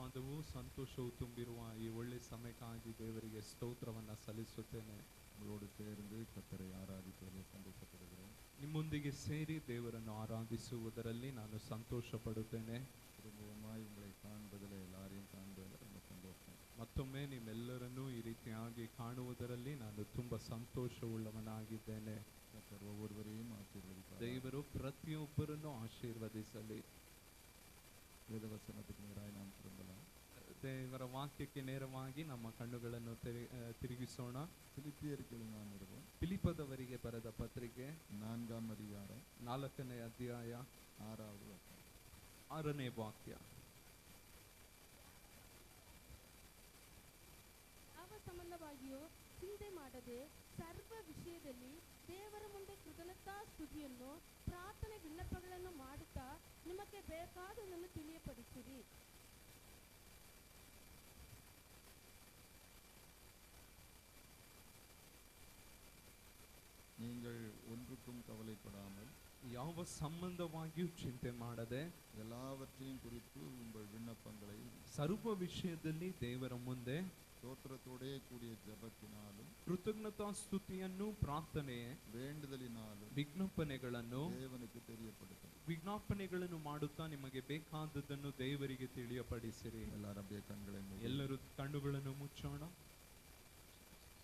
ಆಶೀರ್ವಾದವೂ ಸಂತೋಷವೂ ತುಂಬಿರುವ ಈ ಒಳ್ಳೆ ಸಮಯಕ್ಕಾಗಿ ದೇವರಿಗೆ ಸ್ತೋತ್ರವನ್ನು ಸಲ್ಲಿಸುತ್ತೇನೆ. உங்களோடு சேர்ந்து கர்த்தரை ஆராதிப்பதிலே சந்தோஷப்படுகிறேன். ನಿಮ್ಮೊಂದಿಗೆ ಸೇರಿ ದೇವರನ್ನು ಆರಾಧಿಸುವುದರಲ್ಲಿ ನಾನು ಸಂತೋಷ ಪಡುತ್ತೇನೆ. குடும்பமாய் உங்களை காண்பதிலே எல்லாரையும் காண்பதில் ரொம்ப சந்தோஷம். ಮತ್ತೊಮ್ಮೆ ನಿಮ್ಮೆಲ್ಲರನ್ನೂ ಈ ರೀತಿಯಾಗಿ ಕಾಣುವುದರಲ್ಲಿ ನಾನು ತುಂಬ ಸಂತೋಷವುಳ್ಳವನಾಗಿದ್ದೇನೆ. கர்த்தர் ஒவ்வொருவரையும் ஆசீர்வதிப்பார். ದೇವರು ಪ್ರತಿಯೊಬ್ಬರನ್ನು ಆಶೀರ್ವದಿಸಲಿ. வேதவசனத்துக்கு நேராய் நாம் திரும்பலாம். ದೇವರ ವಾಕ್ಯಕ್ಕೆ ನೇರವಾಗಿ ನಮ್ಮ ಕಣ್ಣುಗಳನ್ನು ತಿರುಗಿಸೋಣ. பிலிப்பியருக்கு நாம் நிருபம் ಫಿಲಿಪ್ಪದವರಿಗೆ ಬರೆದ ಪತ್ರಿಕೆ 4ஆம் அதிகாரம் 4ನೇ ಅಧ್ಯಾಯ 6வது வசனம். 6ನೇ ವಾಕ್ಯ. ಯಾವ ಸಂಬಂಧವಾಗಿಯೂ ಚಿಂತೆ ಮಾಡದೆ ಸರ್ವ ವಿಷಯದಲ್ಲಿ ದೇವರ ಮುಂದೆ ಕೃತಜ್ಞತಾ ಸ್ತುತಿಯನ್ನು ಪ್ರಾರ್ಥನೆ ವಿನ್ನಪಗಳನ್ನು ಮಾಡುತ್ತಾ ನಿಮಗೆ ಬೇಕಾದುದನ್ನು ತಿಳಿಯಪಡಿಸಿರಿ. நீங்கள் ஒன்றுக்கும் கவலைப்படாமல் ಯಾವ ಸಂಬಂಧವಾಗಿಯೂ ಚಿಂತೆ ಮಾಡದೆ எல்லாவற்றையும் குறித்து உங்கள் விண்ணப்பங்களை ಸರ್ವ ವಿಷಯದಲ್ಲಿ ದೇವರ ಮುಂದೆ ಸ್ತೋತ್ರத்தோடே கூடிய ஜெபத்தினாலும் ಕೃತಜ್ಞತಾ ಸ್ತುತಿಯನ್ನು ಪ್ರಾರ್ಥನೆ வேண்டுதலினாலும் ವಿಜ್ಞಾಪನೆಗಳನ್ನು தேவனுக்கு தெரியப்படுத்தும். ವಿಜ್ಞಾಪನೆಗಳನ್ನು ಮಾಡುತ್ತಾ ನಿಮಗೆ ಬೇಕಾದದ್ದನ್ನು ದೇವರಿಗೆ ತಿಳಿಯಪಡಿಸಿರಿ. எல்லாரும் அப்படியே கண்களை மூடி ಎಲ್ಲರೂ ಕಣ್ಣುಗಳನ್ನು ಮುಚ್ಚೋಣ.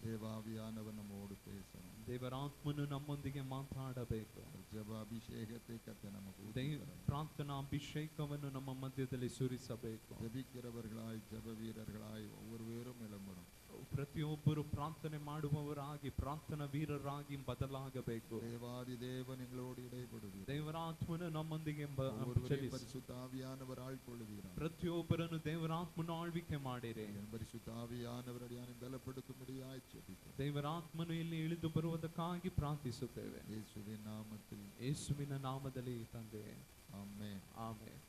தேவாவியானவர் நம்மோடு பேசணும். ದೇವರಾತ್ಮನು ನಮ್ಮೊಂದಿಗೆ ಮಾತಾಡಬೇಕು. ஜெப அபிஷேகத்தை கர்த்தர் நமக்கு ಪ್ರಾರ್ಥನಾ ಅಭಿಷೇಕವನ್ನು ನಮ್ಮ ಮಧ್ಯದಲ್ಲಿ ಸುರಿಸಬೇಕು. ஜெபிக்கிறவர்களாய் ஜெப வீரர்களாய் ஒவ்வொருவரும் எழும்பணும். ಪ್ರತಿಯೊಬ್ಬರು ಪ್ರಾರ್ಥನೆ ಮಾಡುವವರಾಗಿ ಪ್ರಾರ್ಥನಾ ವೀರರಾಗಿ ಬದಲಾಗಬೇಕು. தேவாதி தேவன் எங்களோடு இடைப்படுவீர். ದೇವರಾತ್ಮನು ನಮ್ಮೊಂದಿಗೆ பரிசுத்த ஆவியானவர் ஆள்கொள்ளுவீர். ಪ್ರತಿಯೊಬ್ಬರನ್ನು ದೇವರಾತ್ಮನು ಆಳ್ವಿಕೆ ಮಾಡಿರಿ. பரிசுத்த ஆவியானவர் அடியானை பலப்படுத்தும்படியாய் ஜெபிக்கிறோம். ದೇವರಾತ್ಮನು ಇಲ್ಲಿ ಇಳಿದು ಬರುವುದಕ್ಕಾಗಿ ಪ್ರಾರ್ಥಿಸುತ್ತೇವೆ. ಯೇಸುವಿನ ನಾಮದಲ್ಲಿ ಯೇಸುವಿನ ನಾಮದಲ್ಲಿ ತಂದೆ, ಆಮೆನ್. ಆಮೆನ್.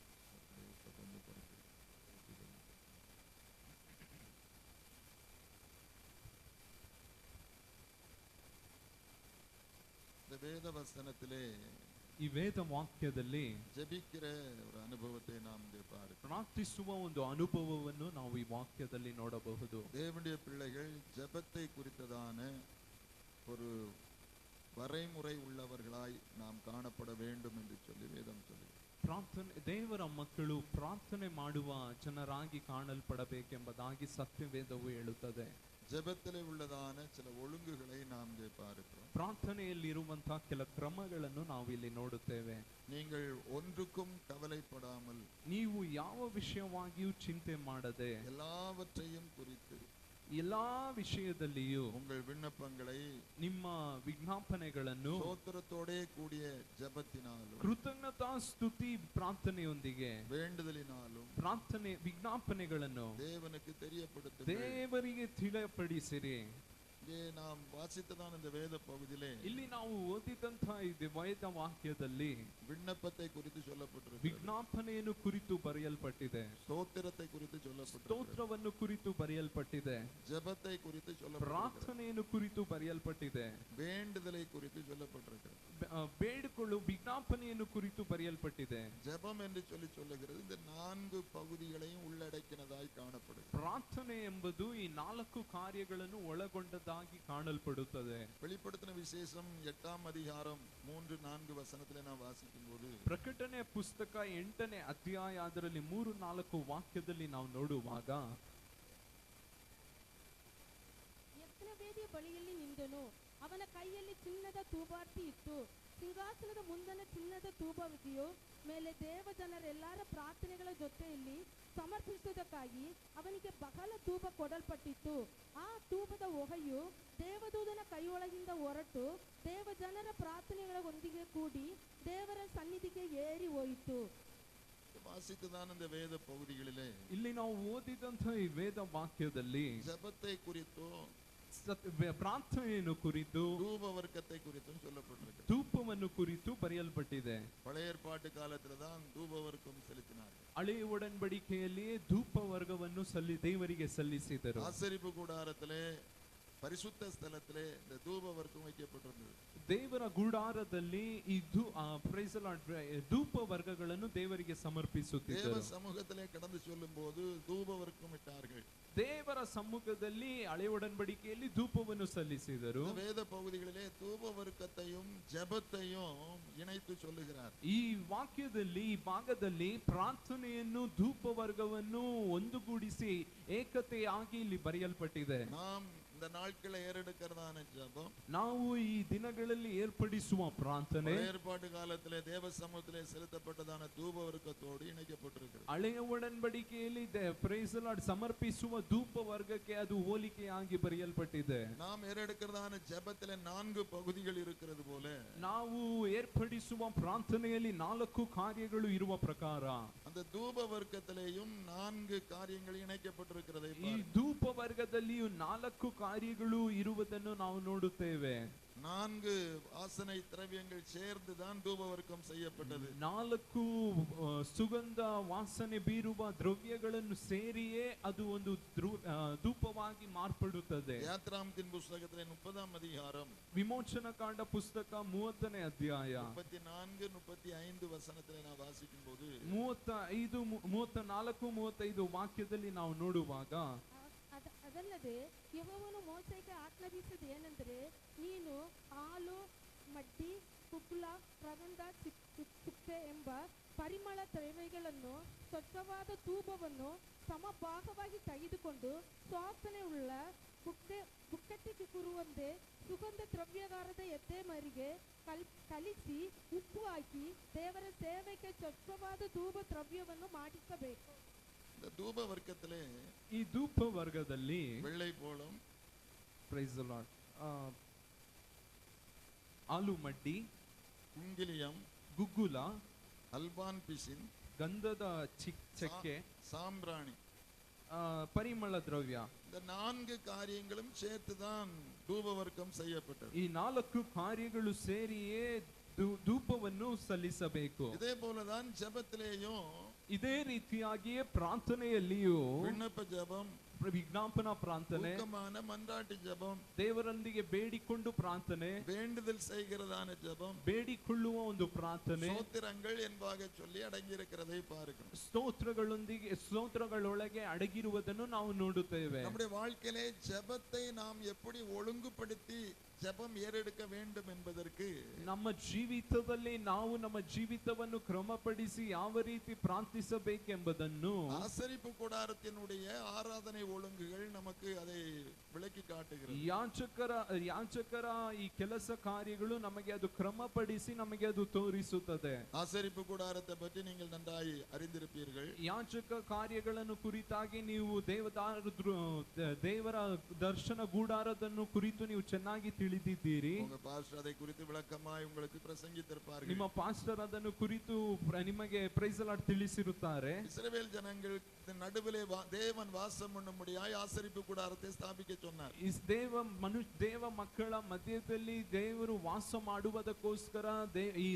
இந்த வேத வசனத்திலே ಈ ವೇದ ವಾಕ್ಯದಲ್ಲಿ ஜெபிக்கிற ஒரு அனுபவத்தை நாம் இங்கே பார்க்கிறோம். ಪ್ರಾರ್ಥಿಸುವ ಒಂದು ಅನುಭವವನ್ನು ನಾವು ಈ ವಾಕ್ಯದಲ್ಲಿ ನೋಡಬಹುದು. தேவனுடைய பிள்ளைகள் ஜெபத்தை குறித்ததான ஒரு வரைமுறை உள்ளவர்களாய் நாம் காணப்பட வேண்டும் என்று சொல்லி வேதம் சொல்லுகிறது. ಪ್ರಾರ್ಥನೆ ದೇವರ ಮಕ್ಕಳು ಪ್ರಾರ್ಥನೆ ಮಾಡುವ ಜನರಾಗಿ ಕಾಣಲ್ಪಡಬೇಕೆಂಬುದಾಗಿ ಸತ್ಯವೇದವು ಹೇಳುತ್ತದೆ. ஜெபத்திலே உள்ளதான சில ஒழுங்குகளை நாம் இங்கே பார்க்கிறோம். ಪ್ರಾರ್ಥನೆಯಲ್ಲಿರುವಂತಹ ಕೆಲ ಕ್ರಮಗಳನ್ನು ನಾವು ಇಲ್ಲಿ ನೋಡುತ್ತೇವೆ. நீங்கள் ஒன்றுக்கும் கவலைப்படாமல் ನೀವು ಯಾವ ವಿಷಯವಾಗಿಯೂ ಚಿಂತೆ ಮಾಡದೆ எல்லாவற்றையும் குறித்து ಎಲ್ಲಾ ವಿಷಯದಲ್ಲಿಯೂ உங்கள் விண்ணப்பங்களை ನಿಮ್ಮ ವಿಜ್ಞಾಪನೆಗಳನ್ನು ಸ್ತೋತ್ರத்தோடே கூடிய ஜெபத்தினாலும் ಕೃತಜ್ಞತಾ ಸ್ತುತಿ ಪ್ರಾರ್ಥನೆಯೊಂದಿಗೆ வேண்டுதலினாலும் ಪ್ರಾರ್ಥನೆ ವಿಜ್ಞಾಪನೆಗಳನ್ನು தேவனுக்கு தெரியப்படுத்துங்கள். ದೇವರಿಗೆ ತಿಳಿಯಪಡಿಸಿರಿ. இங்கே நாம் வாசித்ததான இந்த வேத பகுதியிலே ಇಲ್ಲಿ ನಾವು ಓದಿದಂತಹ ಈ ವೇದ ವಾಕ್ಯದಲ್ಲಿ விண்ணப்பத்தை குறித்து சொல்லப்பட்டிருக்கிறது. ವಿಜ್ಞಾಪನೆಯನ್ನು ಕುರಿತು ಬರೆಯಲ್ಪಟ್ಟಿದೆ. ಸ್ತೋத்திரத்தை குறித்து சொல்லப்பட்டிருக்கிறது. ಸ್ತೋತ್ರವನ್ನು ಕುರಿತು ಬರೆಯಲ್ಪಟ್ಟಿದೆ. ஜெபத்தை குறித்து சொல்லப்பட்டிருக்கிறது. ಪ್ರಾರ್ಥನೆಯನ್ನು ಕುರಿತು ಬರೆಯಲ್ಪಟ್ಟಿದೆ. வேண்டுதலை குறித்து சொல்லப்பட்டிருக்கிறது. ಬೇಡಿಕೊಳ್ಳು ವಿಜ್ಞಾಪನೆಯನ್ನು ಕುರಿತು ಬರೆಯಲ್ಪಟ್ಟಿದೆ. ஜெபம் என்று சொல்லுகிறது இந்த 4 பகுதிகளையும் உள்ளடக்கினதாய் காணப்படுகிறது. ಪ್ರಾರ್ಥನೆ ಎಂಬುದು ಈ 4 ಕಾರ್ಯಗಳನ್ನು ಒಳಗೊಂಡದಾಗಿ ಕಾಣಲ್ಪಡುತ್ತದೆ. வெளிப்படுத்தின விசேஷம் 8ஆம் அதிகாரம் 3-4 வசனத்திலே நாம் வாசிக்கும்போது ಪ್ರಕಟಣೆ ಪುಸ್ತಕ 8ನೇ ಅಧ್ಯಾಯ ಅದರಲ್ಲಿ 3-4 ವಾಕ್ಯದಲ್ಲಿ ನಾವು ನೋಡುವಾಗ ಯಜ್ಞವೇದಿಯ ಬಳಿಯಲ್ಲಿ ನಿಂತನು. ಅವನ ಕೈಯಲ್ಲಿ ಚಿನ್ನದ ತೂಬಾರ್ತಿ ಇತ್ತು. ಸಿಂಹಾಸನದ ಮುಂದನ ಚಿನ್ನದ ತೂಬವಿದೆಯೋ ಮೇಲೆ ದೇವಜನರೆಲ್ಲರ ಪ್ರಾರ್ಥನೆಗಳ ಜೊತೆಯಲ್ಲಿ ಸಮರ್ಪಿಸುವುದಕ್ಕಾಗಿ ಅವನಿಗೆ ಬಹಳ ತೂಬ ಕೊಡಲ್ಪಟ್ಟಿತ್ತು. ಆ ತೂಬದ ಹೊಗೆಯು ದೇವದೂತನ ಕೈಯೊಳಗಿಂದ ಹೊರಟು ದೇವಜನರ ಪ್ರಾರ್ಥನೆಗಳೊಂದಿಗೆ ಕೂಡಿ ದೇವರ ಸನ್ನಿಧಿಗೆ ಏರಿ ಹೋಯಿತು. வாசித்ததான இந்த வேத பகுதிகளிலே ಇಲ್ಲಿ ನಾವು ಓದಿದಂತಹ ಈ ವೇದ ವಾಕ್ಯದಲ್ಲಿ ஜெபத்தை குறித்தும் ಪ್ರಾರ್ಥನೆಯನ್ನು ಕುರಿತು தூப வர்க்கத்தை குறித்தும் சொல்லப்பட்டிருக்கு. ಧೂಪವನ್ನು ಕುರಿತು ಬರೆಯಲ್ಪಟ್ಟಿದೆ. பழைய ஏற்பாட்டு காலத்துல தான் தூப வர்க்கம் செலுத்தினார்கள். ಹಳೆಯ ಒಡಂಬಡಿಕೆಯಲ್ಲಿ ಧೂಪ ವರ್ಗವನ್ನು ದೇವರಿಗೆ ಸಲ್ಲಿಸಿದರು. ஆசரிப்பு கூடாரத்திலே பரிசுத்த ஸ்தலத்திலே இந்த தூப வர்க்கம் வைக்கப்பட்டிருந்தது. ದೇವರ ಗುಡಾರದಲ್ಲಿ ಈ ಧೂಪ ವರ್ಗಗಳನ್ನು ದೇವರಿಗೆ தேவ ಸಮರ್ಪಿಸುತ್ತಿದ್ದರು. சமூகத்திலே கடந்து சொல்லும் போது தூப வர்க்கம் இட்டார்கள். ದೇವರ ಸಮ್ಮುಖದಲ್ಲಿ ಹಳೆ ಒಡಂಬಡಿಕೆಯಲ್ಲಿ ಧೂಪವನ್ನು ಸಲ್ಲಿಸಿದರು. இந்த வேத பகுதிகளிலே தூப வர்க்கத்தையும் ஜெபத்தையும் இணைத்து சொல்லுகிறார். ಈ ವಾಕ್ಯದಲ್ಲಿ ಈ ಭಾಗದಲ್ಲಿ ಪ್ರಾರ್ಥನೆಯನ್ನು ಧೂಪ ವರ್ಗವನ್ನು ಒಂದುಗೂಡಿಸಿ ಏಕತೆಯಾಗಿ ಇಲ್ಲಿ ಬರೆಯಲ್ಪಟ್ಟಿದೆ. நாம் இந்த நாட்களை ஏறெடுக்கிறதான ஜெபம் ನಾವು ಈ ದಿನಗಳಲ್ಲಿ ಏರ್ಪಡಿಸುವ ಪ್ರಾರ್ಥನೆ பழைய ஏற்பாட்டு காலத்திலே தேவ சமூகத்திலே செலுத்தப்பட்டதான தூப வர்க்கத்தோடு இணைக்கப்பட்டிருக்கிறது. ಹಳೆಯ ಒಡಂಬಡಿಕೆಯಲ್ಲಿ ಸಮರ್ಪಿಸುವ ಧೂಪ ವರ್ಗಕ್ಕೆ ಅದು ಹೋಲಿಕೆಯಾಗಿ ಬರೆಯಲ್ಪಟ್ಟಿದೆ. நாம் ஏறெடுக்கிறதான ஜெபத்திலே 4 பகுதிகள் இருக்கிறது போல ನಾವು ಏರ್ಪಡಿಸುವ ಪ್ರಾರ್ಥನೆಯಲ್ಲಿ 4 ಕಾರ್ಯಗಳು ಇರುವ ಪ್ರಕಾರ அந்த தூப வர்க்கத்திலேயும் 4 காரியங்கள் இணைக்கப்பட்டிருக்கிறதை ಈ ಧೂಪ ವರ್ಗದಲ್ಲಿಯೂ 4 ಕಾರ್ಯಗಳು ಇರುವುದನ್ನು ನಾವು ನೋಡುತ್ತೇವೆ. 4 வாசனை திரவியங்கள் சேர்ந்துதான் தூப வர்க்கம் செய்யப்பட்டது. 4 ಸುಗಂಧ ವಾಸನೆ ಬೀರುವ ದ್ರವ್ಯಗಳನ್ನು ಸೇರಿಯೇ ಅದು ಒಂದು ಧೂಪವಾಗಿ ಮಾರ್ಪಡುತ್ತದೆ. யாத்ராமத்தின் புத்தகத்திலே 30ஆம் அதிகாரம் ವಿಮೋಚನಾ ಕಾಂಡ ಪುಸ್ತಕ 30ನೇ ಅಧ್ಯಾಯ 34 35 ವಚನத்திலே ನಾವು ವಾಸಿಸುம்போது 35 34 35 ವಾಕ್ಯದಲ್ಲಿ ನಾವು ನೋಡುವಾಗ ಅದಲ್ಲದೆ ಯೆಹೋವನು ಮೋಶೆಗೆ ಆಜ್ಞಾಪಿಸಿದ ಏನೆಂದರೆ, ನೀನು ಹಾಲು, ಮಡ್ಡಿ, ಕುಗ್ಲ, ಪ್ರಗಂಧ, ಚುಕ್ಕೆ ಎಂಬ ಪರಿಮಳ ದ್ರವ್ಯಗಳನ್ನು ಸ್ವಚ್ಛವಾದ ಧೂಪವನ್ನು ಸಮಭಾಗವಾಗಿ ತೆಗೆದುಕೊಂಡು ಸುವಾಸನೆ ಉಳ್ಳ ಬುಕ್ಕಟ್ಟಿಗೆ ಕೂರುವಂತೆ ಸುಗಂಧ ದ್ರವ್ಯಗಾರದ ಎತ್ತೆ ಮರಿಗೆ ಕಲಿಸಿ ಉಪ್ಪು ಹಾಕಿ ದೇವರ ಸೇವೆಗೆ ಸ್ವಚ್ಛವಾದ ಧೂಪ ದ್ರವ್ಯವನ್ನು ಮಾಡಿಸಬೇಕು. இந்த தூப வர்க்கத்திலே ಈ ಧೂಪ ವರ್ಗದಲ್ಲಿ வெள்ளை போளம், ಪ್ರೈಸ್ ದಿ ಲಾರ್ಡ್, ಆಲು ಮಡ್ಡಿ, குங்கிலியம், ಗುಗ್ಗುಲ, அல்பான் பிசின், ಗಂಧದ ಚಕ್ಕೆ, சாம்பிராணி, ಪರಿಮಳ ದ್ರವ್ಯ, இந்த 4 காரியங்களும் சேர்த்துதான் தூப வர்க்கம் செய்யப்பட்டது. ಈ 4 ಕಾರ್ಯಗಳು ಸೇರಿಯೇ ಧೂಪವನ್ನು ಸಲ್ಲಿಸಬೇಕು. இதே போலதான் ஜெபத்திலேயும் ಇದೇ ರೀತಿಯಾಗಿಯೇ ಪ್ರಾರ್ಥನೆಯಲ್ಲಿಯೂ விண்ணப்ப ஜெபம், ವಿಜ್ಞಾಪನಾ ಪ್ರಾರ್ಥನೆ, ஊக்கமான மன்றாட்டு ஜெபம், ದೇವರೊಂದಿಗೆ ಬೇಡಿಕೊಂಡು ಪ್ರಾರ್ಥನೆ, வேண்டுதல் செய்கிறதான ஜெபம், ಬೇಡಿಕೊಳ್ಳುವ ಒಂದು ಪ್ರಾರ್ಥನೆ, ஸ்தோத்திரங்கள் என்பாக சொல்லி அடங்கி இருக்கிறதை பார்க்கிறோம். ಸ್ತೋತ್ರಗಳೊಳಗೆ ಅಡಗಿರುವುದನ್ನು ನಾವು ನೋಡುತ್ತೇವೆ. நம்முடைய வாழ்க்கையிலே ஜெபத்தை நாம் எப்படி ஒழுங்குபடுத்தி ஜெபம் ஏறெடுக்க வேண்டும் என்பதற்கு ನಮ್ಮ ಜೀವಿತದಲ್ಲಿ ನಾವು ನಮ್ಮ ಜೀವಿತವನ್ನು ಕ್ರಮಪಡಿಸಿ ಯಾವ ರೀತಿ ಪ್ರಾರ್ಥಿಸಬೇಕೆಂಬುದನ್ನು ஆசரிப்பு கூடாரத்தினுடைய ஆராதனை ஒழுங்குகள் நமக்கு அதை விளக்கி காட்டுகிறது. ಯಾಜಕರ ಈ ಕೆಲಸ ಕಾರ್ಯಗಳು ನಮಗೆ ಅದು ಕ್ರಮಪಡಿಸಿ ನಮಗೆ ಅದು ತೋರಿಸುತ್ತದೆ. ஆசரிப்பு கூடாரத்தை பற்றி நீங்கள் நன்றாய் அறிந்திருப்பீர்கள். ಯಾಜಕ ಕಾರ್ಯಗಳನ್ನು ಕುರಿತಾಗಿ ನೀವು ದೇವರ ದರ್ಶನ ಗೂಡಾರದನ್ನು ಕುರಿತು ನೀವು ಚೆನ್ನಾಗಿ ತಿಳಿದಿದ್ದೀರಿ. உங்க பாஸ்டர் அதை குறித்து விளக்கமாய் உங்களுக்கு பிரசங்கித்திருப்பார்கள். ನಿಮ್ಮ ಪಾಸ್ಟರ್ ಅದನ್ನು ಕುರಿತು ನಿಮಗೆ ಪ್ರೈಸ್ ದಿ ಲಾರ್ಡ್ ತಿಳಿಸಿರುತ್ತಾರೆ. இஸ்ரவேல் ஜனங்கள் நடுவிலே தேவன் வாசம் பண்ணும்படியாய் ஆசரிப்பு கூடாரத்தை ஸ்தாபிக்க சொன்னார். ದೇವ ಮಕ್ಕಳ ಮಧ್ಯದಲ್ಲಿ ದೇವರು ವಾಸ ಮಾಡುವುದಕ್ಕೋಸ್ಕರ ಈ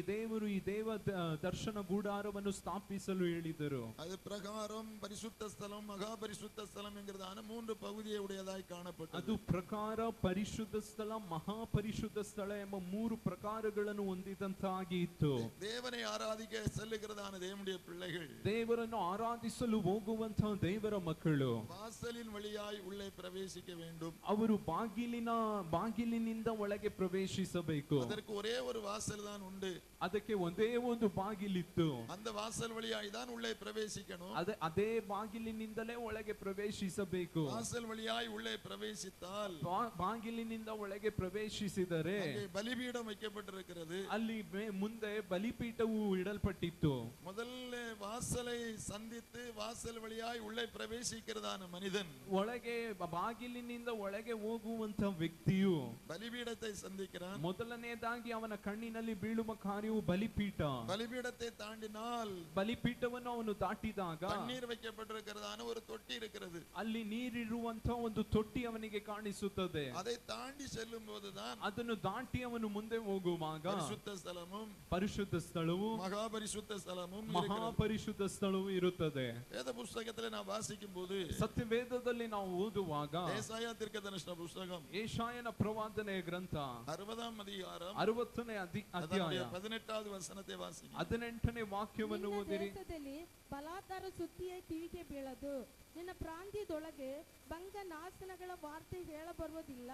ದೇವ ದರ್ಶನ ಗೂಡಾರವನ್ನು ಸ್ಥಾಪಿಸಲು ಹೇಳಿದರು. அது பிரகாரம் பரிசுத்த ஸ்தலம், மகா பரிசுத்த ஸ்தலம் என்கிறதான 3 பகுதியை உடையதாய் காணப்பட்டது. ಅದು ಪ್ರಕಾರ, ಪರಿಶುದ್ಧ ಸ್ಥಳ, ಮಹಾಪರಿಶುದ್ಧ ಸ್ಥಳ ಎಂಬ 3 ಪ್ರಕಾರಗಳನ್ನು ಹೊಂದಿದಂತಾಗಿ ಇತ್ತು. தேவனை ஆராதிக்க செல்லுகிறதான தேவனுடைய பிள்ளைகள், ದೇವರನ್ನು ಆರಾಧಿಸಲು ಹೋಗುವಂತಹ ದೇವರ ಮಕ್ಕಳು வாசலின் வழியாய் உள்ளே பிரவேசிக்க வேண்டும். ಅವರು ಬಾಗಿಲಿನಿಂದ ಒಳಗೆ ಪ್ರವೇಶಿಸಬೇಕು. அதற்கு ஒரே ஒரு வாசல் தான் உண்டு. ಅದಕ್ಕೆ ಒಂದೇ ಒಂದು ಬಾಗಿಲಿತ್ತು. அந்த வாசல் வழியாய் தான் உள்ளே பிரவேசிக்கணும். ಅದೇ ಬಾಗಿಲಿನಿಂದಲೇ ಒಳಗೆ ಪ್ರವೇಶಿಸಬೇಕು. வாசல் வழியாய் உள்ளே பிரவேசித்தால் ಬಾಗಿಲಿನಿಂದ ಒಳಗೆ ಪ್ರವೇಶಿಸಿದರೆ பலிபீடம் வைக்கப்பட்டிருக்கிறது. ಅಲ್ಲಿ ಮುಂದೆ ಬಲಿಪೀಠವು ಇಡಲ್ಪಟ್ಟಿತ್ತು. முதல்ல வாசலை சந்தித்து வாசல் வழியாய் உள்ளே பிரவேசிக்கிறதான மனிதன், ಒಳಗೆ ಬಾಗಿಲಿನಿಂದ ಒಳಗೆ ಹೋಗುವಂತ ವ್ಯಕ್ತಿಯು பலிபீடத்தை சந்திக்கிறான். ಮೊದಲನೇದಾಗಿ ಅವನ ಕಣ್ಣಿನಲ್ಲಿ ಬೀಳುವ ಕಾರ್ಯವು ಬಲಿಪೀಠ. பலிபீடத்தை தாண்டினால் ಬಲಿಪೀಠವನ್ನು ಅವನು ದಾಟಿದಾಗ தண்ணீர் வைக்கப்பட்டிருக்கிறதான ஒரு தொட்டி இருக்கிறது. ಅಲ್ಲಿ ನೀರಿರುವಂತ ಒಂದು ತೊಟ್ಟಿ ಅವನಿಗೆ ಕಾಣಿಸುತ್ತದೆ. அதை தாண்டி செல்லும் போதுதான் ಅದನ್ನು ದಾಟಿ ಅವನು ಮುಂದೆ ಹೋಗುವಾಗ பரிசுத்த ஸ்தலமும் ಪರಿಶುದ್ಧ ಸ್ಥಳವು, மகா பரிசுத்த ஸ்தலமும் ಮಹಾಪರಿಶುದ್ಧ ಸ್ಥಳವು ಇರುತ್ತದೆ. வேத புஸ்தகத்திலே நான் வாசிக்கும் போது ಸತ್ಯವೇದ ಸತ್ಯವೇದದಲ್ಲಿ ನಾವು ಓದುವಾಗ ஏசாயா தீர்க்கதரிசன புஸ்தகம் ಏಷಾಯನ ಪ್ರವಾದನೆಯ ಗ್ರಂಥ 60ஆம் அதிகாரம் 60ನೇ ಅಧ್ಯಾಯ 18வது வசனத்தை வாசிங்க. 18ನೇ ವಾಕ್ಯವನ್ನು ನಿನ್ನ ಓದಿರಿ. ದೇಶದಲ್ಲಿ ಬಲಾತ್ಕಾರ ಸುದ್ದಿಯೇ ಕಿವಿಗೆ ಬೀಳದು, ನಿನ್ನ ಪ್ರಾಂತ್ಯದೊಳಗೆ ಭಂಗ ನಾಶನಗಳ ವಾರ್ತೆ ಹೇಳಬರುವುದಿಲ್ಲ.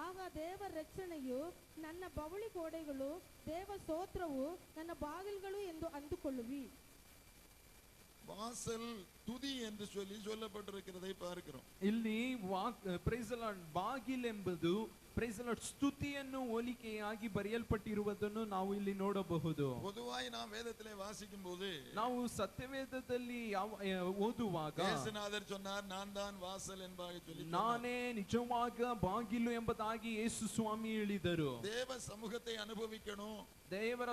ಆಗ ದೇವ ರಕ್ಷಣೆಯು ನನ್ನ ಬವಳಿ ಗೋಡೆಗಳು, ದೇವ ಸ್ತೋತ್ರವು ನನ್ನ ಬಾಗಿಲುಗಳು ಎಂದು ಅಂದುಕೊಳ್ಳುವಿ. வாசல் துதி என்று சொல்லி சொல்லப்பட்டிருக்கிறதை பார்க்கிறோம். ಇಲ್ಲಿ ಪ್ರೈಸ್ ದಿ ಲಾರ್ಡ್ ಬಾಗಿಲೆಂಬುದು ಪ್ರೈಸ್ ದಿ ಲಾರ್ಡ್ ಸ್ತುತಿಯನ್ನು ಹೋಲಿಕೆಯಾಗಿ ಬರೆಯಲ್ಪಟ್ಟಿರುವುದನ್ನು ನಾವು ಇಲ್ಲಿ ನೋಡಬಹುದು. பொதுவாய் நாம் வேதத்திலே வாசிக்கும் போது ನಾವು ಸತ್ಯವೇದದಲ್ಲಿ ಓದುವಾಗ ಯೇಸುನಾಥர் சொன்னார், நான் தான் வாசல் என்பதாக சொல்லி ನಾನೇ ನಿಜವಾಗ ಬಾಗಿಲು ಎಂಬುದಾಗಿ ಯೇಸು ಸ್ವಾಮಿ ಹೇಳಿದರು. தேவ சமூகத்தை அனுபவிக்கணும், ದೇವರ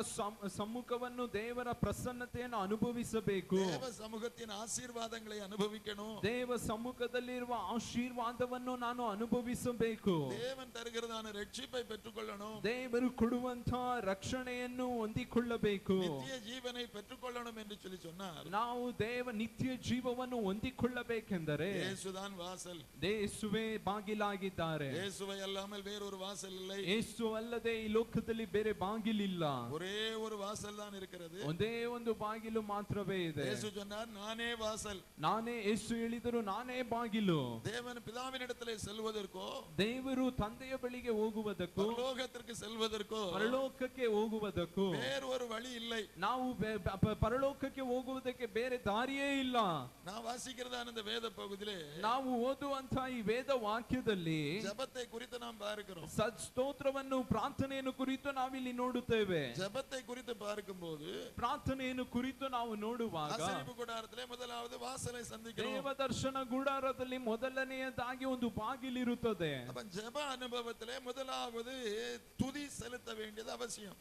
ಸಮ್ಮುಖವನ್ನು ದೇವರ ಪ್ರಸನ್ನತೆಯನ್ನು ಅನುಭವಿಸಬೇಕು, தேவ சமூகத்தின் ஆசீர்வாதங்களை அனுபவிக்கணும், ದೇವ ಸಮ್ಮುಖದಲ್ಲಿರುವ ಆಶೀರ್ವಾದವನ್ನು ನಾನು ಅನುಭವಿಸಬೇಕು, தேவன் தருகிறதான ரட்சிப்பை பெற்றுக்கொள்ளணும், ದೇವರು ಕೊಡುವಂತಹ ರಕ್ಷಣೆಯನ್ನು ಹೊಂದಿಕೊಳ್ಳಬೇಕು, நித்திய ஜீவனை பெற்றுக்கொள்ளணும் என்று சொல்லி சொன்னார். ನಾವು ನಿತ್ಯ ಜೀವವನ್ನು ಹೊಂದಿಕೊಳ್ಳಬೇಕೆಂದರೆ இயேசுதான் வாசல், ಯೇಸುವೇ ಬಾಗಿಲಾಗಿದ್ದಾರೆ. இயேசுவை அல்லாமல் வேறொரு வாசல் இல்லை, ಯೇಸು ಅಲ್ಲದೆ ಈ ಲೋಕದಲ್ಲಿ ಬೇರೆ ಬಾಗಿಲಿಲ್ಲ, ஒரே ஒரு வாசல் தான் இருக்கிறது, ಒಂದೇ ಒಂದು ಬಾಗಿಲು ಮಾತ್ರವೇ ಇದೆ. இயேசு சொன்னார், நானே வாசல். ಯೇಸು ಹೇಳಿದರು, ನಾನೇ ಬಾಗಿಲು. தேவன் பிதாவினிடத்திலே செல்வதற்கோ, ದೇವರು ತಂದೆಯ ಬಳಿಗೆ ಹೋಗುವುದಕ್ಕೂ, பரலோகத்திற்கு செல்வதற்கோ ಪರಲೋಕಕ್ಕೆ ಹೋಗುವುದಕ್ಕೂ வேறு ஒரு வழி இல்லை. ನಾವು ಪರಲೋಕಕ್ಕೆ ಹೋಗುವುದಕ್ಕೆ ಬೇರೆ ದಾರಿಯೇ ಇಲ್ಲ. நான் வாசிக்கிறதான இந்த வேத பகுதியிலே ನಾವು ಓದುವಂತಹ ಈ ವೇದ ವಾಕ್ಯದಲ್ಲಿ ஜெபத்தை குறித்து நாம் பார்க்கிறோம். ಸ್ತೋತ್ರವನ್ನು ಪ್ರಾರ್ಥನೆಯನ್ನು ಕುರಿತು ನಾವಿಲ್ಲಿ ನೋಡುತ್ತೇವೆ. ஜெபத்தை குறித்து பார்க்கும்போது ಪ್ರಾರ್ಥನೆಯನ್ನು ಕುರಿತು ನಾವು ನೋಡುವಾಗ ஆசரிப்பு கூடாரத்திலே முதலாவது வாசலை சந்திக்கிறோம். ದೇವದರ್ಶನ ಗುಡಾರದಲ್ಲಿ ಮೊದಲನೆಯದಾಗಿ ಒಂದು ಬಾಗಿಲಿರುತ್ತದೆ. அப்ப ஜெப அனுபவத்திலே முதலாவது துதி செலுத்த வேண்டியது அவசியம்.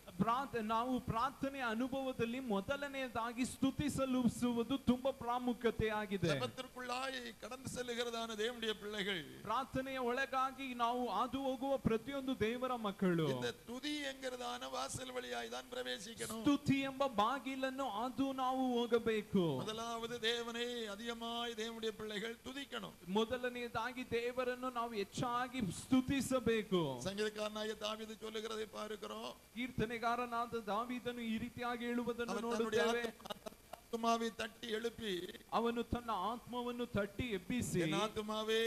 ನಾವು ಪ್ರಾರ್ಥನೆ ಅನುಭವದಲ್ಲಿ ಮೊದಲನೆಯದಾಗಿ ಸ್ತುತಿ ಸಲ್ಲಿಸುವುದು ತುಂಬಾ ಪ್ರಾಮುಖ್ಯತೆಯಾಗಿದೆ. ஜெபத்திற்குள்ளாய் கடந்து செல்லுகிறதான தேவனுடைய பிள்ளைகள், ಪ್ರಾರ್ಥನೆಯ ಒಳಗಾಗಿ ನಾವು ಹಾದು ಹೋಗುವ ಪ್ರತಿಯೊಂದು ದೇವರ ಮಕ್ಕಳು இந்த துதி என்கிறதான வாசல் வழியாய் தான் பிரவேசிக்கணும். ಸ್ತುತಿ ಎಂಬ ಬಾಗಿಲನ್ನು ಅದು ನಾವು ಹೋಗಬೇಕು. முதலாவது தேவனை அதிகமாய் தேவனுடைய பிள்ளைகள் துதிக்கணும். ಮೊದಲನೆಯದಾಗಿ ದೇವರನ್ನು ನಾವು ಹೆಚ್ಚಾಗಿ ಸ್ತುತಿಸಬೇಕು. சங்கீதக்காரனாகிய தாவீது சொல்லுகிறதை பார்க்கிறோம். ಕೀರ್ತನೆಗಾರನಾದ ದಾವೀದನು ಈ ರೀತಿಯಾಗಿ ಹೇಳುವುದನ್ನು அவர் தன்னுடைய ನೋಡುತ್ತೇವೆ. ஆத்துமாவை தட்டி எழுப்பி, ಅವನು ತನ್ನ ಆತ್ಮವನ್ನು ತಟ್ಟಿ ಎಬ್ಬಿಸಿ, என் ஆத்துமாவே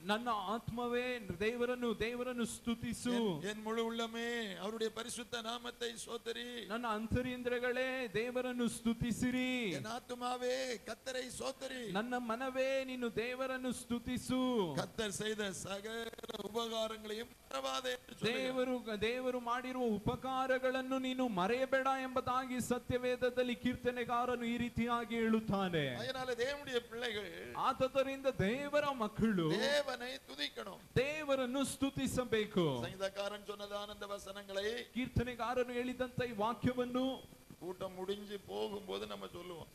ನನ್ನ ಆತ್ಮವೇ ದೇವರನ್ನು ಸ್ತುತಿಸು, என் முழு உள்ளமே அவருடைய பரிசுத்த நாமத்தை ஸ்தோத்திரி, ನನ್ನ ಅಂತರಿಂದ್ರಗಳೇ ದೇವರನ್ನು ಸ್ತುತಿಸಿರಿ, என் ஆத்துமாவே கர்த்தரை ஸ்தோத்திரி, ನನ್ನ ಮನವೇ ನೀನು ದೇವರನ್ನು ಸ್ತುತಿಸು, கர்த்தர் செய்த சகல உபகாரங்களையும் மறவாதே என்று சொல்லுகிறார். ದೇವರು ಮಾಡಿರುವ ಉಪಕಾರಗಳನ್ನು ನೀನು ಮರೆಯಬೇಡ ಎಂಬುದಾಗಿ ಸತ್ಯವೇದದಲ್ಲಿ ಕೀರ್ತನೆಗಾರನು ಈ ರೀತಿಯಾಗಿ ಹೇಳುತ್ತಾನೆ. அதனால தேவனுடைய பிள்ளைகள் ಆದದರಿಂದ ದೇವರ ಮಕ್ಕಳು தேவனை துதிக்கணும், ದೇವರನ್ನು ಸ್ತುತಿಸಬೇಕು. சங்கீதக்காரன் சொன்னதான அந்த வசனங்களை ಕೀರ್ತನೆಗಾರನು ಹೇಳಿದಂತ ಈ ವಾಕ್ಯವನ್ನು கூட்டம் முடிஞ்சு போகும்போது நம்ம சொல்லுவோம்.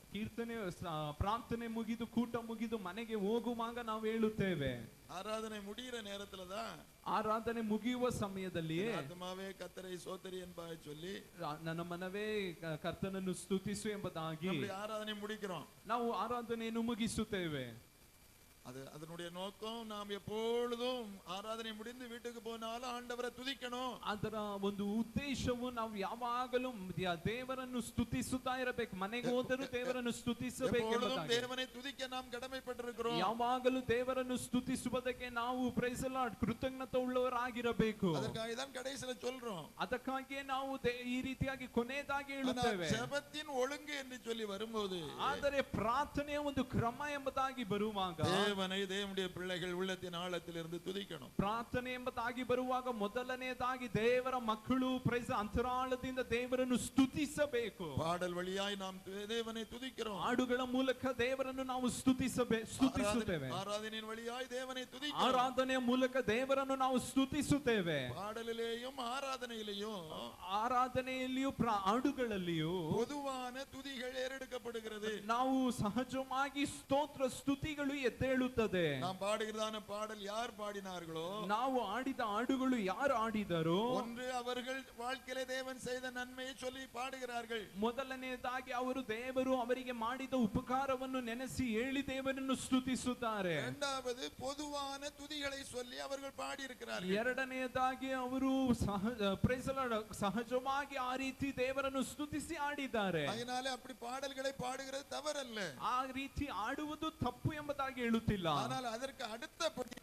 ಪ್ರಾರ್ಥನೆ ಮುಗಿದು ಕೂಟ ಮುಗಿದು ಮನೆಗೆ ಹೋಗುವಾಗ ನಾವು ಹೇಳುತ್ತೇವೆ. ஆராதனை முடிகிற நேரத்துல தான் ಆರಾಧನೆ ಮುಗಿಯುವ ಸಮಯದಲ್ಲಿ ஆத்மாவே கர்த்தரை ஸ்தோத்திரி என்பதாக சொல்லி ನನ್ನ ಮನವೇ ಕರ್ತನನ್ನು ಸ್ತುತಿಸು ಎಂಬುದಾಗಿ ஆராதனை முடிக்கிறோம். ನಾವು ಆರಾಧನೆಯನ್ನು ಮುಗಿಸುತ್ತೇವೆ. அதனுடைய நோக்கம் நாம் எப்பொழுதும் ஆராதனை முடிந்து வீட்டுக்கு போனாலும் ஆண்டவரை துதிக்கணும். ಅದರ ಒಂದು ಉದ್ದೇಶವು ನಾವು ಯಾವಾಗಲೂ ದೇವರನ್ನು ಸ್ತುತಿಸುತ್ತಾ ಇರಬೇಕು. ಮನೆಗೆ ಹೋದರೂ ದೇವರನ್ನು ಸ್ತುತಿಸಬೇಕು. ದೇವರನ್ನು ತುದಿಕ್ಕೆ ನಾವು கடமைப்பட்டிருக்கிறோம். ಯಾವಾಗಲೂ ದೇವರನ್ನು ಸ್ತುತಿಸುವುದಕ್ಕೆ ನಾವು ಪ್ರೈಸ್ ದಿ ಲಾರ್ಡ್ ಕೃತಜ್ಞತೆ ಉಳ್ಳವರಾಗಿರಬೇಕು. ಅದಕ್ಕಾಗಿ தான் கடைசில சொல்றோம். ಅದಕ್ಕಾಗಿಯೇ ನಾವು ಈ ರೀತಿಯಾಗಿ ಕೊನೆಯದಾಗಿ ಹೇಳುತ್ತೇವೆ. ಜಪத்தின் ஒழுங்கு என்று சொல்லி வரும்போது, ಆದರೆ ಪ್ರಾರ್ಥನೆಯ ಒಂದು ಕ್ರಮ ಎಂಬುದಾಗಿ ಬರುವಾಗ தேவனை தேவனுடைய பிள்ளைகள் உள்ளத்தின் ஆழத்திலிருந்து துதிக்கணும். ಪ್ರಾರ್ಥನೆ ಎಂಬುದಾಗಿ ಬರುವಾಗ ಮೊದಲನೆಯದಾಗಿ ದೇವರ ಮಕ್ಕಳು ಪ್ರೈಸ್ ಅಂತರಾಳದಿಂದ ದೇವರನ್ನು ಸ್ತುತಿಸಬೇಕು. பாடல் வழியாய் நாம் தேவனை துதிக்கிறோம். ಹಾಡುಗಳ ಮೂಲಕ ದೇವರನ್ನು ನಾವು ಸ್ತುತಿಸುತ್ತೇವೆ. ஆராதனையின் வழியாய் தேவனை துதிக்கிறோம். ಆರಾಧನೆಯ ಮೂಲಕ ದೇವರನ್ನು ನಾವು ಸ್ತುತಿಸುತ್ತೇವೆ. பாடலிலேயும் ಆರಾಧನೆಯಲ್ಲಿಯೂ ಹಾಡುಗಳಲ್ಲಿಯೂ பொதுவான துதிகள் ஏறெடுக்கப்படுகிறது. ನಾವು ಸಹಜವಾಗಿ ಸ್ತೋತ್ರ ಸ್ತುತಿಗಳು ಎದ್ದೇಳುತ್ತದೆ. நாம் பாடுகிறதான பாடல் யார் பாடினார்களோ, ನಾವು ಆಡಿದ ಹಾಡುಗಳು ಯಾರು ಆಡಿದರೋ, ஒன்று அவர்கள் வாழ்க்கையிலே தேவன் செய்த நன்மையை சொல்லி பாடுகிறார்கள். ಮೊದಲನೆಯದಾಗಿ ಅವರು ದೇವರು ಅವರಿಗೆ ಮಾಡಿದ ಉಪಕಾರವನ್ನು ನೆನೆಸಿ ಹೇಳಿ ದೇವರನ್ನು ಸ್ತುತಿಸುತ್ತಾರೆ. ಸ್ತುತಿಸುತ್ತಾರೆ. இரண்டாவது பொதுவான துதிகளை சொல்லி அவர்கள் பாடியிருக்கிறார்கள். ಎರಡನೆಯದಾಗಿ ಅವರು ಸಹಜವಾಗಿ ಆ ರೀತಿ ದೇವರನ್ನು ಸ್ತುತಿಸಿ ಆಡಿದ್ದಾರೆ. அதனால அப்படி பாடல்களை பாடுகிறது தவறல்ல, ಆ ರೀತಿ ಆಡುವುದು ತಪ್ಪು ಎಂಬುದಾಗಿ ಹೇಳುತ್ತಿಲ್ಲ. ஆனால் அதற்கு அடுத்தபடி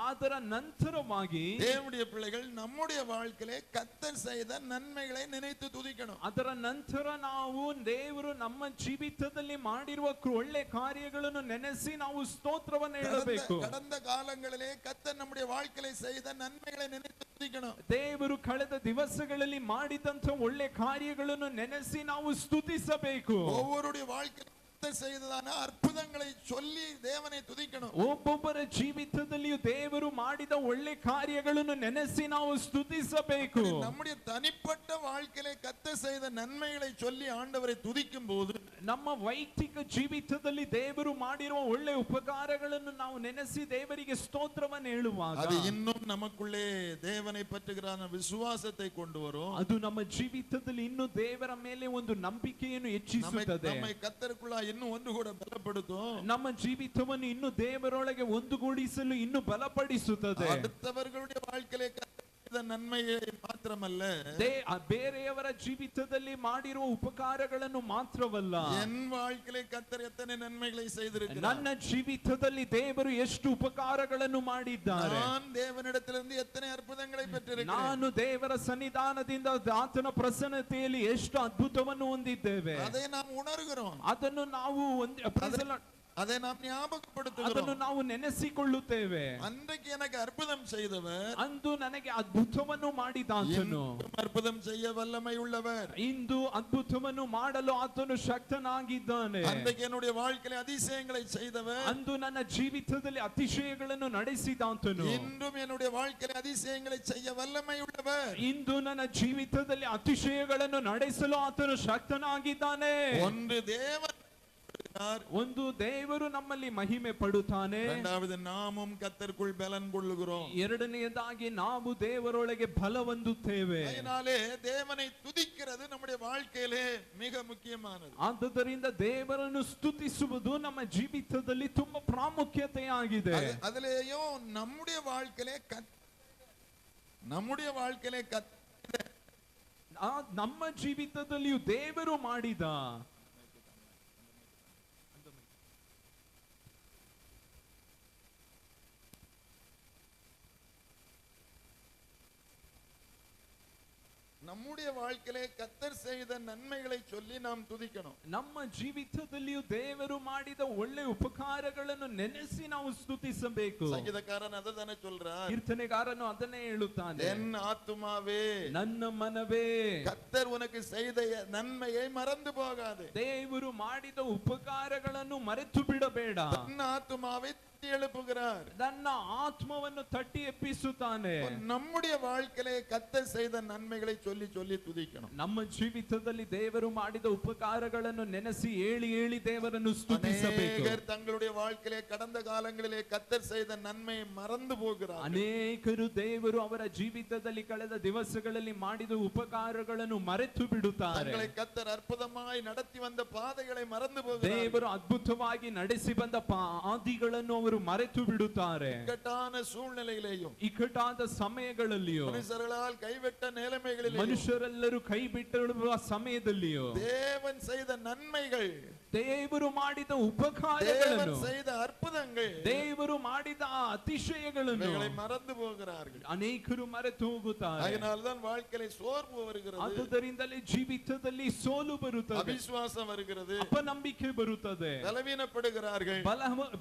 ಅದರ ನಂತರವಾಗಿ தேவனுடைய பிள்ளைகள் நம்முடைய வாழ்க்கையிலே கர்த்தர் செய்த நன்மைகளை நினைத்து துதிக்கணும். ಅದರ ನಂತರ ನಾವು ದೇವರು ನಮ್ಮ ಜೀವಿತದಲ್ಲಿ ಮಾಡಿರುವ ಒಳ್ಳೆ ಕಾರ್ಯಗಳನ್ನು ನೆನೆಸಿ ನಾವು ಸ್ತೋತ್ರವನ್ನು ಹೇಳಬೇಕು. கடந்த காலங்களிலே கர்த்தர் நம்முடைய வாழ்க்கையிலே செய்த நன்மைகளை நினைத்து துதிக்கணும். ದೇವರು ಕಳೆದ ದಿವಸಗಳಲ್ಲಿ ಮಾಡಿದಂತ ಒಳ್ಳೆ ಕಾರ್ಯಗಳನ್ನು ನೆನೆಸಿ ನಾವು ಸ್ತುತಿಸಬೇಕು. ஒவ்வொருடைய வாழ்க்கையில செய்ததான அற்புதங்களை சொல்லி தேவனை துதிக்கணும். ಒಬ್ಬೊಬ್ಬರ ಜೀವಿತದಲ್ಲಿಯೂ ದೇವರು ಮಾಡಿದ ಒಳ್ಳೆ ಕಾರ್ಯಗಳನ್ನು ನೆನೆಸಿ ನಾವು ಸ್ತುತಿಸಬೇಕು. நம்முடைய தனிப்பட்ட வாழ்க்கையிலே கர்த்தர் செய்த நன்மைகளை சொல்லி ஆண்டவரை துதிக்கும் போது ನಮ್ಮ ವೈಯಕ್ತಿಕ ಜೀವಿತದಲ್ಲಿ ದೇವರು ಮಾಡಿರುವ ಒಳ್ಳೆ ಉಪಕಾರಗಳನ್ನು ನಾವು ನೆನೆಸಿ ದೇವರಿಗೆ ಸ್ತೋತ್ರವನ್ನು ಹೇಳುವಾಗ ಅದು இன்னும் நமக்குள்ளே தேவனை பற்றுகிற விசுவாசத்தை கொண்டு வரும். ಅದು ನಮ್ಮ ಜೀವಿತದಲ್ಲಿ ಇನ್ನು ದೇವರ ಮೇಲೆ ಒಂದು ನಂಬಿಕೆಯನ್ನು ಹೆಚ್ಚಿಸುತ್ತದೆ. நம்மை கர்த்தருக்குள்ள இன்னும் ஒன்று கூட பலப்படுத்தும். ನಮ್ಮ ಜೀವಿತವನ್ನು ಇನ್ನು ದೇವರೊಳಗೆ ಒಂದುಗೂಡಿಸಲು ಇನ್ನು ಬಲಪಡಿಸುತ್ತದೆ. அடுத்தவர்களுடைய வாழ்க்கையிலே ನನ್ಮೆಯೇ ಮಾತ್ರಮಲ್ಲ, ಬೇರೆಯವರ ಜೀವಿತದಲ್ಲಿ ಮಾಡಿರುವ ಉಪಕಾರಗಳನ್ನು ಮಾತ್ರವಲ್ಲ, என் வாழ்க்கையிலே கர்த்தர் எத்தனை நன்மைகளை செய்திருக்கிறார், ನನ್ನ ಜೀವಿತದಲ್ಲಿ ದೇವರು ಎಷ್ಟು ಉಪಕಾರಗಳನ್ನು ಮಾಡಿದ್ದಾರೆ, நான் தேவனிடத்திலிருந்து எத்தனை அற்புதங்களை பெற்றிருக்கிறேன், ನಾನು ದೇವರ ಸನ್ನಿಧಾನದಿಂದ ಆತನ ಪ್ರಸನ್ನತೆಯಲ್ಲಿ ಎಷ್ಟು ಅದ್ಭುತವನ್ನು ಹೊಂದಿದ್ದೇವೆ, அதை நாம் ಉಣರುகிறோம், ಅದನ್ನು ನಾವು அதை நாம் ஞாபகப்படுத்துகிறோம், ಅದನ್ನು ನಾವು ನೆನೆಸಿಕೊಳ್ಳುತ್ತೇವೆ. அன்றைக்கு எனக்கு அற்புதம் செய்தவர், ಅಂದು ನನಗೆ ಅದ್ಭುತವನ್ನು ಮಾಡಿದಾತನು, அற்புதம் செய்ய வல்லமை உள்ளவர், ಇಂದು ಅದ್ಭುತವನ್ನು ಮಾಡಲು ಆತನು ಶಕ್ತನಾಗಿದ್ದಾನೆ. அன்றைக்கு என்னுடைய வாழ்க்கையிலே அதிசயங்களை செய்தவர், ಅಂದು ನನ್ನ ಜೀವಿತದಲ್ಲಿ ಅತಿಶಯಗಳನ್ನು ನಡೆಸಿದಾತನು, இன்றும் என்னுடைய வாழ்க்கையிலே அதிசயங்களை செய்ய வல்லமை உள்ளவர், ಇಂದು ನನ್ನ ಜೀವಿತದಲ್ಲಿ ಅತಿಶಯಗಳನ್ನು ನಡೆಸಲು ಆತನು ಶಕ್ತನಾಗಿದ್ದಾನೆ. ಒಂದು ದೇವರು ನಮ್ಮಲ್ಲಿ ಮಹಿಮೆ ಪಡುತ್ತಾನೆ, இரண்டாவது நாமும் கர்த்தருக்குள் பலன் கொள்ளுகிறோம், ಎರಡನೆಯದಾಗಿ ನಾವು ದೇವರೊಳಗೆ ಬಲ ಹೊಂದುತ್ತೇವೆ. அதனாலே தேவனை துதிக்கிறது நம்முடைய வாழ்க்கையிலே மிக முக்கியமானது. ಆದ್ದರಿಂದ ದೇವರನ್ನು ಸ್ತುತಿಸುವುದು ನಮ್ಮ ಜೀವಿತದಲ್ಲಿ ತುಂಬಾ ಪ್ರಾಮುಖ್ಯತೆಯಾಗಿದೆ. அதிலேயும் நம்முடைய வாழ்க்கையிலே ನಮ್ಮ ಜೀವಿತದಲ್ಲಿಯೂ ದೇವರು ಮಾಡಿದ நம்முடைய வாழ்க்கையிலே கர்த்தர் செய்த நன்மைகளை சொல்லி நாம் துதிக்கணும். ನಮ್ಮ ಜೀವಿತದಲ್ಲಿಯೂ ದೇವರು ಮಾಡಿದ ಒಳ್ಳೆ ಉಪಕಾರಗಳನ್ನು ನೆನೆಸಿ ನಾವು ಸ್ತುತಿಸಬೇಕು. ಸಂಗೀತಕಾರನು ಅದನ್ನೇ சொல்றார், ಕೀರ್ತನೆಗಾರನು ಅದನ್ನೇ ಹೇಳುತ್ತಾನೆ, என் ஆத்துமாவே ನನ್ನ ಮನವೇ கர்த்தர் உனக்கு செய்த நன்மையை மறந்து போகாதே, ದೇವರು ಮಾಡಿದ ಉಪಕಾರಗಳನ್ನು ಮರೆತು ಬಿಡಬೇಡ. ನನ್ನ ಆತ್ಮಾவை எழுப்புகிறார், ನನ್ನ ಆತ್ಮವನ್ನು ತಟ್ಟಿ ಎಬ್ಬಿಸುತ್ತಾನೆ. நம்முடைய வாழ்க்கையிலே கர்த்தர் செய்த நன்மைகளை சொல்லி சொல்லி துதிக்கணும். ನಮ್ಮ ಜೀವಿತದಲ್ಲಿ ದೇವರು ಮಾಡಿದ ಉಪಕಾರಗಳನ್ನು ನೆನೆಸಿ ಹೇಳಿ ಹೇಳಿ ದೇವರನ್ನು ಸ್ತುತಿಸಬೇಕು. தங்களுடைய வாழ்க்கையிலே கடந்த காலங்களிலே கர்த்தர் செய்த நன்மையை மறந்து போகிறார்கள். ಅನೇಕರು ದೇವರು ಅವರ ಜೀವಿತದಲ್ಲಿ ಕಳೆದ ದಿವಸಗಳಲ್ಲಿ ಮಾಡಿದ ಉಪಕಾರಗಳನ್ನು ಮರೆತು ಬಿಡುತ್ತಾರೆ. தங்களை கர்த்தர் அற்புதமாய் நடத்தி வந்த பாதைகளை மறந்து போகிறார்கள். ದೇವರು ಅದ್ಭುತವಾಗಿ ನಡೆಸಿ ಬಂದ ಹಾದಿಗಳನ್ನು ಅವರು ಮರೆತು ಬಿಡುತ್ತಾರೆ. ಇಕ್ಕಟ್ಟಾದ ಸೂழ்நிலையிலேயும், ಇಕ್ಕಟ್ಟಾದ ಸಮಯಗಳಲ್ಲಿಯೂ, ಮನುಷ್ಯರಾல் ಕೈಬಿಟ್ಟ ನೆಲೆಮೆಗಳಿலும், ಮನುಷ್ಯರೆಲ್ಲರೂ ಕೈ ಬಿಟ್ಟಿರುವ ಸಮಯದಲ್ಲಿಯೂ தேவன் செய்த நன்மைகள், ದೇವರು ಮಾಡಿದ ಉಪಕಾರಗಳನ್ನು, செய்த அற்புதங்கள், ದೇವರು ಮಾಡಿದ ಅತಿಶಯಗಳನ್ನು மறந்து போகிறார்கள். ಅನೇಕರು ಮರೆತು ಹೋಗುತ್ತಾರೆ. அதனால்தான் வாழ்க்கையிலே சோர்வு வருகிறது, ಆದುದರಿಂದಲೇ ಜೀವಿತದಲ್ಲಿ ಸೋಲು ಬರುತ್ತದೆ, ಅವಿಶ್ವಾಸ வருகிறது, ಅಪನಂಬಿಕೆ ಬರುತ್ತದೆ, ಬಲಹೀನப்படுகிறார்கள்,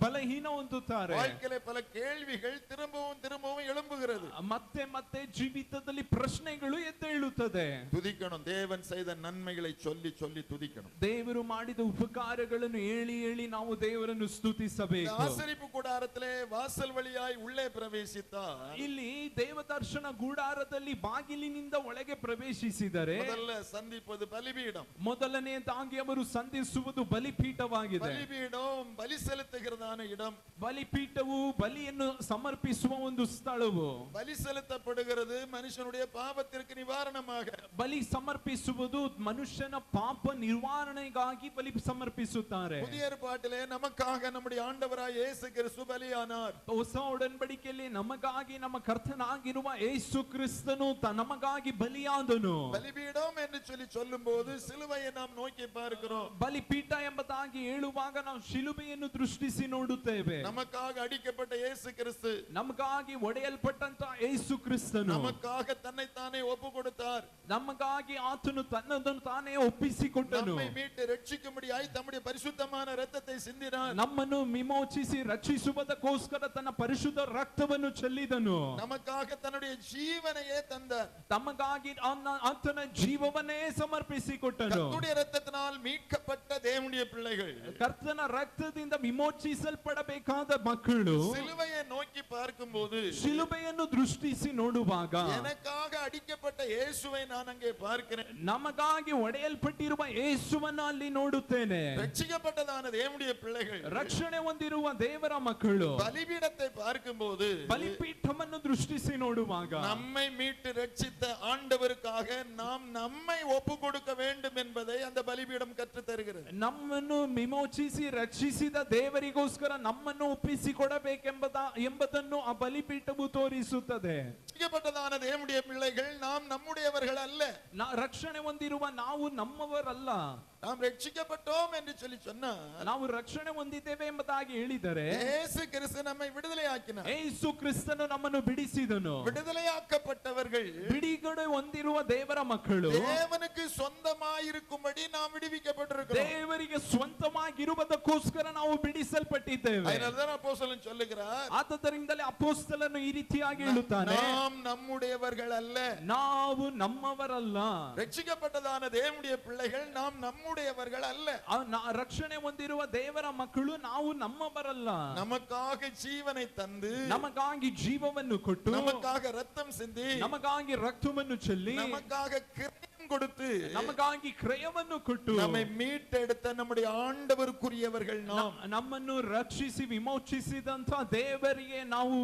ಬಲಹೀನ ಹೊಂದುತ್ತಾರೆ. வாழ்க்கையிலே பல கேள்விகள் திரும்பவும் திரும்பவும் எழும்புகிறது, ಮತ್ತೆ ಮತ್ತೆ ಜೀವಿತದಲ್ಲಿ ಪ್ರಶ್ನೆಗಳು ಎದ್ದೇಳುತ್ತದೆ. துதிக்கணும், தேவன் செய்த நன்மைகளை சொல்லி சொல்லி துதிக்கணும். ದೇವರು ಮಾಡಿದ ಉಪಕಾರಗಳನ್ನು ಹೇಳಿ ಹೇಳಿ ನಾವು ದೇವರನ್ನು ಸ್ತುತಿಸಬೇಕು. ಆಸರಿಪು ಗುಡಾರத்திலே ವಾಸಲ್ ವಳಿಯಾಗಿ உள்ளே ಪ್ರವೇಶಿಸಿದ, ಇಲ್ಲಿ ದೇವದರ್ಶನ ಗುಡಾರದಲ್ಲಿ ಬಾಗಿಲಿನಿಂದ ಒಳಗೆ ಪ್ರವೇಶಿಸಿದರೆ ಮೊದಲ ಸಂಧಿಪದು ಬಲಿಪೀಠಂ, ಮೊದಲನೆಯದಾಗಿ ಅವರು ಸಂಧಿಸುವುದು ಬಲಿಪೀಠವಾಗಿದೆ. ಬಲಿಪೀಠಂ பலி செலுத்துகிறதான இடம். ಬಲಿಪೀಠವು ಬಲಿಯನ್ನು ಸಮರ್ಪಿಸುವ ಒಂದು ಸ್ಥಳವು. பலி செலுத்தப்படுகிறது மனுஷனுடைய பாவத்திற்கு நிவாரணமாக. ಬಲಿ ಸಮರ್ಪಿಸುವುದು ಮನುಷ್ಯನ ಪಾಪ ನಿವಾರಣೆಗಾಗಿ ಬಲಿ ಸಮರ್ಪಿಸುತ್ತಾರೆ. புதிய ஏற்பாட்டிலே நமக்காக நம்முடைய ஆண்டவராய் இயேசு கிறிஸ்து பலியானார். ಹೊಸ ಒಡன்பಡಿಕೆಯಲ್ಲಿ ನಮಗಾಗಿ ನಮ್ಮ ಕರ್ತನಾಗಿರುವ ಯೇಸು ಕ್ರಿಸ್ತನು ನಮಗಾಗಿ ಬಲಿಯಾದನು. பலிபீடம் என்று சொல்லும்போது சிலுவையை நாம் நோக்கி பார்க்கிறோம். ಬಲಿಪೀಠ ಎಂಬುದಾಗಿ ಹೇಳುವಾಗ ನಾವು ಶಿಲುಬೆಯನ್ನು ದೃಷ್ಟಿಸಿ ನೋಡುತ್ತೇವೆ. நமக்காக அடிக்கப்பட்ட இயேசு கிறிஸ்து, ನಮಗಾಗಿ ಒಡೆಯಲ್ಪಟ್ಟಂತ ಯೇಸು ಕ್ರಿಸ್ತನು நமக்காக தன்னை தானே ஒப்பு கொடுத்தார். ನಮಗಾಗಿ ಆತನು ತನ್ನದನ್ನು ತಾನೇ ಒಪ್ಪಿಸಿಕೊಟ್ಟನು. நம்மை மீட்டு ரட்சிக்கும்படியாய் தம்முடைய பரிசுத்தமான இரத்தத்தை சிந்தினார். ನಮ್ಮನ್ನು ವಿಮೋಚಿಸಿ ರಕ್ಷಿಸುವುದಕ್ಕೋಸ್ಕರ ತನ್ನ ಪರಿಶುದ್ಧ ರಕ್ತವನ್ನು ಚೆಲ್ಲಿದನು. நமக்காக தன்னுடைய ஜீவனையே தந்தார். ತಮಗಾಗಿ ಆತನ ಜೀವವನ್ನೇ ಸಮರ್ಪಿಸಿಕೊಟ್ಟನು. கர்த்தருடைய இரத்தத்தினால் மீட்கப்பட்ட தேவனுடைய பிள்ளைகள், ಕರ್ತನ ರಕ್ತದಿಂದ ವಿಮೋಚಿಸಲ್ಪಡಬೇಕಾದ ಮಕ್ಕಳು சிலுவையை நோக்கி பார்க்கும்போது, ಶಿಲುಬೆಯನ್ನು ದೃಷ್ಟಿಸಿ ನೋಡುವಾಗ எனக்காக அடிக்கப்பட்ட இயேசுவை நான் அங்கே பார்க்கிறேன். ನಮಗಾಗಿ ಒಡೆಯಲ್ಪಟ್ಟಿರುವ ಯೇಸುವನ್ನು ಅಲ್ಲಿ ನೋಡುತ್ತೇನೆ. ரட்சிக்கப்பட்டதான தேவனுடைய பிள்ளைகள், ರಕ್ಷಣೆ ಹೊಂದಿರುವ ದೇವರ ಮಕ್ಕಳು பலிபீடத்தை பார்க்கும்போது, ಬಲಿಪೀಠವನ್ನು ದೃಷ್ಟಿಸಿ ನೋಡುವಾಗ நம்மை மீட்டு ரட்சித்த ஆண்டவருக்காக நாம் நம்மை ஒப்பு கொடுக்க வேண்டும் என்பதை அந்த பலிபீடம் கற்றுத் தருகிறது. ನಮ್ಮನ್ನು ವಿಮೋಚಿಸಿ ರಕ್ಷಿಸಿದ ದೇವರಿಗೋಸ್ಕರ ನಮ್ಮನ್ನು ಒಪ್ಪಿಸಿಕೊಡಬೇಕೆಂಬುದನ್ನು ಆ ಬಲಿಪೀಠವು ತೋರಿಸುತ್ತದೆ. ரட்சிக்கப்பட்டதான தேவனுடைய பிள்ளைகள் நாம் நம்முடையவர்கள் அல்ல. ರಕ್ಷಣೆ ಹೊಂದಿರುವ ನಾವು ನಮ್ಮವರಲ್ಲ. நாம் ரட்சிக்கப்பட்டோம் என்று சொன்னால், ನಾವು ರಕ್ಷಣೆ ಹೊಂದಿದ್ದೇವೆ ಎಂಬುದಾಗಿ ಹೇಳಿದರೆ இயேசு கிறிஸ்து நம்மை விடுதலையாக்கினார். ಯೇಸು ಕ್ರಿಸ್ತನು ನಮ್ಮನ್ನು ಬಿಡಿಸಿದನು. விடுதலையாக்கப்பட்டவர்கள், ಬಿಡುಗಡೆ ಹೊಂದಿರುವ ದೇವರ ಮಕ್ಕಳು தேவனுக்கு சொந்தமாயிருக்கும்படி நாம் விடுவிக்கப்பட்டிருக்கிறோம். ದೇವರಿಗೆ ಸ್ವಂತವಾಗಿರುವುದಕ್ಕೋಸ್ಕರ ನಾವು ಬಿಡಿಸಲ್ಪಟ್ಟಿದ್ದೇವೆ. அதனாலதான் அப்போஸ்தலன் சொல்லுகிறார், ಆದ್ದರಿಂದಲೇ ಅಪೊಸ್ತಲನು ಈ ರೀತಿಯಾಗಿ ಹೇಳುತ್ತಾನೆ, நாம் நம்முடையவர்கள் அல்ல. ನಾವು ನಮ್ಮವರಲ್ಲ. ரட்சிக்கப்பட்டதான தேவனுடைய பிள்ளைகள் நாம் நம்முடையவர்கள் அல்ல. ರಕ್ಷಣೆ ಹೊಂದಿರುವ ದೇವರ ಮಕ್ಕಳು ನಾವು ನಮ್ಮವರಲ್ಲ. நமக்காக ஜீவனை தந்து, ನಮಗಾಗಿ ಜೀವವನ್ನು ಕೊಟ್ಟು, நமக்காக ரத்தம் சிந்தி, ನಮಗಾಗಿ ರಕ್ತವನ್ನು ಚೆಲ್ಲಿ, நமக்காக கிரயம் கொடுத்து, ನಮಗಾಗಿ ಕ್ರಯವನ್ನು ಕೊಟ್ಟು, நம்மை மீட்டெடுத்த நம்முடைய ஆண்டவருக்குரியவர்கள் நாம். ನಮ್ಮನ್ನು ರಕ್ಷಿಸಿ ವಿಮೋಚಿಸಿದಂತ ದೇವರಿಗೆ ನಾವು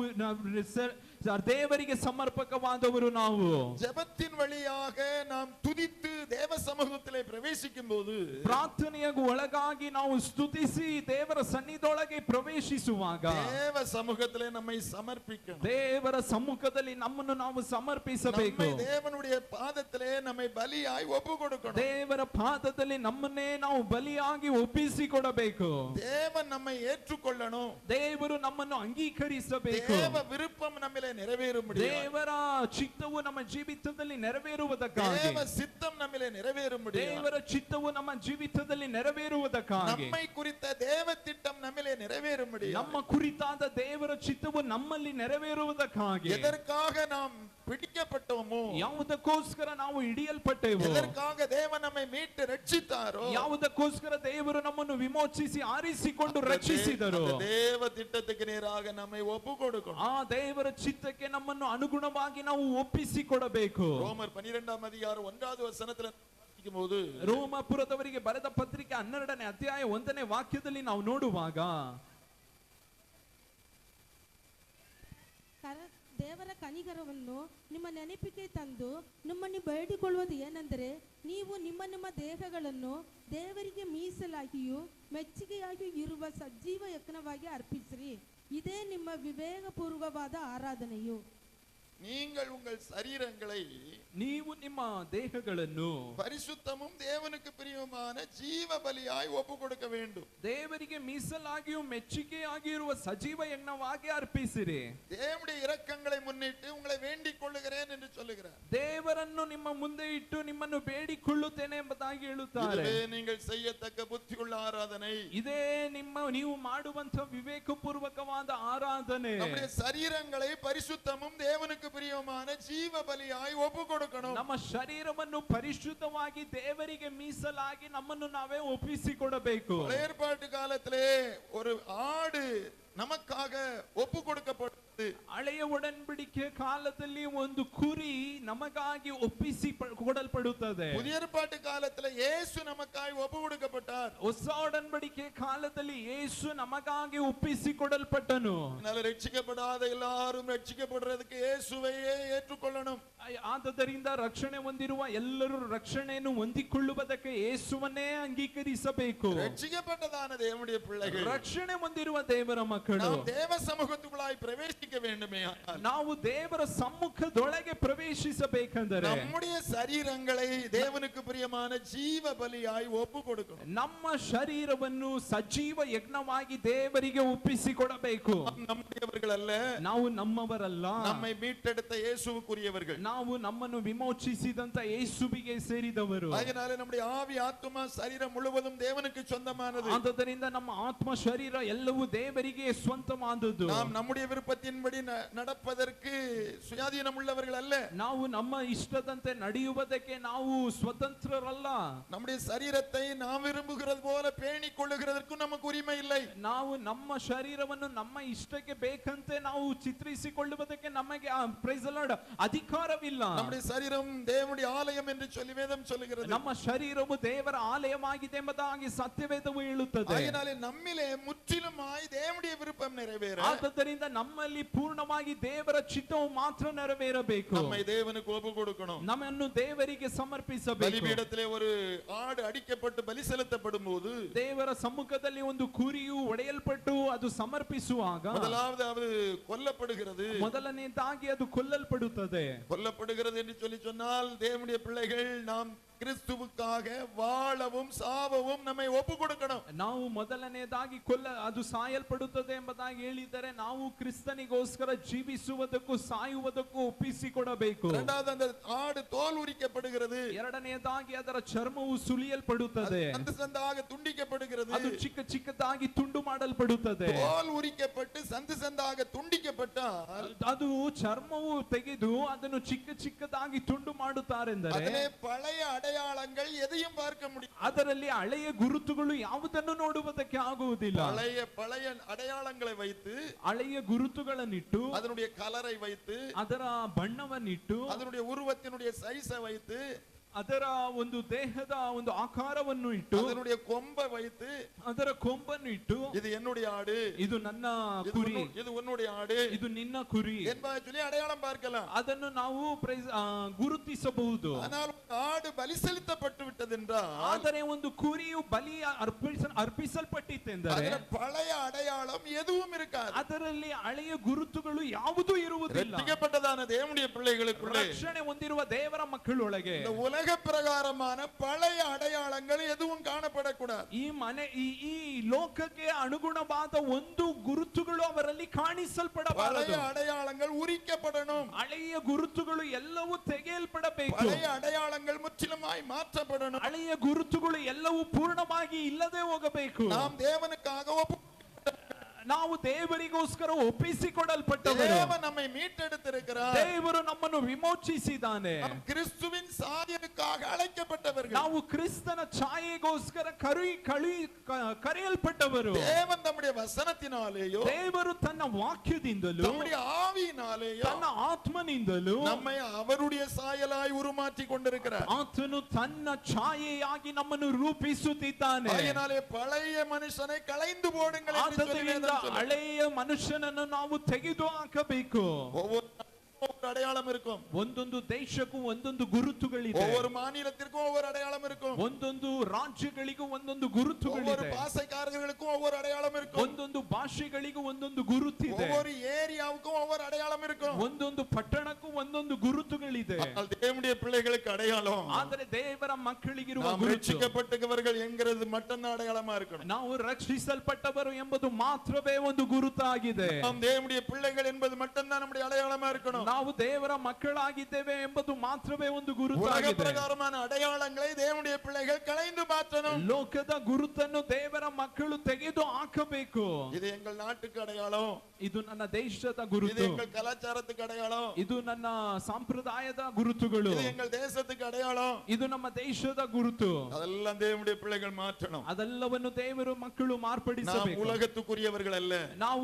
ದೇವರಿಗೆ ಸಮರ್ಪಕವಾದವರು ನಾವು. ஜெபத்தின் வழியாக நாம் துதித்து தேவ சமூகத்திலே பிரவேசிக்கும் போது, ಪ್ರಾರ್ಥನೆಯ ಒಳಗಾಗಿ ನಾವು ಸ್ತುತಿಸಿ ದೇವರ ಸನ್ನಿಧಿಯೊಳಗೆ ಪ್ರವೇಶಿಸುವಾಗ தேவ சமூகத்திலே நம்மை சமர்ப்பிக்கணும். ದೇವರ ಸಮ್ಮುಖದಲ್ಲಿ ನಮ್ಮನ್ನು ನಾವು ಸಮರ್ಪಿಸಬೇಕು. நம்மை தேவனுடைய பாதத்திலே நம்மை பலியாய் ஒப்பு கொடுக்கணும். ದೇವರ ಪಾದದಲ್ಲಿ ನಮ್ಮನ್ನೇ ನಾವು ಬಲಿಯಾಗಿ ಒಪ್ಪಿಸಿಕೊಡಬೇಕು. தேவன் நம்மை ஏற்றுக்கொள்ளணும். ದೇವರು ನಮ್ಮನ್ನು ಅಂಗೀಕರಿಸಬೇಕು. தேவ விருப்பம் நம்மிலே நிறைவேறும்படி, ದೇವರ ಚಿತ್ತವು ನಮ್ಮ ಜೀವಿತದಲ್ಲಿ ನೆರವೇರುವುದಕ್ಕಾಗಿ, தேவ சித்தம் நம்மிலே நிறைவேறும்படி, ದೇವರ ಚಿತ್ತವು ನಮ್ಮ ಜೀವಿತದಲ್ಲಿ ನೆರವೇರುವುದಕ್ಕಾಗಿ, நம்மை குறித்த தேவ திட்டம் நம்மிலே நிறைவேறும்படி, ನಮ್ಮ ಕುರಿತಾದ ದೇವರ ಚಿತ್ತವು ನಮ್ಮಲ್ಲಿ ನೆರವೇರುವುದಕ್ಕಾಗಿ, எதற்காக நாம் பிடிக்கப்பட்டோமோ, ಯಾವುದಕ್ಕೋಸ್ಕರ ನಾವು ಹಿಡಿಯಲ್ಪಟ್ಟೆವು, எதற்காக தேவன் நம்மை மீட்டு ரட்சித்தாரோ, ಯಾವುದಕ್ಕೋಸ್ಕರ ದೇವರು ನಮ್ಮನ್ನು ವಿಮೋಚಿಸಿ ಆರಿಸಿಕೊಂಡು ರಕ್ಷಿಸಿದರು, அந்த தேவ திட்டத்துக்கு நேராக நம்மை ஒப்பு கொடுக்கணும். ಆ ದೇವರ ಚಿತ್ತಕ್ಕೆ ನಮ್ಮನ್ನು ಅನುಗುಣವಾಗಿ ನಾವು ಒಪ್ಪಿಸಿಕೊಡಬೇಕು. ரோமர் 12 அதிகாரம் 1வது வசனத்தில் வாசிக்கும்போது, ರೋಮಾಪುರದವರಿಗೆ ಬರೆದ ಪತ್ರಿಕೆ 12ನೇ ಅಧ್ಯಾಯ 1ನೇ ವಾಕ್ಯದಲ್ಲಿ ನಾವು ನೋಡುವಾಗ, ದೇವರ ಕನಿಕರವನ್ನು ನಿಮ್ಮ ನೆನಪಿಗೆ ತಂದು ನಿಮ್ಮನ್ನು ಬೇಡಿಕೊಳ್ಳುವುದು ಏನೆಂದರೆ, ನೀವು ನಿಮ್ಮ ನಿಮ್ಮ ದೇಹಗಳನ್ನು ದೇವರಿಗೆ ಮೀಸಲಾಗಿಯೂ ಮೆಚ್ಚುಗೆಯಾಗಿಯೂ ಇರುವ ಸಜೀವ ಯಜ್ಞವಾಗಿ ಅರ್ಪಿಸಿರಿ. ಇದೇ ನಿಮ್ಮ ವಿವೇಕಪೂರ್ವವಾದ ಆರಾಧನೆಯು. நீங்கள் உங்கள் சரீரங்களை ನೀವು ನಿಮ್ಮ ದೇಹಗಳನ್ನು பரிசுத்தமும் தேவனுக்கு பிரியமான ஜீவ பலியாய் ஒப்பு கொடுக்க வேண்டும். ದೇವರಿಗೆ ಮೀಸಲಾಗಿಯೂ ಮೆಚ್ಚುಗೆಯಾಗಿರುವ ಸಜೀವ ಯಜ್ಞವಾಗಿ ಅರ್ಪಿಸಿರಿ. தேவனுடைய இரக்கங்களை முன்னிட்டு உங்களை வேண்டிக் கொள்ளுகிறேன் என்று சொல்லுகிறார். ದೇವರನ್ನು ನಿಮ್ಮ ಮುಂದೆ ಇಟ್ಟು ನಿಮ್ಮನ್ನು ಬೇಡಿಕೊಳ್ಳುತ್ತೇನೆ ಎಂಬುದಾಗಿ ಹೇಳುತ್ತಾರೆ. இதுவே நீங்கள் செய்யத்தக்க புத்தியுள்ள ஆராதனை. ಇದೇ ನೀವು ಮಾಡುವಂತ ವಿವೇಕಪೂರ್ವಕವಾದ ಆರಾಧನೆ. நம்முடைய சரீரங்களை பரிசுத்தமும் தேவனுக்கு பிரியமான ஜீவ பலியாய் ஒப்பு கொடுக்கணும். ನಮ್ಮ ಶರೀರವನ್ನು ಪರಿಶುದ್ಧವಾಗಿ ದೇವರಿಗೆ ಮೀಸಲಾಗಿ ನಮ್ಮನ್ನು ನಾವೇ ಒಪ್ಪಿಸಿಕೊಡಬೇಕು. ஏற்பாட்டு காலத்திலே ஒரு ஆடு நமக்காக ஒப்பு கொடுக்கப்பட்டது. ಹಳೆಯ ಒಡன்பಡಿಕೆ ಕಾಲದಲ್ಲಿ ಒಂದು ಕುರಿ ನಮಗಾಗಿ ಒಪ್ಪಿಸಿ ಕೊಡಲ್ಪಡುತ್ತದೆ. புதிய ஏற்பாட்டு காலத்துல இயேசு நமக்காய் ஒப்பு கொடுக்கப்பட்டார். ಹೊಸ ಒಡன்பಡಿಕೆ ಕಾಲದಲ್ಲಿ ಯೇಸು ನಮಗಾಗಿ ಒಪ್ಪಿಸಿ ಕೊಡಲ್ಪಟ್ಟನು. அதனால ரட்சிக்கப்படாத எல்லாரும் ரட்சிக்கப்படுறதுக்கு இயேசுவையே ஏற்றுக்கொள்ளணும். ಆದ್ದರಿಂದ ರಕ್ಷಣೆ ಹೊಂದಿರುವ ಎಲ್ಲರೂ ರಕ್ಷಣೆಯನ್ನು ಹೊಂದಿಕೊಳ್ಳುವುದಕ್ಕೆ ಯೇಸುವನ್ನೇ ಅಂಗೀಕರಿಸಬೇಕು. ரட்சிக்கப்பட்டதான தேவனுடைய பிள்ளைகள், ರಕ್ಷಣೆ ಹೊಂದಿರುವ ದೇವರ ಮಕ್ಕಳು நாம் தேவ சமூகத்துக்குள்ளாய் பிரவேசிக்க வேண்டுமே, ನಾವು ದೇವರ ಸಮ್ಮುಖದೊಳಗೆ ಪ್ರವೇಶಿಸಬೇಕೆಂದರೆ நம்முடைய சரீரங்களை தேவனுக்கு பிரியமான ஜீவ பலியாய் ஒப்பு கொடுக்கணும். ನಮ್ಮ ಶರೀರವನ್ನು ಸಜೀವ ಯಜ್ಞವಾಗಿ ದೇವರಿಗೆ ಒಪ್ಪಿಸಿಕೊಡಬೇಕು. நம்முடையவர்கள் அல்ல, ನಾವು ನಮ್ಮವರಲ್ಲ, நம்மை மீட்டெடுத்த இயேசுவுக்குரியவர்கள். ನಾವು ನಮ್ಮನ್ನು ವಿಮೋಚಿಸಿದಂತ ಯೇಸುವಿಗೆ ಸೇರಿದವರು. அதனால நம்முடைய ஆவி ஆத்துமா சரீரம் முழுவதும் தேவனுக்கு சொந்தமானது. ಆದ್ದರಿಂದ ನಮ್ಮ ಆತ್ಮ ಶರೀರ ಎಲ್ಲವೂ ದೇವರಿಗೆ ಸ್ವಂತವಾದದ್ದು. நாம் நம்முடைய விருப்பத்தின்படி நடப்பதற்கு சுயாதீனம் உள்ளவர்கள் அல்ல. ನಾವು ನಮ್ಮ ಇಷ್ಟದಂತೆ ನಡೆಯುವುದಕ್ಕೆ ನಾವು ಸ್ವತಂತ್ರರಲ್ಲ. நம்முடைய சரீரத்தை நாம் விரும்புகிறது போல பேணிக் கொள்ளுகிறதற்கும் நமக்கு உரிமை இல்லை. ನಾವು ನಮ್ಮ ಶರೀರವನ್ನು ನಮ್ಮ ಇಷ್ಟಕ್ಕೆ ಬೇಕಂತೆ ನಾವು ಚಿತ್ರಿಸಿಕೊಳ್ಳುವುದಕ್ಕೆ ನಮಗೆ ಪ್ರೈಸ್ ದಿ ಲಾರ್ಡ್ ಅಧಿಕಾರವಿಲ್ಲ. நம்முடைய சரீரம் தேவனுடைய ஆலயம் என்று சொல்லி வேதம் சொல்லுகிறது. ನಮ್ಮ ಶರೀರವು ದೇವರ ಆಲಯವಾಗಿದೆ ಎಂಬುದಾಗಿ ಸತ್ಯವೇದವು ಹೇಳುತ್ತದೆ. அதனால நம்மிலே முற்றிலுமாய் தேவனுடைய விருப்பம் நிறைவேற, ಆದ್ದರಿಂದ ನಮ್ಮಲ್ಲಿ ಪೂರ್ಣವಾಗಿ ದೇವರ ಚಿತ್ತವು ಮಾತ್ರ ನೆರವೇರಬೇಕು. நம்மை தேவனுக்கு ஒப்பு கொடுக்கணும். ನಮ್ಮನ್ನು ದೇವರಿಗೆ ಸಮರ್ಪಿಸಬೇಕು. பலிபீடத்திலே ஒரு ஆடு அடிக்கப்பட்டு பலி செலுத்தப்படும் போது ದೇವರ ಸಮ್ಮುಖದಲ್ಲಿ ಒಂದು ಕುರಿಯು ಒಡೆಯಲ್ಪಟ್ಟು ಅದು ಸಮರ್ಪಿಸುವಾಗ முதலாவது அது கொல்லப்படுகிறது. ಮೊದಲನೇದಾಗಿ ಅದು ಕೊಲ್ಲಲ್ಪಡುತ್ತದೆ. கொல்லப்படுகிறது என்று சொல்லி சொன்னால் தேவனுடைய பிள்ளைகள் நாம் கிறிஸ்துவுக்காக வாழவும் சாவவும் நம்மை ஒப்பு கொடுக்கணும். ನಾವು ಮೊದಲನೇದಾಗಿ ಅದು ಸಾಯಲ್ಪಡುತ್ತದೆ ಎಂಬುದಾಗಿ ಹೇಳಿದರೆ ನಾವು ಕ್ರಿಸ್ತನಿಗೋಸ್ಕರ ಜೀವಿಸುವುದಕ್ಕೂ ಸಾಯುವುದಕ್ಕೂ ಒಪ್ಪಿಸಿಕೊಡಬೇಕು. இரண்டாவது அந்த ஆடு தோல் உரிக்கப்படுகிறது. ಎರಡನೆಯದಾಗಿ ಅದರ ಚರ್ಮವು ಸುಲಿಯಲ್ಪಡುತ್ತದೆ. ಸಂದ ಸಂದಾಗ ತುಂಡಿக்கப்படுகிறது. ಅದು ಚಿಕ್ಕ ಚಿಕ್ಕದಾಗಿ ತುಂಡು ಮಾಡಲ್ಪಡುತ್ತದೆ. தோல் உரிக்கப்பட்டு ಸಂದ ಸಂದಾಗ ತುಂಡಿக்கப்பட்டால் ಅದು ಚರ್ಮವು ತೆಗೆದು ಅದನ್ನು ಚಿಕ್ಕ ಚಿಕ್ಕದಾಗಿ ತುಂಡು ಮಾಡುತ್ತಾರೆಂದರೆ ಅದರಲ್ಲಿ ಪಳೆಯ ಅಡೆಯಾಳங்கள் எதையும் பார்க்க முடியும். ಅದರಲ್ಲಿ ಹಳೆಯ ಗುರುತುಗಳು ಯಾವುದನ್ನು ನೋಡುವುದಕ್ಕೆ ಆಗುವುದಿಲ್ಲ. பழைய அடையாளங்களை வைத்து, ಹಳೆಯ ಗುರುತುಗಳನ್ನಿಟ್ಟು, அதனுடைய கலரை வைத்து, ಅದರ ಬಣ್ಣವನ್ನಿಟ್ಟು, அதனுடைய உருவத்தினுடைய சைஸை வைத்து, ಅದರ ಒಂದು ದೇಹದ ಒಂದು ಆಕಾರವನ್ನು ಇಟ್ಟು, அதனுடைய கொம்பை வைத்து, ಅದರ ಕೊಂಬನ್ನು ಇಟ್ಟು, இது என்னுடைய ஆடு, ಇದು ನನ್ನ ಕುರಿ, இது உன்னுடைய ஆடு, ಇದು ನಿನ್ನ ಕುರಿ என்பதை சொல்லி அடையாளம் பார்க்கலாம். ಅದನ್ನು ನಾವು ಗುರುತಿಸಬಹುದು. ஆனால் ஆடு பலி செலுத்தப்பட்டு விட்டது என்றால், ಆದರೆ ಒಂದು ಕುರಿಯು ಬಲಿ ಅರ್ಪಿಸಲ್ಪಟ್ಟಿತೆಂದರೆ பழைய அடையாளம் எதுவும் இருக்காது. ಅದರಲ್ಲಿ ಹಳೆಯ ಗುರುತುಗಳು ಯಾವುದೂ ಇರುವುದಿಲ್ಲ. ரட்சிக்கப்பட்டதான தேவனுடைய பிள்ளைகளுக்குள்ளே, ರಕ್ಷಣೆ ಹೊಂದಿರುವ ದೇವರ ಮಕ್ಕಳೊಳಗೆ உலக பிரகாரமான பழைய அடையாளங்கள் எதுவும் காணப்படக்கூடாது. ಈ ಲೋಕಕ್ಕೆ ಅನುಗುಣವಾದ ಒಂದು ಗುರುತುಗಳು ಅವರಲ್ಲಿ ಕಾಣಿಸಲ್ಪಡಬಾರದು. பழைய அடையாளங்கள் உரிக்கப்படணும். ಹಳೆಯ ಗುರುತುಗಳು ಎಲ್ಲವೂ ತೆಗೆಯಲ್ಪಡಬೇಕು. பழைய அடையாளங்கள் முற்றிலுமாய் மாற்றப்படணும். ಹಳೆಯ ಗುರುತುಗಳು ಎಲ್ಲವೂ ಪೂರ್ಣವಾಗಿ ಇಲ್ಲದೆ ಹೋಗಬೇಕು. நாம் தேவனுக்காக ನಾವು ದೇವರಿಗೋಸ್ಕರ ಒಪ್ಪಿಸಿಕೊಡಲ್ಪಟ್ಟವರು. தேவன் நம்மை மீட்டெடுத்திருக்கிறார். ದೇವರು ನಮ್ಮನ್ನು ವಿಮೋಚಿಸಿದ್ದಾನೆ. நாம் கிறிஸ்துவின் சாயலுக்காக அழைக்கப்பட்டவர்கள். ನಾವು ಕ್ರಿಸ್ತನ ಛಾಯೆಗೋಸ್ಕರ ಕರೆಯಲ್ಪಟ್ಟವರು. தேவன் நம்முடைய வசனத்தினாலேயோ, ದೇವರು ತನ್ನ ವಾಕ್ಯದಿಂದಲೂ, நம்முடைய ஆவியினாலேயோ, ತನ್ನ ಆತ್ಮನಿಂದಲೂ நம்மை அவருடைய சாயலாய் உருமாற்றி கொண்டிருக்கிறார். ಆತನು ತನ್ನ ಛಾಯೆಯಾಗಿ ನಮ್ಮನ್ನು ರೂಪಿಸುತ್ತಿದ್ದಾನೆ. அதனாலே பழைய மனுஷனை களைந்து போடுங்கள் என்று சொல்லி ಹಳೆಯ ಮನುಷ್ಯನನ್ನು ನಾವು ತೆಗೆದು ಹಾಕಬೇಕು. ஒவ்வொரு அடையாளம் இருக்கும். ಒಂದೊಂದು ದೇಶಕ್ಕೂ ಒಂದೊಂದು ಗುರುತುಗಳಿದೆ. ஒவ்வொரு மாநிலத்திற்கும் ஒவ்வொரு அடையாளம் இருக்கும். ಒಂದೊಂದು ರಾಜ್ಯಗಳಿಗೂ ಒಂದೊಂದು ಗುರುತುಗಳಿದೆ. ஒவ்வொரு பாஷைக்காரர்களுக்கும் ஒவ்வொரு அடையாளம் இருக்கும். ಒಂದೊಂದು ಭಾಷೆಗಳಿಗೂ ಒಂದೊಂದು ಗುರುತಿದೆ. ஒவ்வொரு ஏரியாவுக்கும் ஒவ்வொரு அடையாளம் இருக்கும். ಒಂದೊಂದು ಪಟ್ಟಣಕ್ಕೂ ಒಂದೊಂದು ಗುರುತುಗಳಿದೆ. தேவனுடைய பிள்ளைகளுக்கு அடையாளம், ಆದರೆ ದೇವರ ಮಕ್ಕಳಿಗಿರುವ நாம் ರಕ್ಷಿಸಲ್ಪಟ್ಟವர்கள் என்கிறது மட்டும்தான் அடையாளமா இருக்கணும். ನಾವು ರಕ್ಷಿಸಲ್ಪಟ್ಟವರು ಎಂಬುದು ಮಾತ್ರವೇ ಒಂದು ಗುರುತಾಗಿದೆ. நாம் தேவனுடைய பிள்ளைகள் என்பது மட்டும்தான் நம்முடைய அடையாளமா இருக்கணும். ನಾವು ದೇವರ ಮಕ್ಕಳಾಗಿದ್ದೇವೆ ಎಂಬುದು ಮಾತ್ರವೇ ಒಂದು உலக ಗುರುತಾಗಿದೆ. பிரகாரமான அடையாளங்களை தேவனுடைய பிள்ளைகள் களைந்து மாற்றணும். ಲೋಕದ ಗುರುತನ್ನು ದೇವರ ಮಕ್ಕಳು ತೆಗೆದು ಹಾಕಬೇಕು. இது எங்கள் நாட்டுக்கு அடையாளம், ಇದು ನನ್ನ ದೇಶದ இது ಗುರುತು, எங்கள் கலாச்சாரத்துக்கு அடையாளம், ಇದು ನನ್ನ ಸಂಪ್ರದಾಯದ ಗುರುತುಗಳು, இது எங்கள் தேசத்துக்கு அடையாளம். ಇದು ನಮ್ಮ ದೇಶದ ಗುರುತು. அதெல்லாம் தேவனுடைய பிள்ளைகள் மாற்றணும். ಅದೆಲ್ಲವನ್ನು ದೇವರು ಮಕ್ಕಳು நாம் ಮಾರ್ಪಡಿಸಬೇಕು. உலகத்துக்குரியவர்கள் அல்ல, ನಾವು